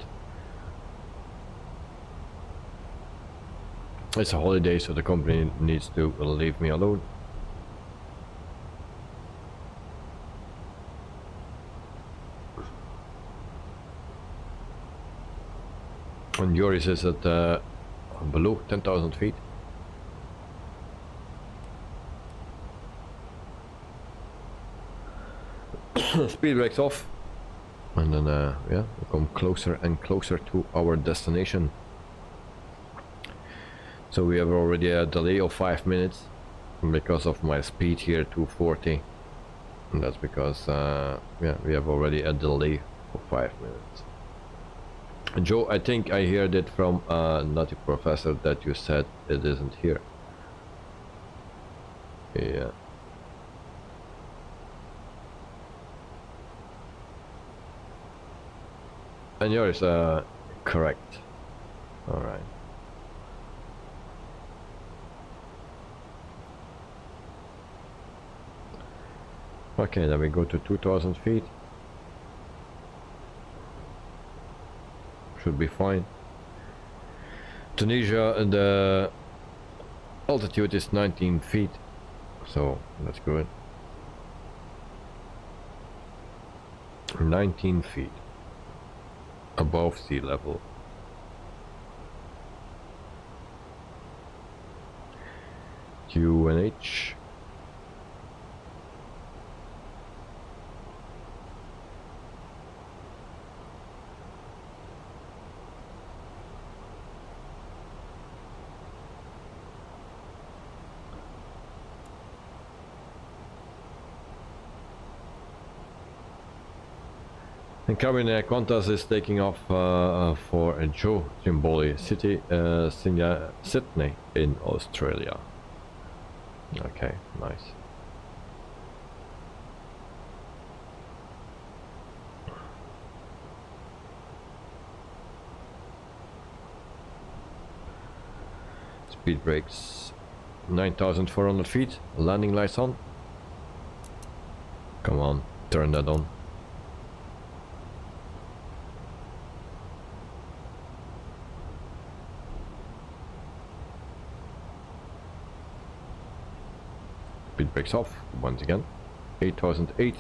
It's a holiday, so the company needs to leave me alone. And Joris is at below 10,000 feet. Speed brakes off, and then yeah, we come closer and closer to our destination. So we have already a delay of 5 minutes because of my speed here, 240, and that's because yeah, we have already a delay of 5 minutes. And Joe, I think I heard it from Nutty Professor that you said it isn't here. Yeah. And yours correct. All right. Okay, then we go to 2,000 feet. Should be fine. Tunisia, the altitude is 19 feet, so that's good. 19 feet above sea level. QNH. And Cabin Qantas is taking off for Joe Trimboli City, Sydney in Australia. Okay, nice. Speed brakes, 9,400 feet, landing lights on. Come on, turn that on. Speed brakes off, once again, 8,008.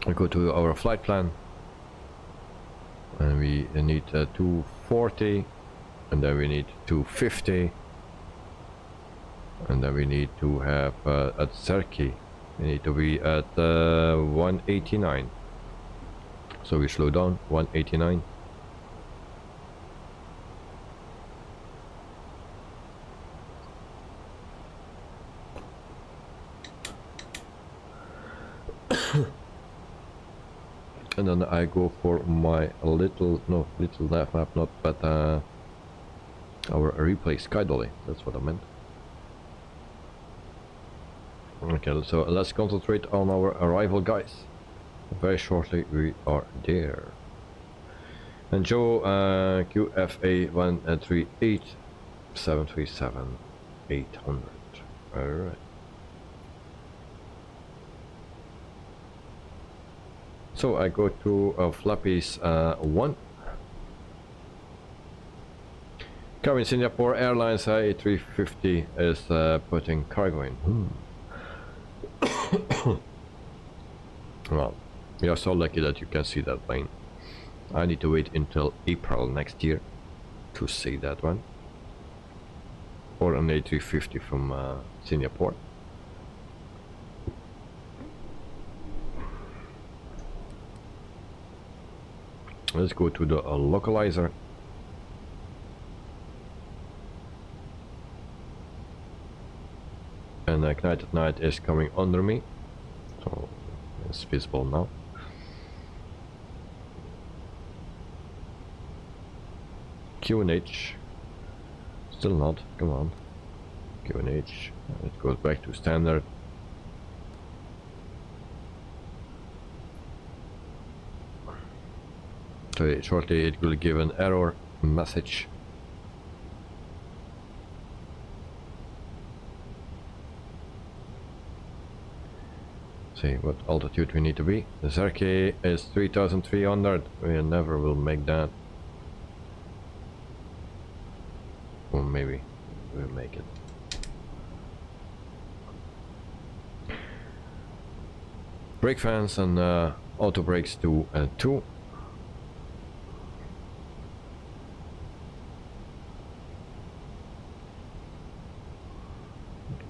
We go to our flight plan. And we need 240. And then we need 250. And then we need to have at Serki, we need to be at 189. So we slow down, 189. And then I go for my little nav map, not, but our replay sky dolly, that's what I meant. Okay, so let's concentrate on our arrival, guys. Very shortly we are there. And Joe, QFA 138 737 800. Alright. So I go to Flappies 1. Cabin Singapore Airlines A350 is putting cargo in. Well, we are so lucky that you can see that plane. I need to wait until April next year to see that one. Or an A350 from Singapore. Let's go to the localizer. And Ignite at Night is coming under me, so it's visible now. QNH, still not, come on. QNH, it goes back to standard. So shortly it will give an error message. See what altitude we need to be. The Zerke is 3,300. We never will make that. Or maybe we'll make it. Brake fans and auto brakes to 2.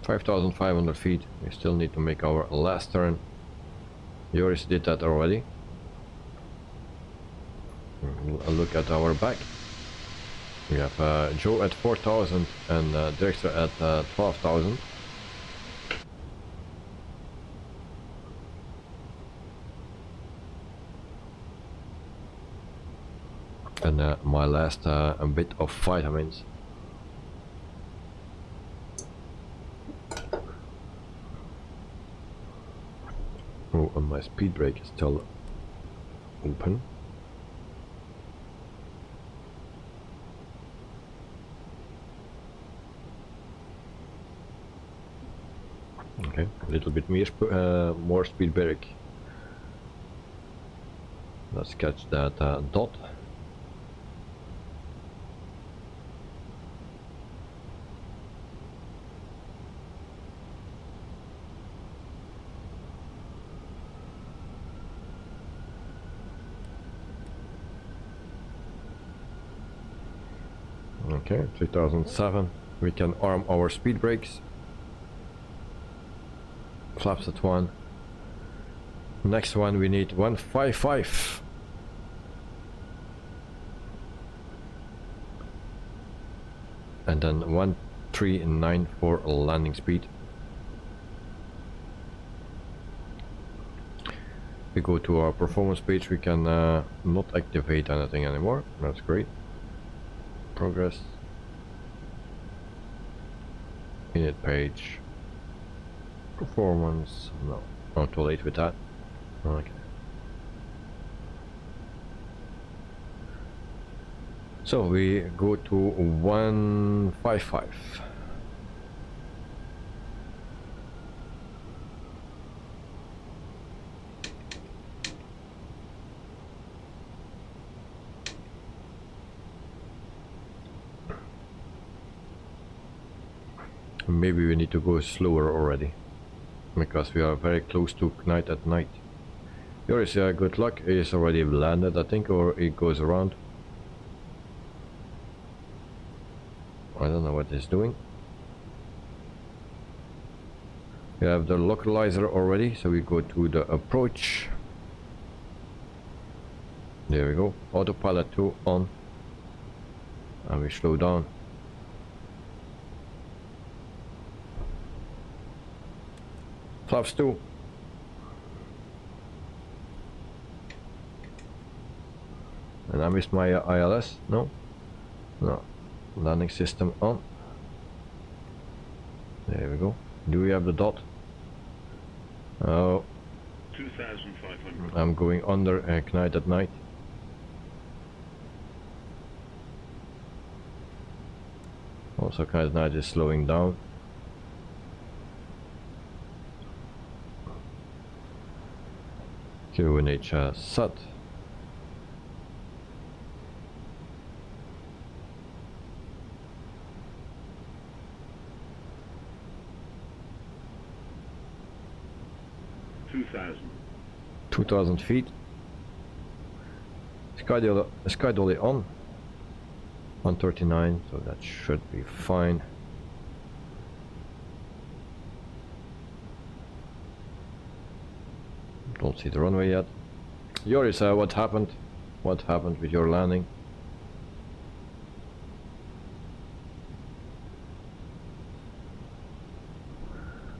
5,500 feet. We still need to make our last turn. Joris did that already. A look at our back. We have Joe at 4,000 and Dexter at 12,000. And my last a bit of vitamins. Oh, and my speed brake is still open. Okay, a little bit more speed brake. Let's catch that dot. Okay, 3007. We can arm our speed brakes. Flaps at 1. Next one we need 155. And then 139 for landing speed. We go to our performance page, we can not activate anything anymore. That's great. Progress. Init page. Performance. No, not too late with that. Okay. So we go to 155. Maybe we need to go slower already, because we are very close to night at night. Yours, good luck. Is already landed, I think, or it goes around. I don't know what it's doing. We have the localizer already, so we go to the approach. There we go. Autopilot 2 on. And we slow down. Flaps 2. And I missed my ILS. No. Landing system on. There we go. Do we have the dot? Oh. 2,500. I'm going under night at night. Also night at night is slowing down. QNH SAT. $2,000. 2,000 feet. Sky dolly on. 139, so that should be fine. Don't see the runway yet. Joris, what happened? What happened with your landing?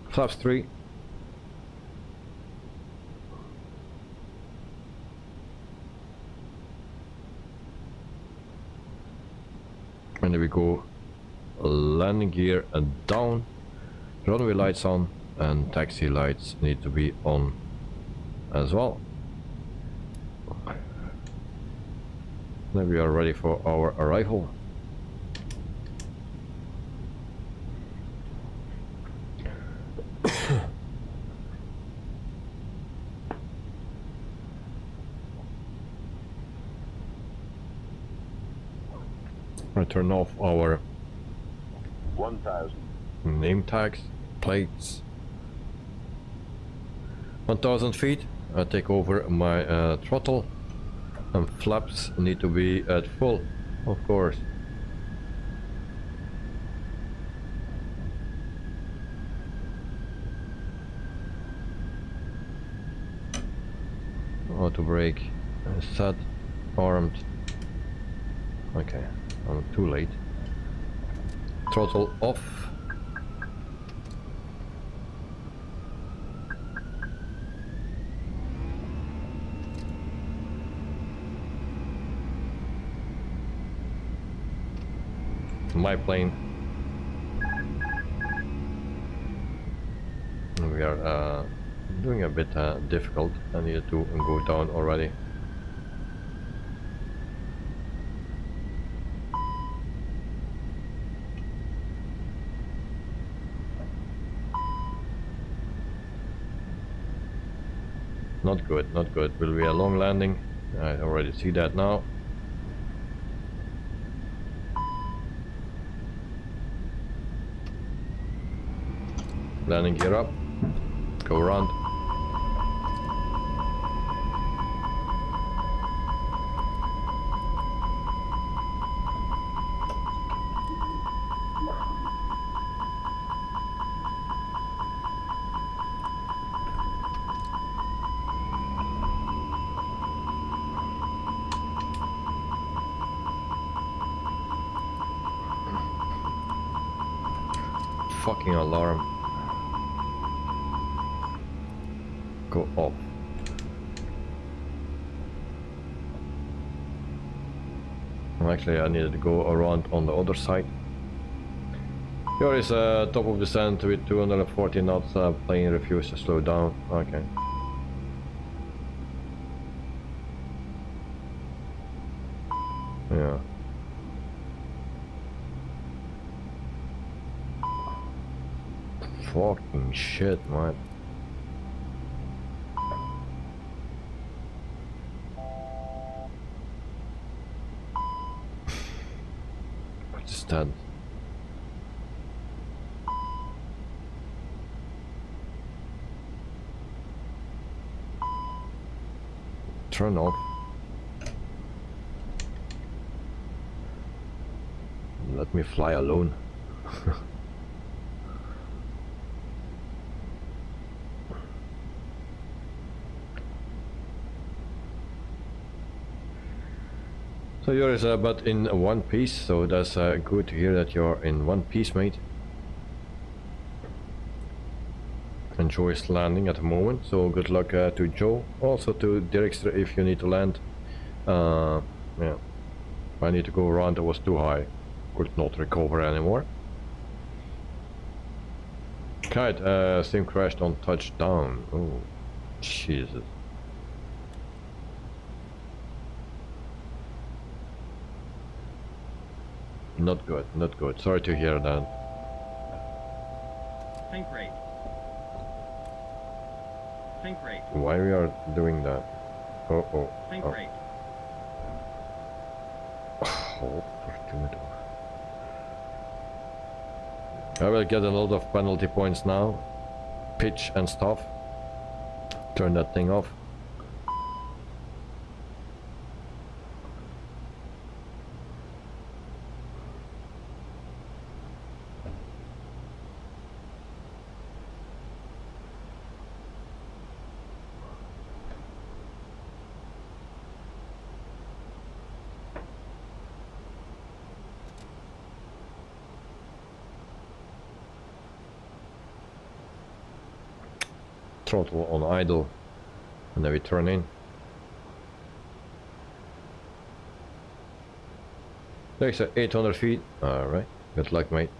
Flaps 3. And there we go. Landing gear down. Runway lights on, and taxi lights need to be on as well. Then we are ready for our arrival. I turn off our 1,000. name tags, plates. 1,000 feet. I take over my throttle, and flaps need to be at full, of course. Auto brake set, armed. Okay, I'm too late. Throttle off. My plane. We are doing a bit difficult. I need to go down already. Not good, not good. Will be a long landing. I already see that now. Landing gear up. Go around. Fucking alarm. Go off. Actually, I needed to go around on the other side. Here is top of descent with 240 knots. Plane refused to slow down. Okay. Yeah. Fucking shit, man. What is that? Turn off. Let me fly alone. So you're but in one piece, so that's good to hear that you're in one piece, mate. Enjoy landing at the moment, so good luck to Joe, also to Dirkster if you need to land. Yeah, I need to go around, it was too high, could not recover anymore. Kite, sim crashed on touchdown. Oh, Jesus. Not good, not good. Sorry to hear that. Think rate. Think rate. Why we are doing that? Oh. Think rate. Oh, fortunato. I will get a lot of penalty points now. Pitch and stuff. Turn that thing off. Throttle on idle, and then we turn in. Takes 800 feet. Alright, good luck, mate.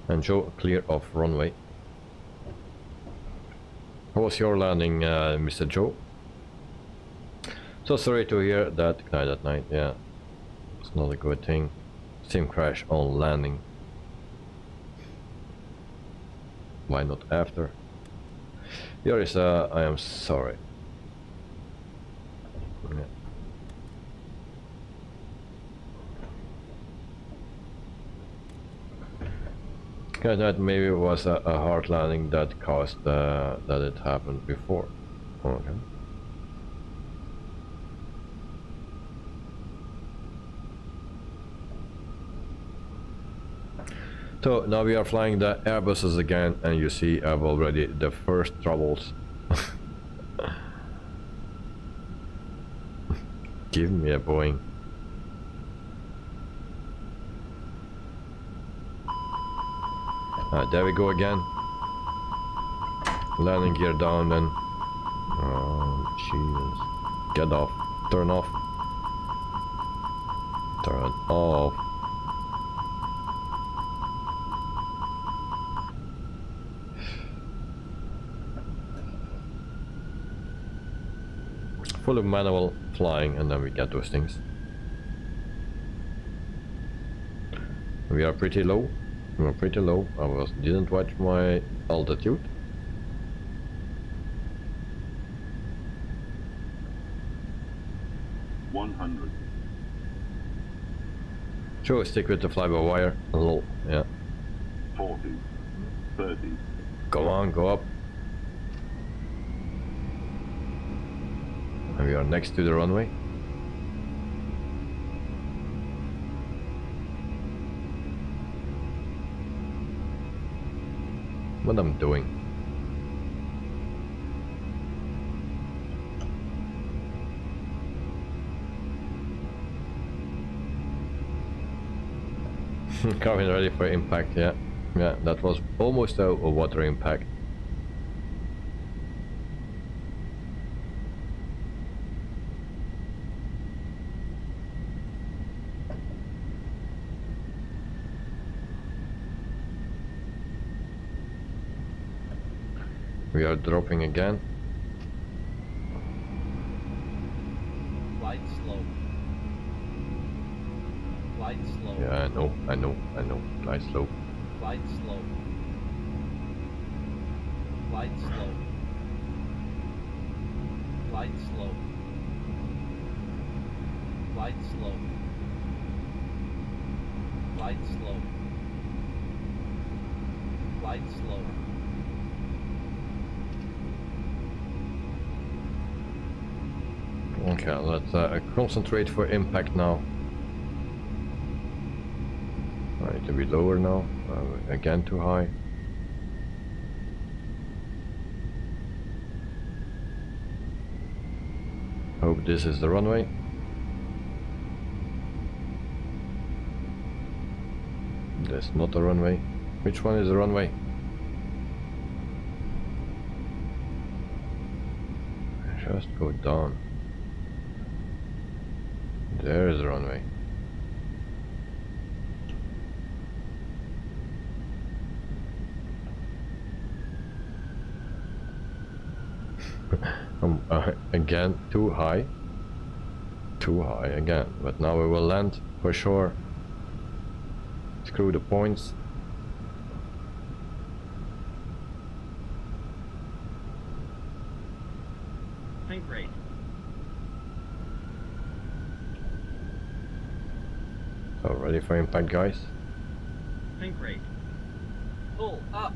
And Joe, clear of runway. How was your landing, Mr. Joe? So sorry to hear that guy at night, yeah. It's not a good thing. Sim crash on landing. Why not after? Here is I am sorry. Yeah. Okay, that maybe was a hard landing that caused that it happened before. Okay. So now we are flying the Airbuses again, and you see I've already the first troubles. Give me a Boeing. There we go again. Landing gear down then. Oh Jesus. Get off. Turn off. Turn off. Full of manual flying, and then we get those things. We are pretty low. We're pretty low. I didn't watch my altitude. Sure, stick with the fly-by-wire. A little, yeah. 40, 30. Come on, go up. And we are next to the runway. What I'm doing? Coming ready for impact, yeah. Yeah, that was almost a water impact. We are dropping again. Light slow. Light slow. Yeah, I know. Nice slope. Light slow. Light slow. Light slow. Light slow. Light slow. Light slow. Okay, let's concentrate for impact now. I need to be lower now. Again too high. Hope this is the runway. That's not the runway. Which one is the runway? Just go down. There is the runway. Again, too high again, but now we will land for sure. Screw the points. Think rate. So ready for impact, guys. Think rate. Pull up.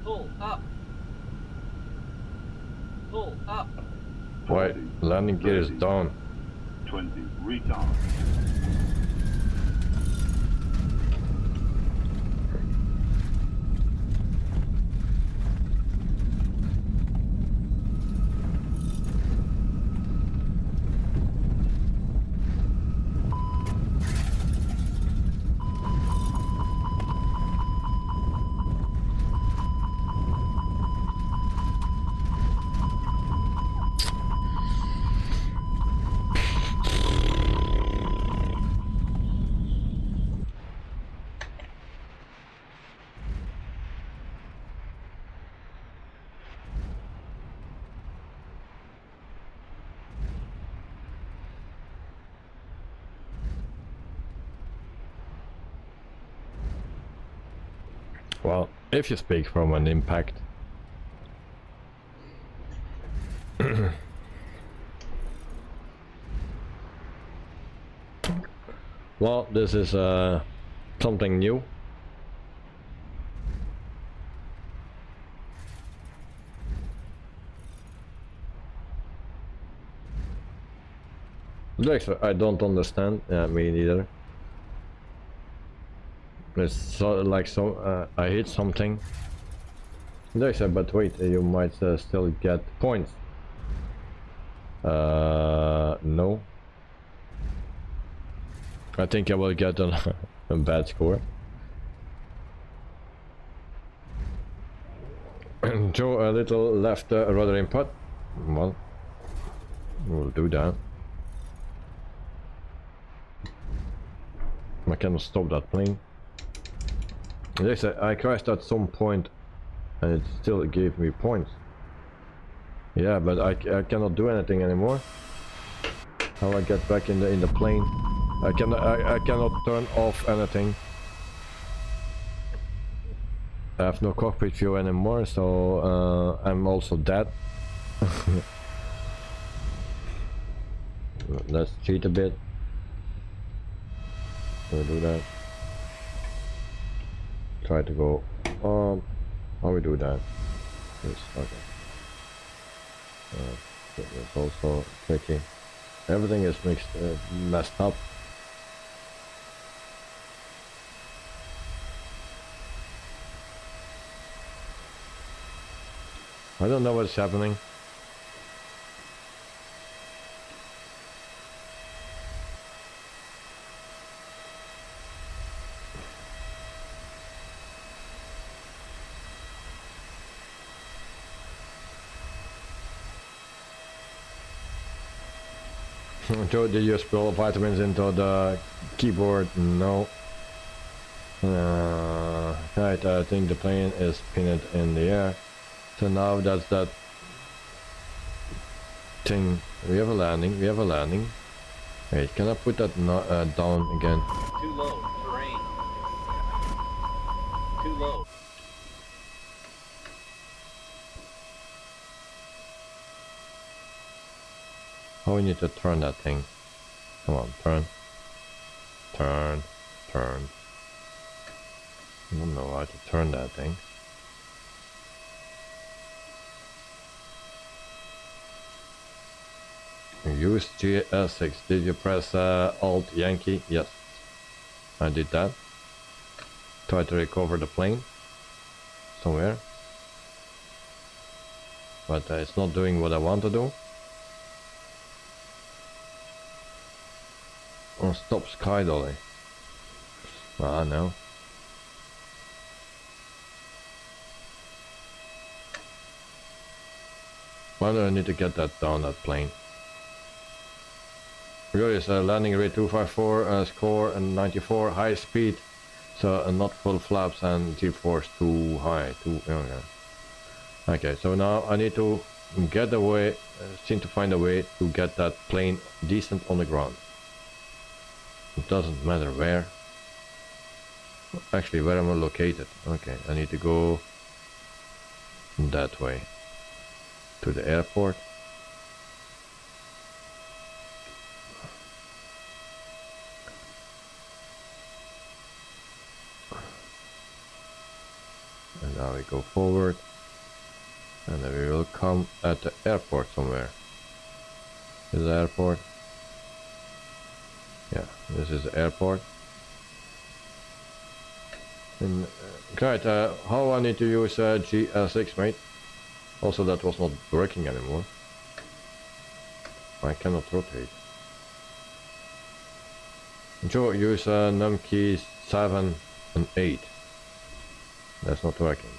Pull up. Pull up. Right, landing gear is down. 20, retard. Well, if you speak from an impact. Well, this is something new. I don't understand. Me neither. It's so, like so. I hit something. But wait, you might still get points. No. I think I will get a bad score. Joe, a little left rudder input. Well, we'll do that. I cannot stop that plane. I crashed at some point and it still gave me points. Yeah, but I cannot do anything anymore. How I get back in the plane? I cannot turn off anything. I have no cockpit view anymore, so I'm also dead. Let's cheat a bit. We'll do that. Try to go how we do that? Yes, okay. It's also tricky. Everything is messed up. I don't know what's happening. Joe, did you spill vitamins into the keyboard? No. Right, I think the plane is pinned in the air. So now that's that thing. We have a landing. Wait, can I put that down again? Too low. Terrain. Too low. Oh, we need to turn that thing. Come on, turn. I don't know how to turn that thing. Use GS6. Did you press Alt Yankee? Yes, I did that. Try to recover the plane somewhere, but it's not doing what I want to do. Oh, stop sky dolly. Ah, no. Why do I need to get that down, that plane? Really, it's landing rate 254, score and 94, high speed, so not full flaps and GeForce too high, Okay, so now I need to get away, seem to find a way to get that plane decent on the ground. It doesn't matter where. Actually, where am I located? Okay, I need to go that way to the airport. And now we go forward, and then we will come at the airport somewhere. This is the airport. Yeah, this is the airport. And great, how I need to use GS6, mate? Also, that was not working anymore. I cannot rotate. Joe, use num keys 7 and 8. That's not working.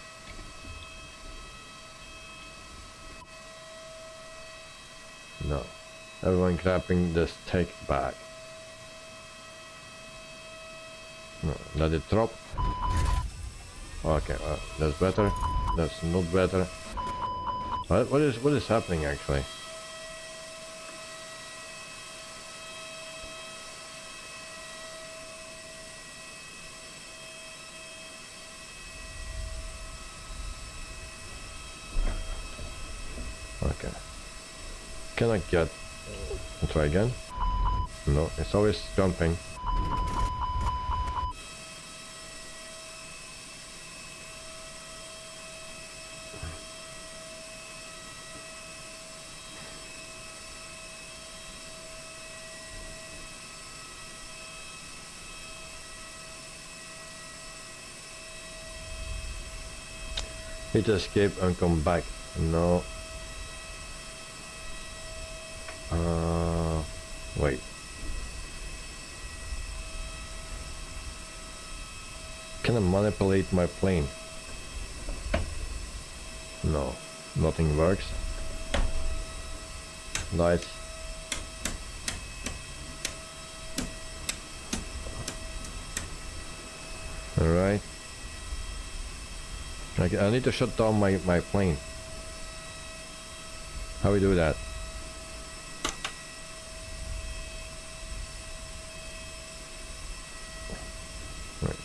No. Everyone grabbing this take back. No, let it drop. Okay, that's better. That's not better. What is happening actually? Okay. Can I get? Try again. No, it's always jumping. Hit escape and come back. No. Wait. Can I manipulate my plane? No, nothing works. Nice. Alright. I need to shut down my plane. How we do that? Right.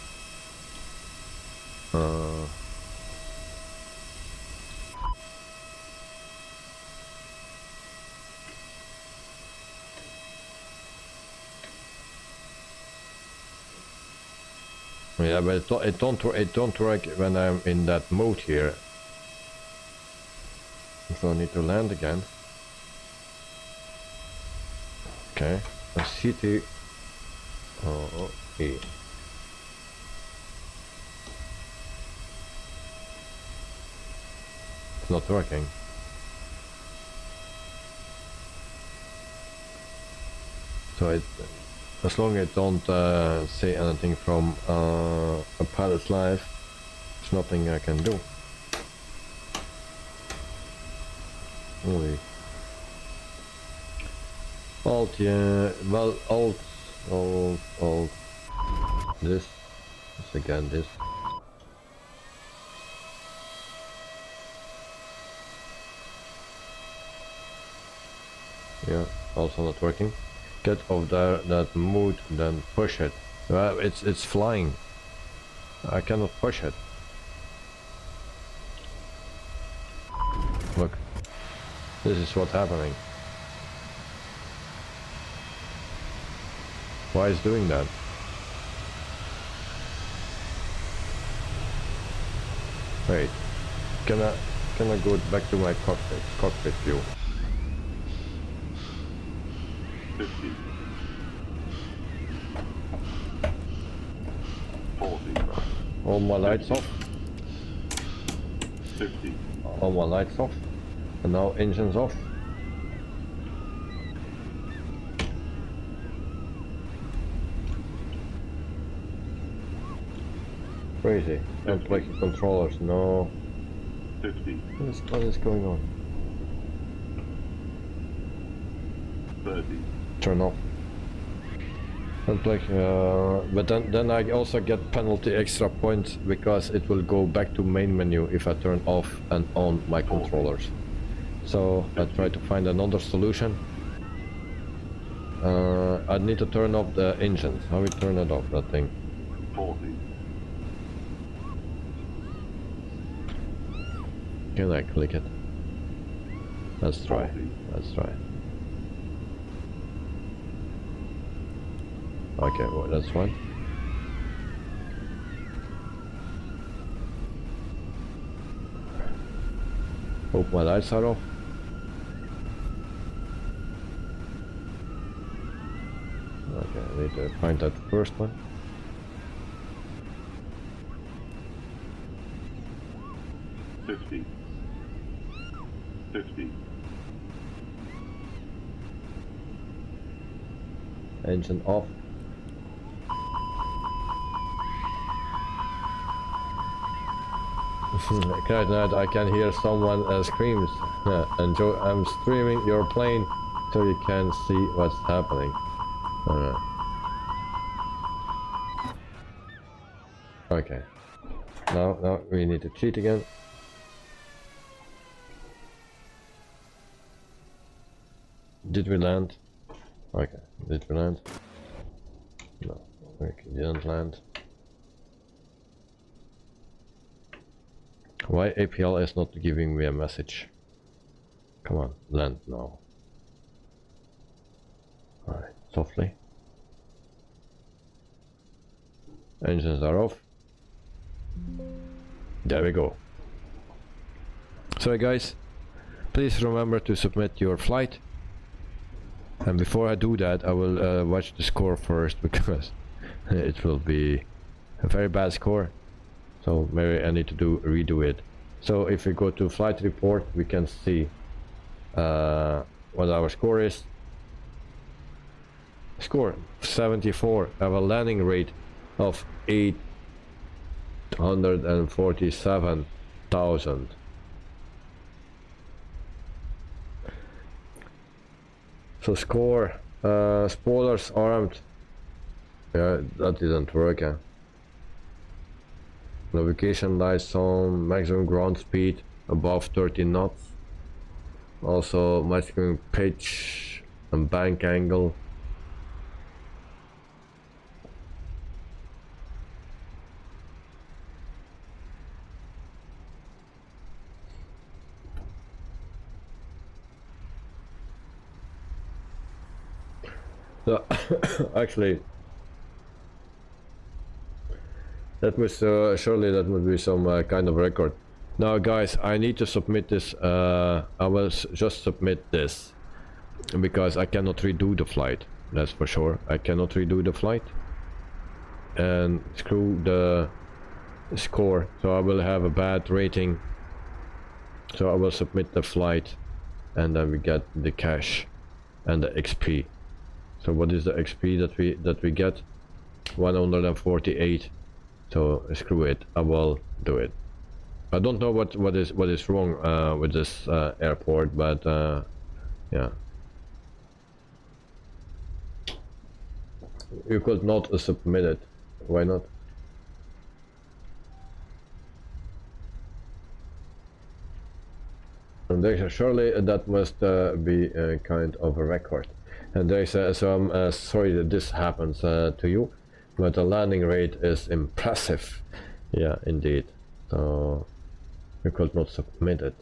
Yeah, but it don't work when I'm in that mode here. So I need to land again. Okay, a city. Oh, okay. It's not working. So it. As long as I don't say anything from a pilot's life, there's nothing I can do. Really. Alt, yeah, well, alt, this, again this. Yeah, also not working. Get off there, that mode, then push it. Well, it's flying. I cannot push it. Look, this is what's happening. Why is doing that? Wait, can I go back to my cockpit view? 50, 40, All my lights off. 50, All my lights off. And now engines off. Crazy. Don't like the controllers, no. 50, What is going on? 30, Turn off. Don't like, but then I also get penalty extra points because it will go back to main menu if I turn off and on my controllers. So I try to find another solution. I need to turn off the engines. How we turn it off, that thing? 40, Can I click it? Let's try. 40, Let's try. Okay, well, that's fine. Hope my lights are off. Okay, I need to find that first one. $50, $50, Engine off. QUADRANT, I can hear someone screams. Enjoy, I'm streaming your plane so you can see what's happening. Alright. Okay. Now we need to cheat again. Did we land? Okay. Did we land? No. Okay, didn't land. Why APL is not giving me a message? Come on, land now. Alright, softly. Engines are off. There we go. So guys, please remember to submit your flight. And before I do that, I will watch the score first because it will be a very bad score. So maybe I need to redo it. So if we go to flight report, we can see what our score is. Score 74. I have a landing rate of 847,000. So score spoilers armed. Yeah, that didn't work. Navigation lights on, maximum ground speed above 30 knots. Also maximum pitch and bank angle. So actually that was surely that would be some kind of record. Now guys, I need to submit this. I will just submit this because I cannot redo the flight, that's for sure. I cannot redo the flight and screw the score, so I will have a bad rating. So I will submit the flight and then we get the cash and the XP. So what is the XP that we get? 148. So screw it, I will do it. I don't know what is wrong with this airport, but yeah. you could not submit it. Why not? And there's surely that must be a kind of a record. And there's so I'm sorry that this happens to you, but the landing rate is impressive. Yeah, indeed. So you could not submit it.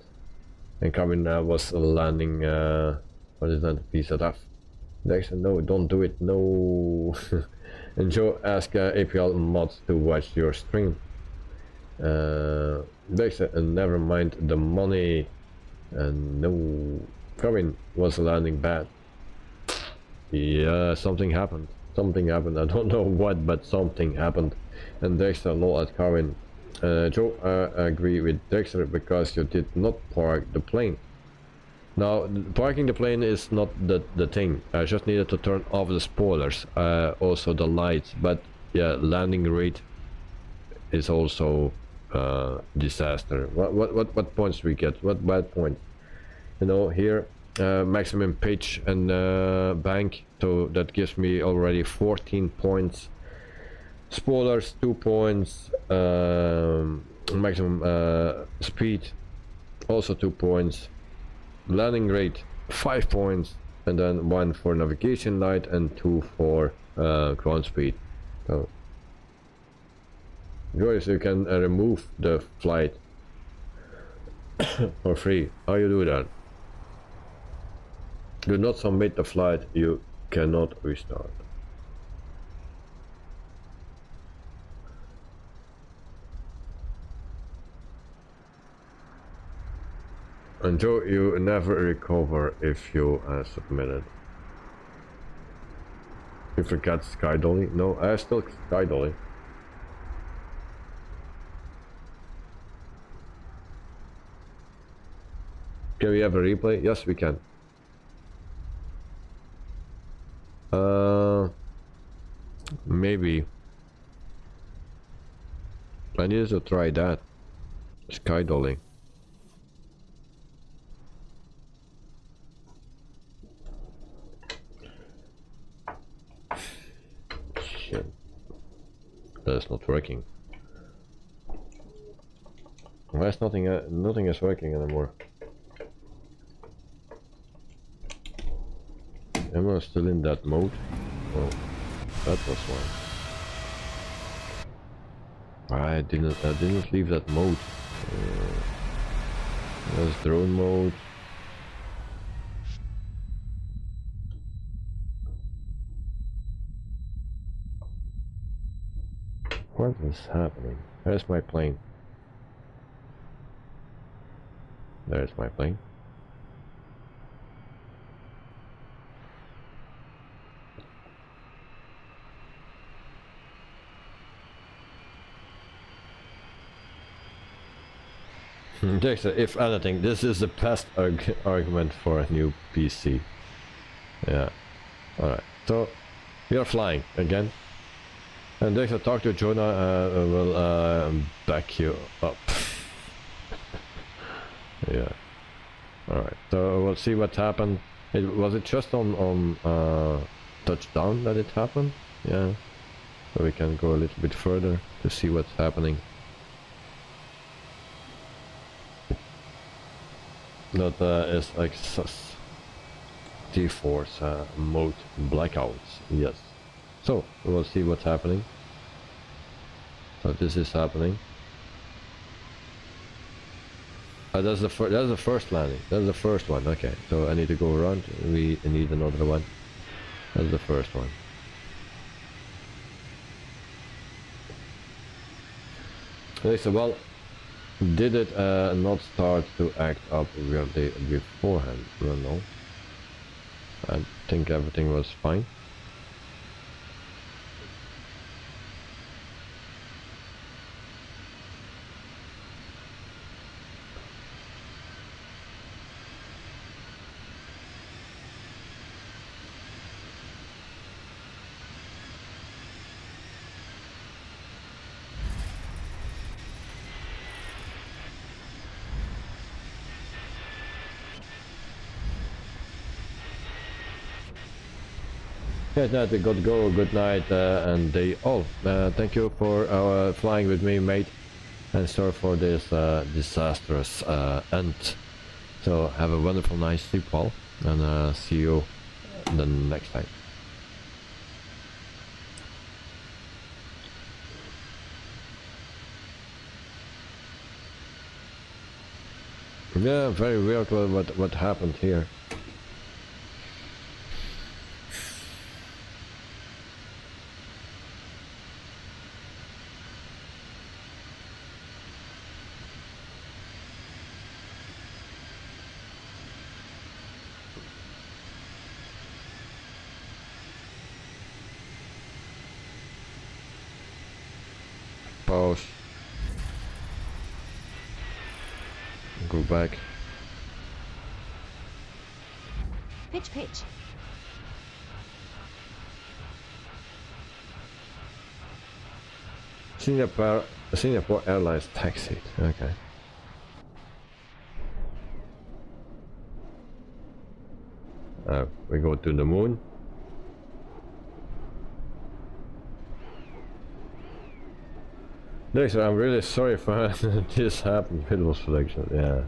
And Cabin was landing. What is that? PZF. There's no, don't do it. No. And Joe asked APL mods to watch your stream. There's never mind the money. And no, Cabin was landing bad. Yeah, something happened. Something happened. I don't know what, but something happened. And Dexter law at Cabin. Joe, I agree with Dexter because you did not park the plane. Now, parking the plane is not the thing. I just needed to turn off the spoilers, also the lights. But yeah, landing rate is also disaster. What points we get? What bad points? You know, here maximum pitch and bank, so that gives me already 14 points. Spoilers 2 points, maximum speed also 2 points, landing rate 5 points, and then 1 for navigation light and 2 for ground speed. So Joyce, you can remove the flight for free. How you do that? Do not submit the flight, you cannot restart. And Joe, you never recover if you submit it. You forgot sky dolly? No, I still sky dolly. Can we have a replay? Yes, we can. Maybe. I need to try that. Sky dolly. Shit. That's not working. Why is nothing is working anymore? Am I still in that mode? Oh, that was why. I didn't leave that mode. That's drone mode. What is happening? Where's my plane? There's my plane. Dexter, if anything, this is the best argument for a new PC. Yeah. Alright, so we are flying again. And Dexter, talk to Jonah, will back you up. Yeah. Alright, so we'll see what happened. Was it just on touchdown that it happened? Yeah. So we can go a little bit further to see what's happening. That is like GeForce mode blackouts, yes. So we'll see what's happening. So this is happening. That's the first landing. That's the first one. Okay, so I need to go around. We need another one. That's the first one. Okay, so well. Did it not start to act up weirdly beforehand? I don't know. I think everything was fine. Good night, good go, good night, and day all. Thank you for flying with me, mate, and sorry for this disastrous end. So have a wonderful night, sleep well, and see you the next time. Yeah, very weird what happened here. Pause. Go back. Pitch, pitch. Singapore Airlines taxi. Okay. We go to the moon. Next, I'm really sorry for this happened. Wittebols selection. Yeah.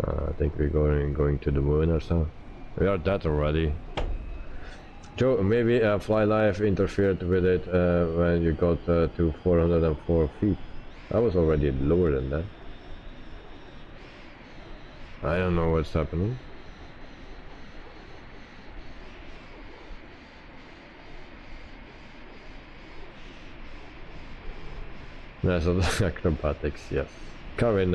I think we're going to the moon or so. We are dead already. Joe, maybe Fly Life interfered with it when you got to 404 feet. I was already lower than that. I don't know what's happening. There's acrobatics, yes. Karin,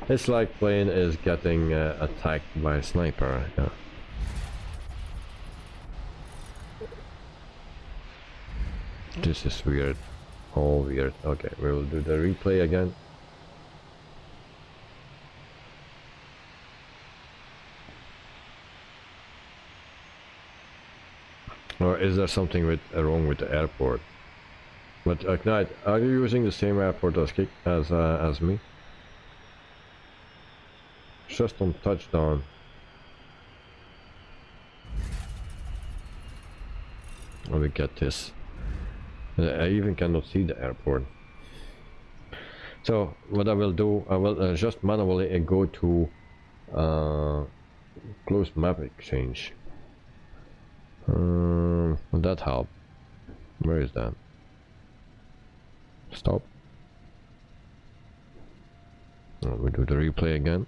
it's like plane is getting attacked by a sniper. Yeah. This is weird. All weird. Okay, we will do the replay again. Or is there something wrong with the airport? But Ignite, are you using the same airport as me? Just on touchdown. Let me get this. I even cannot see the airport. So what I will do, I will just manually go to closed map exchange. Will that help? Where is that? Stop. We do the replay again.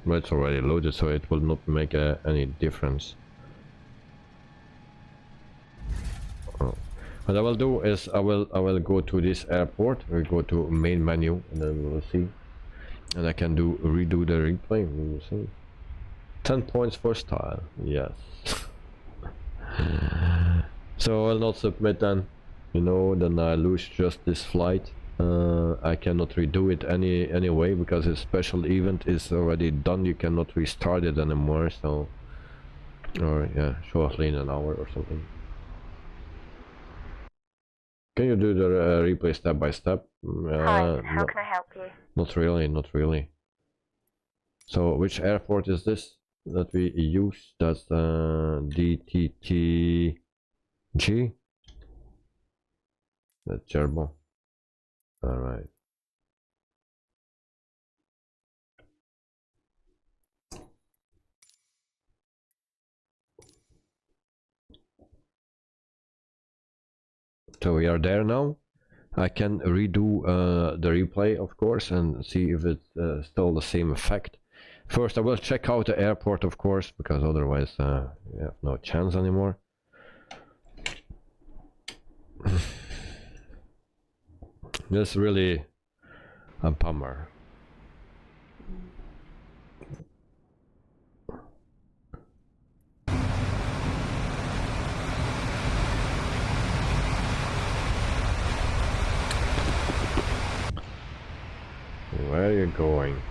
But it's already loaded, so it will not make any difference. Oh. What I will do is I will go to this airport. We go to main menu, and then we will see. And I can redo the replay. We will see. 10 points for style. Yes. So I'll not submit then. You know, then I lose just this flight. I cannot redo it anyway because a special event is already done. You cannot restart it anymore. So, or yeah, shortly in an hour or something. Can you do the replay step by step? Hi, how can I help you? Not really, not really. So which airport is this that we use? That's DTTJ. That's Djerba. All right. So we are there now. I can redo the replay, of course, and see if it's still the same effect. First, I will check out the airport, of course, because otherwise we have no chance anymore. This is really a bummer. Where are you going?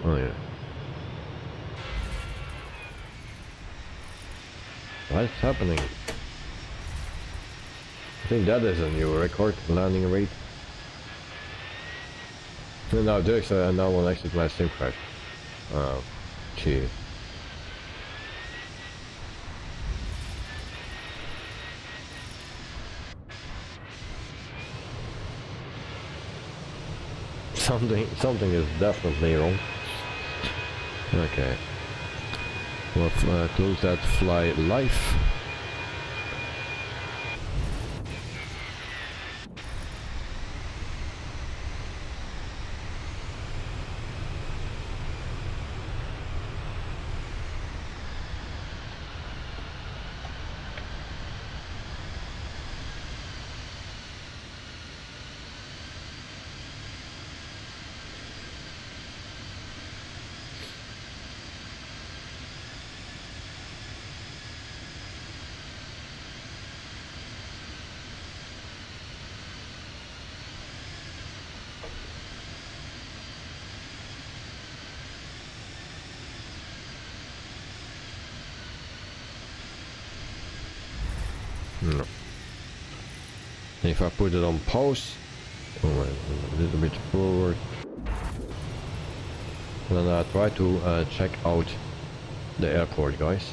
Oh yeah. What's happening? I think that is a new record landing rate. No, Dirk's now on exit my sim crash. Oh, gee. Something is definitely wrong. Okay. We'll close that fly live. No. If I put it on pause, a little bit forward, and then I try to check out the airport, guys.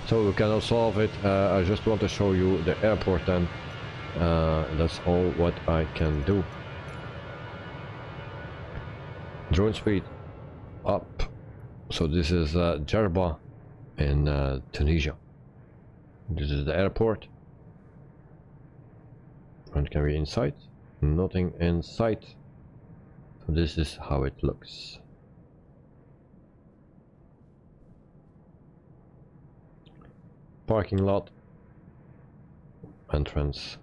So we cannot solve it. I just want to show you the airport, and that's all what I can do. Drone speed up. So this is Djerba in Tunisia. This is the airport. And can we inside? Nothing in sight. So this is how it looks. Parking lot. Entrance.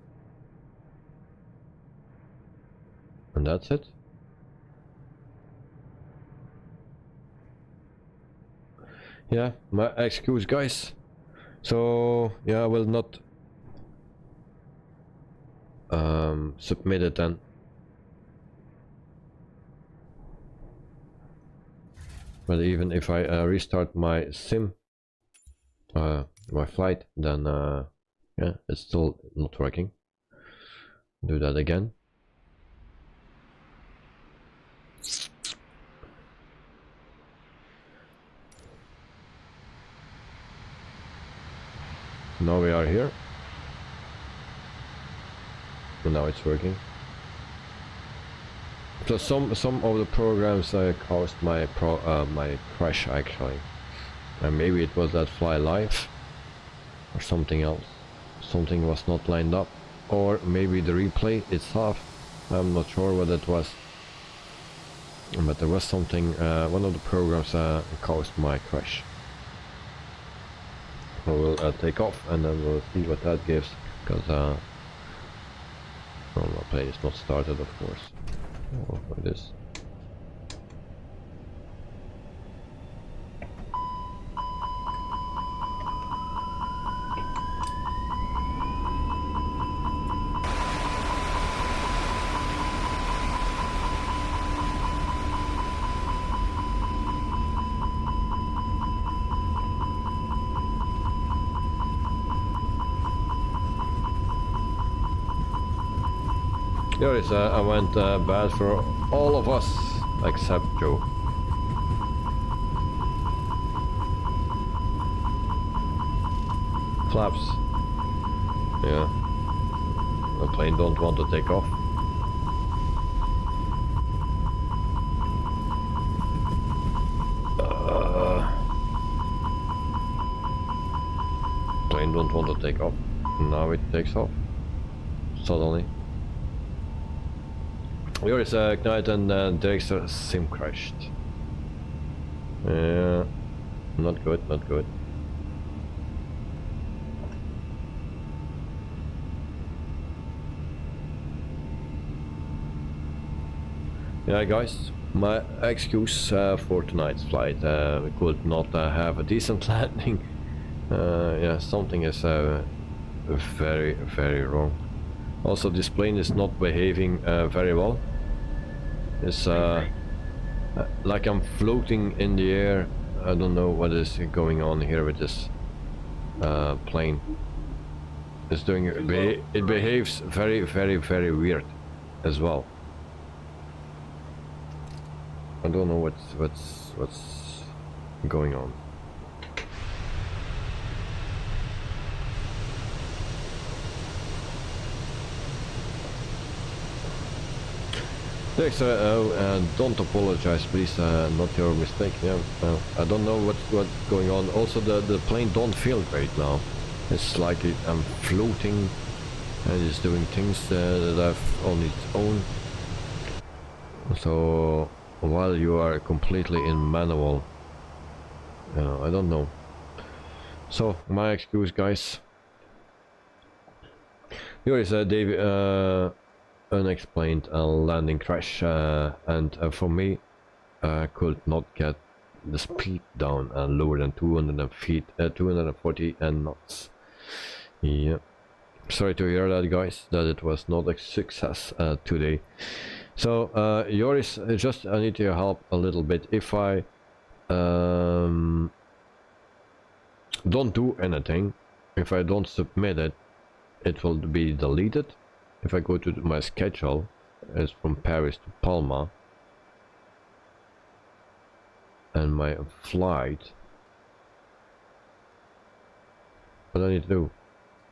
And that's it. Yeah, my excuse, guys. So yeah, I will not submit it then. But even if I restart my sim, my flight, then yeah, it's still not working. Do that again. Now we are here. And now it's working. So some of the programs caused my my crash actually, and maybe it was that fly live or something else. Something was not lined up, or maybe the replay itself. I'm not sure what it was, but there was something. One of the programs caused my crash. So we'll take off and then we'll see what that gives, because well, the play is not started, of course. Oh, it is. There is I went bad for all of us except Joe. Flaps. Yeah. The plane don't want to take off. Plane don't want to take off. Now it takes off. Suddenly. Here is Ignite and Dirk's sim crashed. Yeah, not good, not good. Yeah, guys, my excuse for tonight's flight. We could not have a decent landing. Yeah, something is very, very wrong. Also, this plane is not behaving very well. It's like I'm floating in the air. I don't know what is going on here with this plane is doing. It behaves very weird as well. I don't know what's going on. Thanks, don't apologize, please. Not your mistake. Yeah, I don't know what's going on. Also, the plane don't feel great now. It's like I'm floating and it's doing things that I've on its own. So while you are completely in manual, I don't know. So my excuse, guys. Here is David. Unexplained landing crash, and for me, I could not get the speed down lower than 240 knots. Yeah, sorry to hear that, guys, that it was not a success today. So Joris, just I need your help a little bit. If I don't do anything, if I don't submit it, it will be deleted. If I go to my schedule, it's from Paris to Palma, and my flight, what do I need to do?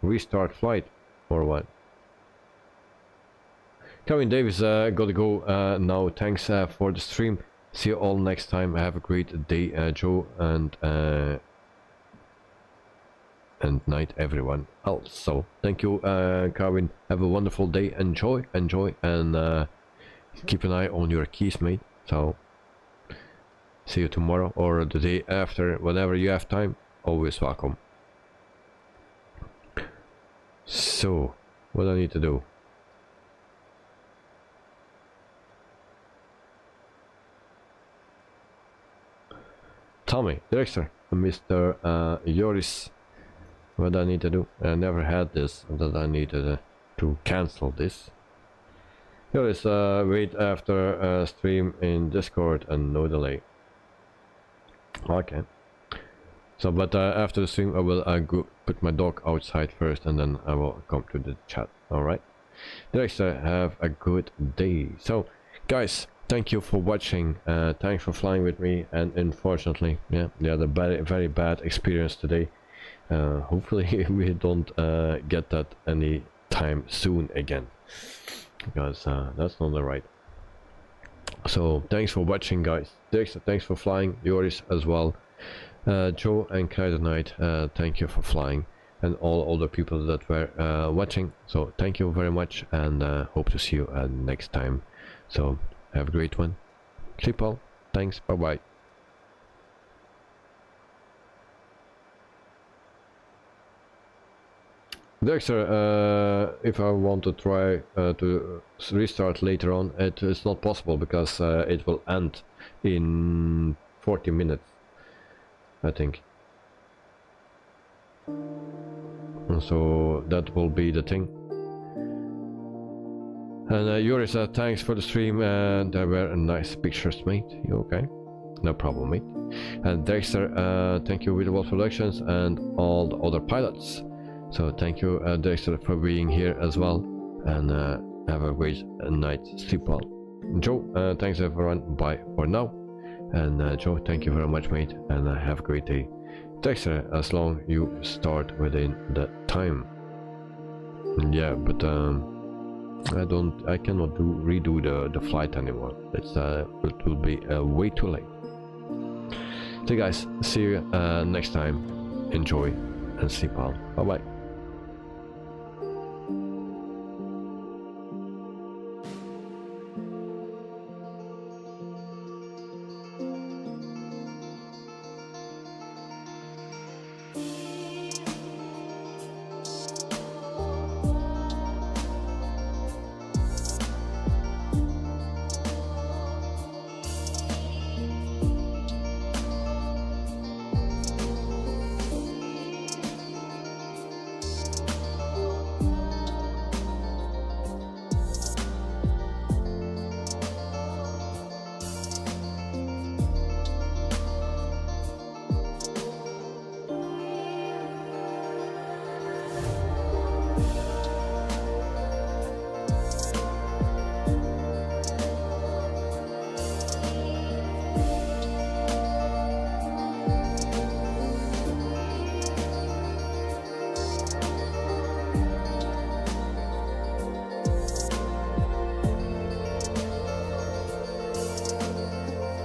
Restart flight or what? Kevin Davis, gotta go now. Thanks for the stream. See you all next time. Have a great day, Joe, and night everyone else. So thank you, Kevin. Have a wonderful day. Enjoy, and keep an eye on your keys, mate. So see you tomorrow or the day after, whenever you have time. Always welcome. So what do I need to do? Tell me, Director, Mr. Joris, what I need to do. I never had this, that I needed to cancel this. Here is wait after stream in Discord and no delay. Okay. So, but after the stream I will go put my dog outside first and then I will come to the chat. Alright. Director, have a good day. So, guys, thank you for watching. Thanks for flying with me. And unfortunately, yeah, the very bad experience today. Hopefully we don't get that any time soon again, because that's not right. So thanks for watching, guys. Thanks for flying. Joris as well. Joe and Knight Knight, thank you for flying, and all other people that were watching. So thank you very much, and hope to see you next time. So have a great one. Sleep well. Thanks. Bye bye. Dexter, if I want to try to restart later on, it is not possible because it will end in 40 minutes, I think. And so that will be the thing. And Joris, thanks for the stream, and there were nice pictures, mate. You okay? No problem, mate. And Dexter, thank you, Wittebols Productions, and all the other pilots. So thank you, Dexter, for being here as well, and have a great night. Sleep well. Joe, thanks everyone. Bye for now. And Joe, thank you very much, mate, and have a great day. Dexter, as long you start within the time. Yeah, but I cannot redo the flight anymore. It will be way too late. So guys, see you next time. Enjoy and sleep well. Bye bye.